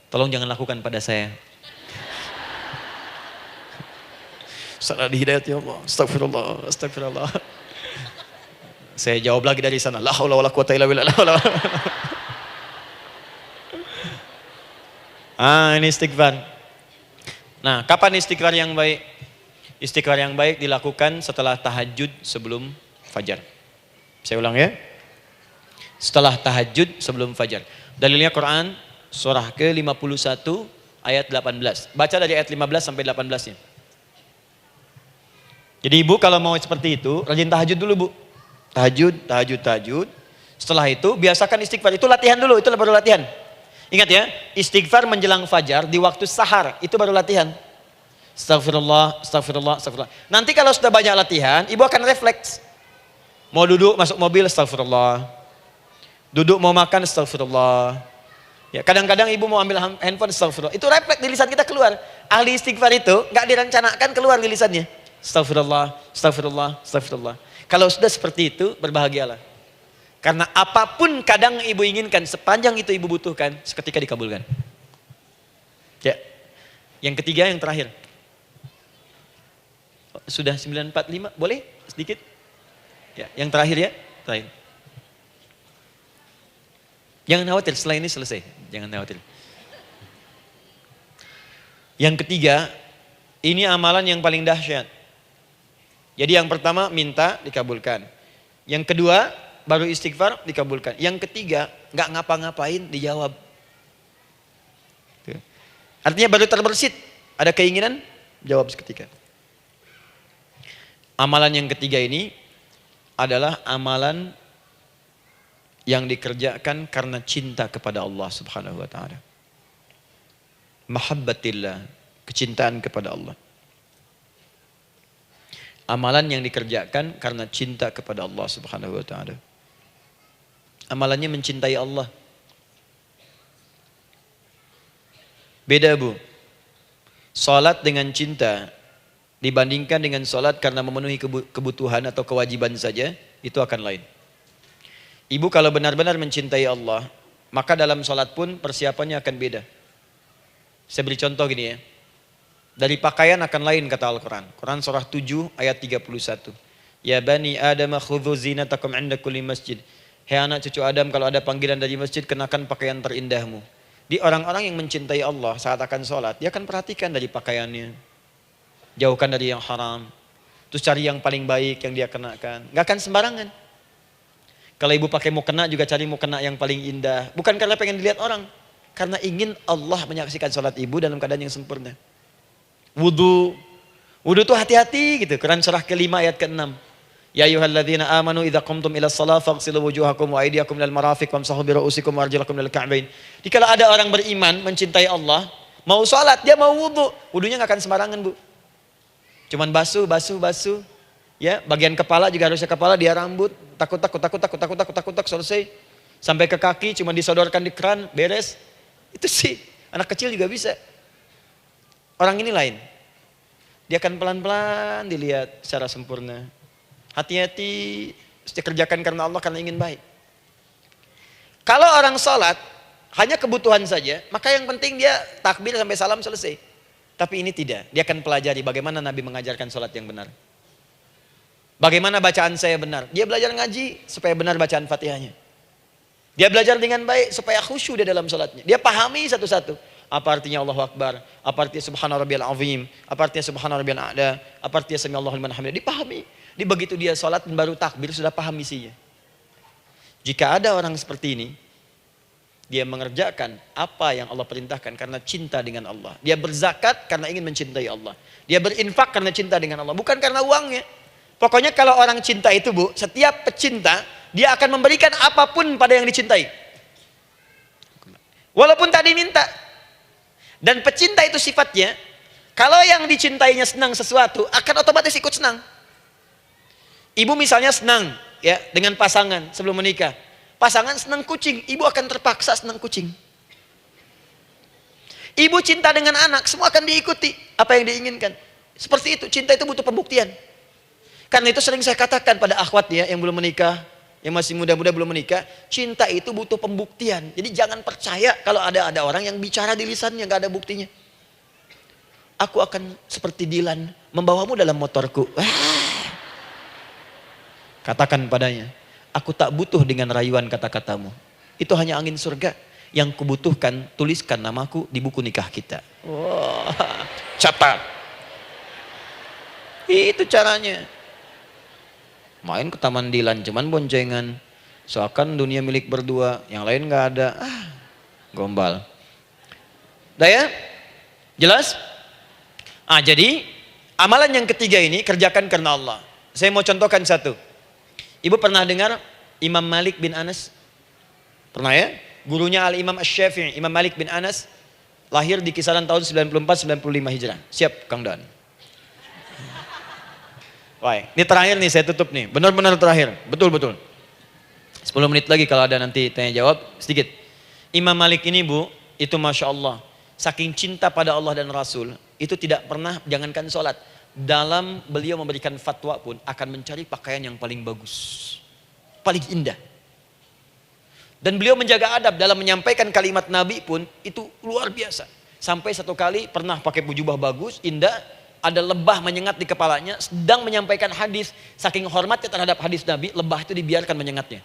Tolong jangan lakukan pada saya. Salah di hidayat ya Allah. Astagfirullah. Saya jawab lagi dari sana. La haula wala quwata illa billah. Ini istighfar. Nah, kapan istighfar yang baik? Istighfar yang baik dilakukan setelah tahajud sebelum fajar. Saya ulang ya. Setelah tahajud sebelum fajar. Dalilnya Quran surah ke-51 ayat 18. Baca dari ayat 15 sampai 18-nya. Jadi ibu kalau mau seperti itu, rajin tahajud dulu bu. Tahajud. Setelah itu biasakan istighfar. Itu latihan dulu, itu baru latihan. Ingat ya, istighfar menjelang fajar di waktu sahar, itu baru latihan. Astagfirullah. Nanti kalau sudah banyak latihan, ibu akan refleks. Mau duduk masuk mobil, astagfirullah. Duduk mau makan, astagfirullah. Ya, kadang-kadang ibu mau ambil handphone, astagfirullah. Itu refleks di lisan kita keluar. Ahli istighfar itu nggak direncanakan keluar di lisannya. Astagfirullah. Kalau sudah seperti itu, berbahagialah. Karena apapun kadang ibu inginkan, sepanjang itu ibu butuhkan, seketika dikabulkan. Ya. Yang ketiga, yang terakhir. Sudah 9:45, boleh sedikit? Ya, yang terakhir ya, terakhir. Jangan khawatir, setelah ini selesai. Jangan khawatir. Yang ketiga, ini amalan yang paling dahsyat. Jadi yang pertama minta dikabulkan. Yang kedua baru istighfar dikabulkan. Yang ketiga nggak ngapa-ngapain dijawab. Artinya baru terbersit, ada keinginan jawab seketika. Amalan yang ketiga ini adalah amalan yang dikerjakan karena cinta kepada Allah Subhanahu wa taala. Mahabbatillah, kecintaan kepada Allah. Amalan yang dikerjakan karena cinta kepada Allah Subhanahu wa taala. Amalannya mencintai Allah. Beda bu. Salat dengan cinta dibandingkan dengan salat karena memenuhi kebutuhan atau kewajiban saja, itu akan lain. Ibu kalau benar-benar mencintai Allah, maka dalam salat pun persiapannya akan beda. Saya beri contoh gini ya. Dari pakaian akan lain kata Al-Quran. Quran surah 7 ayat 31. Ya bani Adam khudhu zinatakum inda kulli masjid. Hei anak cucu Adam, kalau ada panggilan dari masjid, kenakan pakaian terindahmu. Di orang-orang yang mencintai Allah saat akan sholat, dia akan perhatikan dari pakaiannya. Jauhkan dari yang haram. Terus cari yang paling baik yang dia kenakan. Gak akan sembarangan. Kalau ibu pakai mukena juga cari mukena yang paling indah. Bukan karena pengen dilihat orang. Karena ingin Allah menyaksikan sholat ibu dalam keadaan yang sempurna. Wudu tuh hati-hati gitu. Quran surah ke-5 ayat ke-6. Ya ayyuhalladzina amanu idza qumtum ila shalah faghsilu wujuhakum wa aydiyakum ilal marafiq wamsahu bi ru'usikum wa arjulakum ilal ka'bain. Jika ada orang beriman mencintai Allah, mau salat, dia mau wudu, wudunya enggak akan sembarangan, Bu. Cuman basuh. Ya, bagian kepala juga harusnya kepala, dia rambut, takut selesai. Sampai ke kaki cuma disodorkan di keran, beres. Itu sih anak kecil juga bisa. Orang ini lain. Dia akan pelan-pelan dilihat secara sempurna. Hati-hati, kerjakan karena Allah, karena ingin baik. Kalau orang sholat hanya kebutuhan saja, maka yang penting dia takbir sampai salam selesai. Tapi ini tidak, dia akan pelajari bagaimana Nabi mengajarkan sholat yang benar. Bagaimana bacaan saya benar. Dia belajar ngaji supaya benar bacaan Fatihahnya. Dia belajar dengan baik supaya khusyuk di dalam sholatnya. Dia pahami satu-satu. Apa artinya Allahu Akbar, apa artinya Subhana Rabbiyal Azim, apa artinya Subhana Rabbiyal A'la, apa artinya Sami Allahu liman hamidah. Dipahami. Di begitu dia sholat baru takbir sudah paham isinya. Jika ada orang seperti ini, dia mengerjakan apa yang Allah perintahkan karena cinta dengan Allah. Dia berzakat karena ingin mencintai Allah. Dia berinfak karena cinta dengan Allah, bukan karena uangnya. Pokoknya kalau orang cinta itu, Bu, setiap pecinta dia akan memberikan apapun pada yang dicintai. Walaupun tadi minta. Dan pecinta itu sifatnya, kalau yang dicintainya senang sesuatu, akan otomatis ikut senang. Ibu misalnya senang ya dengan pasangan sebelum menikah. Pasangan senang kucing, ibu akan terpaksa senang kucing. Ibu cinta dengan anak, semua akan diikuti apa yang diinginkan. Seperti itu, cinta itu butuh pembuktian. Karena itu sering saya katakan pada akhwat ya yang belum menikah, yang masih muda-muda belum menikah, cinta itu butuh pembuktian. Jadi jangan percaya kalau ada orang yang bicara di lisannya nggak ada buktinya. Aku akan seperti Dilan membawamu dalam motorku. Katakan padanya, aku tak butuh dengan rayuan kata-katamu. Itu hanya angin surga. Yang kubutuhkan, tuliskan namaku di buku nikah kita. Wah, catat. Itu caranya. Main ke Taman Dilan, cuman boncengan. Seakan dunia milik berdua, yang lain nggak ada. Gombal. Udah ya? Jelas? Jadi amalan yang ketiga ini kerjakan karena Allah. Saya mau contohkan satu. Ibu pernah dengar Imam Malik bin Anas? Pernah ya? Gurunya Al-Imam Asy-Syafi'i, Imam Malik bin Anas, lahir di kisaran tahun 94-95 Hijrah. Siap, Kang Dan. Baik, ini terakhir nih, saya tutup nih. Benar-benar terakhir, betul-betul. 10 menit lagi kalau ada nanti tanya jawab, sedikit. Imam Malik ini Bu, itu Masya Allah, saking cinta pada Allah dan Rasul, itu tidak pernah, jangankan sholat, dalam beliau memberikan fatwa pun akan mencari pakaian yang paling bagus, paling indah. Dan beliau menjaga adab dalam menyampaikan kalimat Nabi pun itu luar biasa. Sampai satu kali pernah pakai jubah bagus, indah, ada lebah menyengat di kepalanya, sedang menyampaikan hadis, saking hormatnya terhadap hadis Nabi, lebah itu dibiarkan menyengatnya.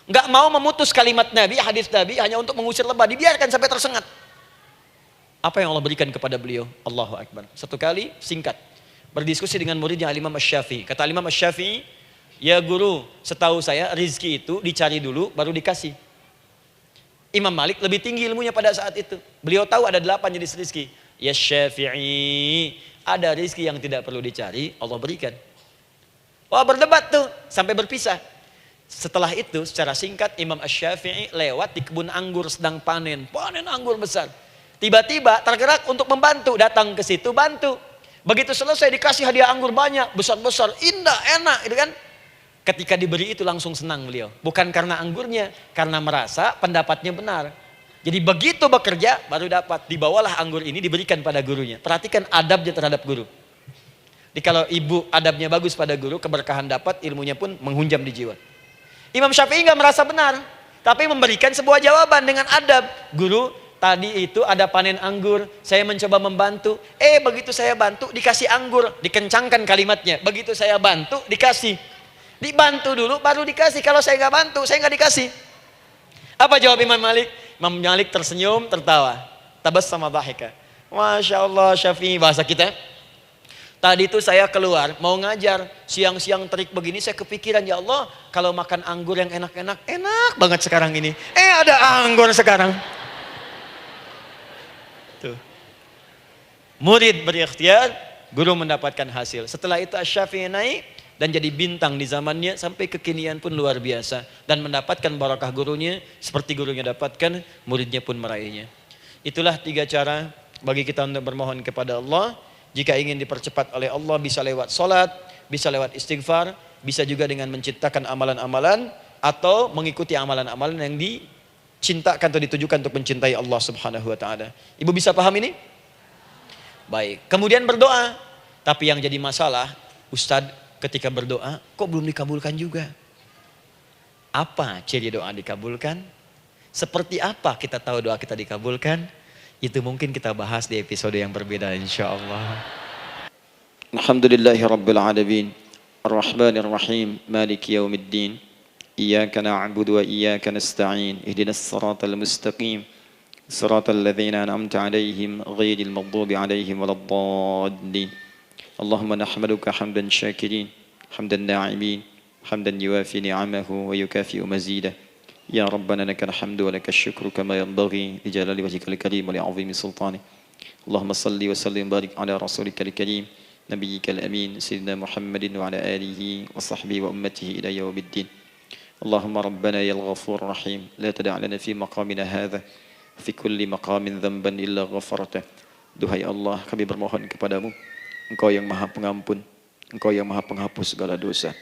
Nggak mau memutus kalimat Nabi, hadis Nabi hanya untuk mengusir lebah, dibiarkan sampai tersengat. Apa yang Allah berikan kepada beliau? Allahu Akbar. Satu kali singkat, berdiskusi dengan muridnya Al-Imam Asy-Syafi'i. Kata Al-Imam Asy-Syafi'i, ya guru, setahu saya rizki itu dicari dulu baru dikasih. Imam Malik lebih tinggi ilmunya pada saat itu. Beliau tahu ada 8 jenis rizki. Ya Syafi'i, ada rizki yang tidak perlu dicari, Allah berikan. Wah, berdebat tuh sampai berpisah. Setelah itu secara singkat Imam Asy-Syafi'i lewat di kebun anggur sedang panen anggur besar. Tiba-tiba tergerak untuk membantu, datang ke situ bantu. Begitu selesai dikasih hadiah anggur banyak, besar-besar, indah, enak, gitu kan? Ketika diberi itu langsung senang beliau. Bukan karena anggurnya, karena merasa pendapatnya benar. Jadi begitu bekerja baru dapat. Dibawalah anggur ini diberikan pada gurunya. Perhatikan adabnya terhadap guru. Jadi kalau ibu adabnya bagus pada guru, keberkahan dapat, ilmunya pun menghunjam di jiwa. Imam Syafi'i nggak merasa benar, tapi memberikan sebuah jawaban dengan adab. Guru, tadi itu ada panen anggur, saya mencoba membantu. Begitu saya bantu dikasih anggur, dikencangkan kalimatnya. Begitu saya bantu dikasih. Dibantu dulu baru dikasih. Kalau saya nggak bantu, saya nggak dikasih. Apa jawab Imam Malik? Imam Malik tersenyum, tertawa. Tabassama dhahika. Masya Allah, Syafi'i, bahasa kita. Tadi itu saya keluar, mau ngajar. Siang-siang terik begini, saya kepikiran, ya Allah, kalau makan anggur yang enak-enak, enak banget sekarang ini. Ada anggur sekarang. Tuh. Murid berikhtiar, guru mendapatkan hasil. Setelah itu Asy-Syafi'i naik dan jadi bintang di zamannya, sampai kekinian pun luar biasa. Dan mendapatkan barakah gurunya, seperti gurunya dapatkan, muridnya pun meraihnya. Itulah 3 cara bagi kita untuk bermohon kepada Allah. Jika ingin dipercepat oleh Allah, bisa lewat sholat, bisa lewat istighfar, bisa juga dengan menciptakan amalan-amalan, atau mengikuti amalan-amalan yang dicintakan atau ditujukan untuk mencintai Allah Subhanahu wa Ta'ala. Ibu bisa paham ini? Baik. Kemudian berdoa. Tapi yang jadi masalah, Ustadz, ketika berdoa, kok belum dikabulkan juga? Apa ciri doa dikabulkan? Seperti apa kita tahu doa kita dikabulkan? Itu mungkin kita bahas di episode yang berbeda insyaallah. Alhamdulillahi rabbil alamin. Ar-Rahmanir Rahim. Maliki yaumiddin. Iyyaka na'budu wa iyyaka nasta'in. Ihdinas siratal mustaqim. Siratal ladzina an'amta 'alaihim ghairil maghdubi 'alaihim waladdallin. Allahumma nahmaduka hamdan syakirin, hamdan na'imin, hamdan yuwafi ni'amahu wa yukafi'u mazidah. Ya Rabbana lakal hamdu wa lakal syukru kama yanbaghi li jalali wajhikal karim wa li 'azimi sultanik. Allahumma salli wa sallim barik ala rasulikal karim nabiyyikal amin sayyidina Muhammadin wa ala alihi wa sahbihi wa ummatihi ila yaumiddin. Allahumma rabbana ya al-ghafur rahim la tada' lana fi maqamina hadha fi kulli maqamin dhanban illa ghafartah. Duhai Allah, kami bermohon kepadamu, Engkau yang Maha Pengampun, Engkau yang Maha Penghapus segala dosa.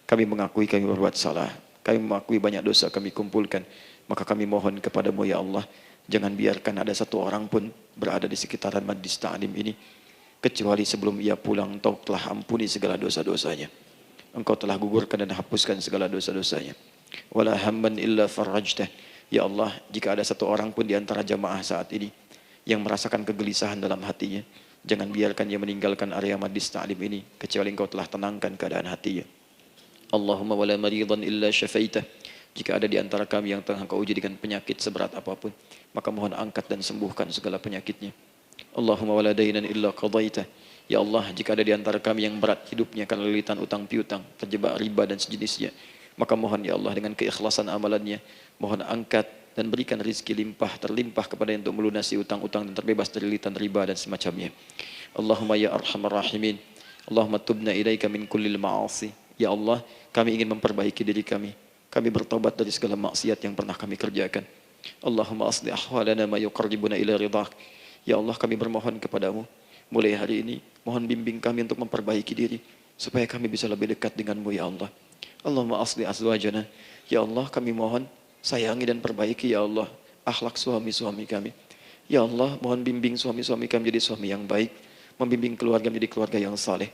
Kami mengakui kami berbuat salah, kami mengakui banyak dosa kami kumpulkan. Maka kami mohon kepadamu ya Allah, jangan biarkan ada satu orang pun berada di sekitaran majlis ta'lim ini kecuali sebelum ia pulang Engkau telah ampuni segala dosa-dosanya. Engkau telah gugurkan dan hapuskan segala dosa-dosanya. Wala hamman illa farajtah. Ya Allah, jika ada satu orang pun di antara jamaah saat ini yang merasakan kegelisahan dalam hatinya, jangan biarkan dia meninggalkan area majlis ta'lim ini kecuali Engkau telah tenangkan keadaan hatinya. Allahumma wala maridan illa syafaitah Jika ada di antara kami yang tengah Engkau uji dengan penyakit seberat apapun, maka mohon angkat dan sembuhkan segala penyakitnya. Allahumma wala dainan illa qadaitah. Ya Allah, jika ada di antara kami yang berat hidupnya karena lilitan utang piutang, terjebak riba dan sejenisnya, maka mohon ya Allah dengan keikhlasan amalannya, mohon angkat dan berikan rizki limpah terlimpah kepada untuk melunasi utang-utang dan terbebas dari lilitan riba dan semacamnya. Allahumma ya arhamar rahimin. Allahumma tubna ilaika min kullil ma'asi. Ya Allah, kami ingin memperbaiki diri kami. Kami bertobat dari segala maksiat yang pernah kami kerjakan. Allahumma asli ahwalana ma yuqarribuna ila ridhak. Ya Allah, kami bermohon kepadamu, mulai hari ini, mohon bimbing kami untuk memperbaiki diri, supaya kami bisa lebih dekat denganmu ya Allah. Allahumma asli azwajana. Ya Allah, kami mohon, sayangi dan perbaiki ya Allah, akhlak suami-suami kami. Ya Allah, mohon bimbing suami-suami kami jadi suami yang baik, membimbing keluarga menjadi keluarga yang saleh.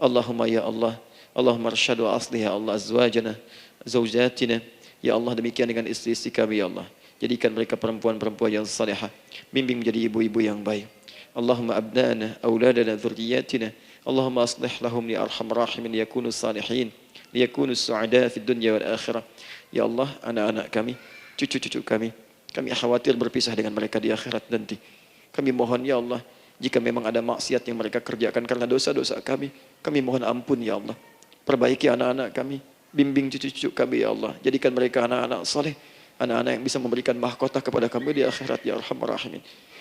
Allahumma ya Allah, Allahumma arsyad wa asli ya Allah azwajana, zaujatina. Ya Allah, demikian dengan istri-istri kami ya Allah. Jadikan mereka perempuan-perempuan yang salihah, bimbing menjadi ibu-ibu yang baik. Allahumma abnana, auladana, dzurriyyatina. Allahumma aslih lahum li arhamar rahimin yakunu salihin, liyakunu su'ada fid dunya wal akhirah. Ya Allah, anak-anak kami, cucu-cucu kami khawatir berpisah dengan mereka di akhirat nanti. Kami mohon ya Allah, jika memang ada maksiat yang mereka kerjakan karena dosa-dosa kami mohon ampun ya Allah. Perbaiki anak-anak kami, bimbing cucu-cucu kami ya Allah. Jadikan mereka anak-anak saleh, anak-anak yang bisa memberikan mahkota kepada kami di akhirat ya arhamar rahimin.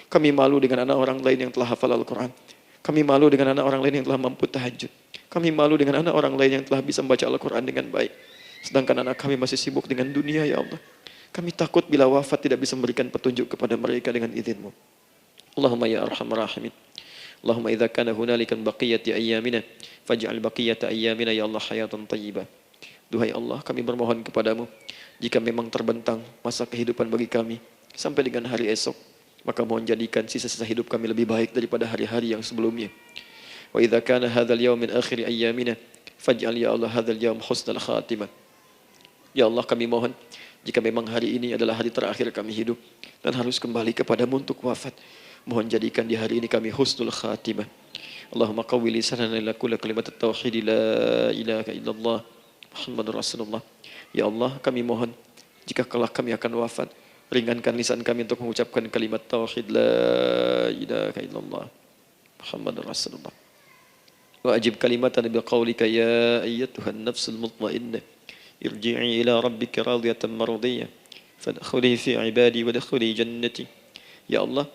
Kami malu dengan anak orang lain yang telah hafal Al-Quran. Kami malu dengan anak orang lain yang telah mampu tahajud. Kami malu dengan anak orang lain yang telah bisa membaca Al-Quran dengan baik. Sedangkan anak kami masih sibuk dengan dunia ya Allah. Kami takut bila wafat tidak bisa memberikan petunjuk kepada mereka dengan izin-Mu. Allahumma ya arhamar rahimin. Allahumma idza kana hunalika baqiyati ayyamina faj'al baqiyata ayyamina ya Allah hayatan thayyibah. Duhai Allah, kami bermohon kepadamu, jika memang terbentang masa kehidupan bagi kami sampai dengan hari esok, maka mohon jadikan sisa-sisa hidup kami lebih baik daripada hari-hari yang sebelumnya. Wa idza kana hadzal yaum min akhir ayyamina faj'al ya Allah hadzal yaum husnal khatimah. Ya Allah, kami mohon, jika memang hari ini adalah hari terakhir kami hidup dan harus kembali kepadamu untuk wafat, mohon jadikan di hari ini kami husnul khatimah. Allahumma qawwi lisanana ila kulli kalimat at-tauhid la ilaha illallah Muhammadur Rasulullah. Ya Allah, kami mohon, jika kelak kami akan wafat, ringankan lisan kami untuk mengucapkan kalimat tauhid la ilaha illallah Muhammadur Rasulullah. Wa ajib kalimatan bi qaulika ya ayyatuhan nafsul mutmainnah irji'i ila rabbika radiyatan mardiyah fadkhuli fi ibadi wadkhuli jannati. Ya Allah,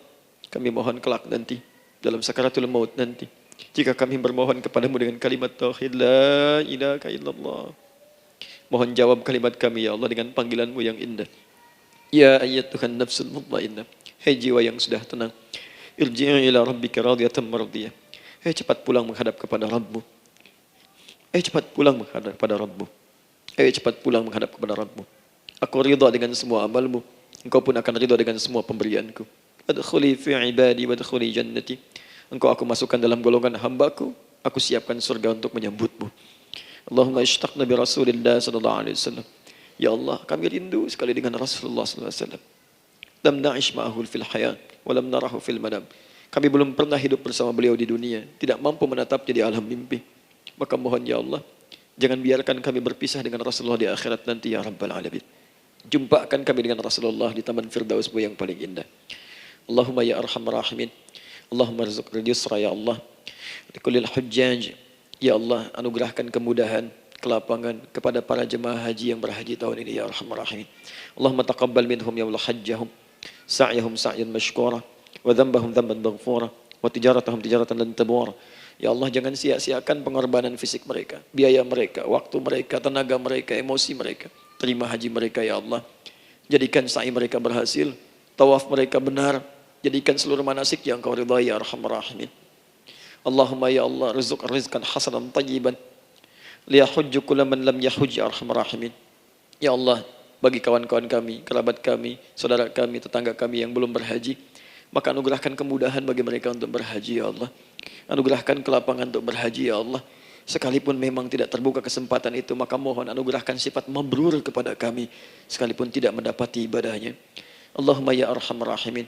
kami mohon kelak nanti dalam sakaratul maut nanti, jika kami bermohon kepadamu dengan kalimat tauhid la ilaha illallah, mohon jawab kalimat kami ya Allah dengan panggilanmu yang indah. Ya ayyatuhan nafsul mutmainnah, hai jiwa yang sudah tenang, irji'i ila rabbika radiyatan mardiyah. Hai cepat pulang menghadap kepada Rabbmu. Hai cepat pulang menghadap kepada Rabbmu. Hai cepat pulang menghadap kepada Rabbmu. Aku ridha dengan semua amalmu, engkau pun akan ridha dengan semua pemberianku. Adkhuli fi ibadi wadkhuli jannati. Engkau aku masukkan dalam golongan hambaku, aku siapkan surga untuk menyambutmu. Allahumma ishtaqna bi Rasulillah sallallahu alaihi wasallam. Ya Allah, kami rindu sekali dengan Rasulullah sallallahu alaihi wasallam. Lam na'ish ma'ahu fil hayat wa lam narahu fil manam. Kami belum pernah hidup bersama beliau di dunia, tidak mampu menatapnya di alam mimpi. Maka mohon ya Allah, jangan biarkan kami berpisah dengan Rasulullah di akhirat nanti ya Rabbal Alamin. Jumpakan kami dengan Rasulullah di Taman Firdausmu yang paling indah. Allahumma ya arhamar rahimin. Allahumma rizqna yusra ya Allah. Likulil hujjaj. Ya Allah, anugerahkan kemudahan, kelapangan kepada para jemaah haji yang berhaji tahun ini ya arhamar rahimin. Allahumma taqabbal minhum ya Allah hajjahum, sa'yahum sa'yan mashkura, wa dhanbahum dhanban maghfura, wa tijaratahum tijaratan lan tabur. Ya Allah, jangan sia-siakan pengorbanan fisik mereka, biaya mereka, waktu mereka, tenaga mereka, emosi mereka. Terima haji mereka ya Allah. Jadikan sa'i mereka berhasil, tawaf mereka benar. Jadikan seluruh manasik yang Kau ridhai ya arhamar rahimin. Allahumma ya Allah, rizq rizqan hasanan tayyiban liyahujju kullu man lam yahujj ya arhamar rahimin. Ya Allah, bagi kawan-kawan kami, kerabat kami, saudara kami, tetangga kami yang belum berhaji, maka anugerahkan kemudahan bagi mereka untuk berhaji ya Allah. Anugerahkan kelapangan untuk berhaji ya Allah. Sekalipun memang tidak terbuka kesempatan itu, maka mohon anugerahkan sifat mabrur kepada kami sekalipun tidak mendapati ibadahnya. Allahumma ya arhamar rahimin.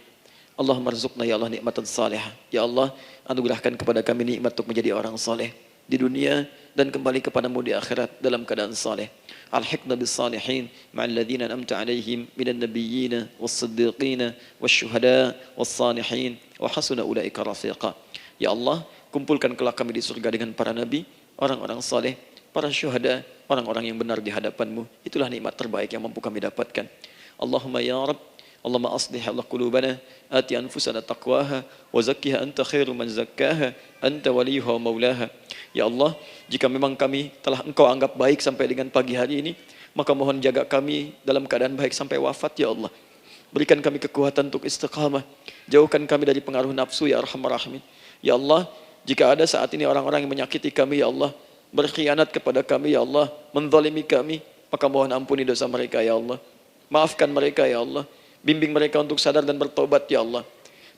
Allahumma rizqna ya Allah nikmatan salihah. Ya Allah, anugerahkan kepada kami nikmat untuk menjadi orang saleh. di dunia dan kembali kepadamu di akhirat dalam keadaan saleh. Alhiqna bis salihin ma'al ladzina an'amta 'alaihim minan nabiyyin was-siddiqin wasyuhada was-salihin wa hasuna ulaika rafiqa. Ya Allah, kumpulkan kelak kami di surga dengan para nabi, orang-orang saleh, para syuhada, orang-orang yang benar di hadapan-Mu. Itulah nikmat terbaik yang mampu kami dapatkan. Allahumma ya Rabb, Allahumma aslih Allah qulubana, ati anfusana taqwaha, wa zakkiha anta khairu man zakkaha, anta waliyuha wa maulaha. Ya Allah, jika memang kami telah Engkau anggap baik sampai dengan pagi hari ini, maka mohon jaga kami dalam keadaan baik sampai wafat ya Allah. Berikan kami kekuatan untuk istiqamah, jauhkan kami dari pengaruh nafsu ya Arhamar Rahimin. Ya Allah, jika ada saat ini orang-orang yang menyakiti kami ya Allah, berkhianat kepada kami ya Allah, menzalimi kami, maka mohon ampuni dosa mereka ya Allah. Maafkan mereka ya Allah. Bimbing mereka untuk sadar dan bertobat ya Allah.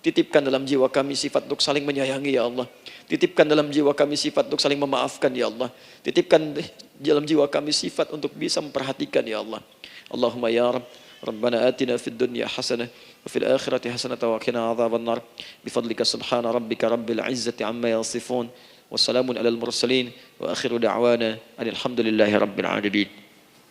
Titipkan dalam jiwa kami sifat untuk saling menyayangi ya Allah. Titipkan dalam jiwa kami sifat untuk saling memaafkan ya Allah. Titipkan dalam jiwa kami sifat untuk bisa memperhatikan ya Allah. Allahumma ya Rabb, Rabbana atina fid dunya hasanah wa fil akhirati hasanah wa qina adzaban nar. Bifadlika subhana rabbika rabbil izzati amma yasifun. Wassalamun alal mursalin wa akhiru da'wana alhamdulillahi rabbil alamin.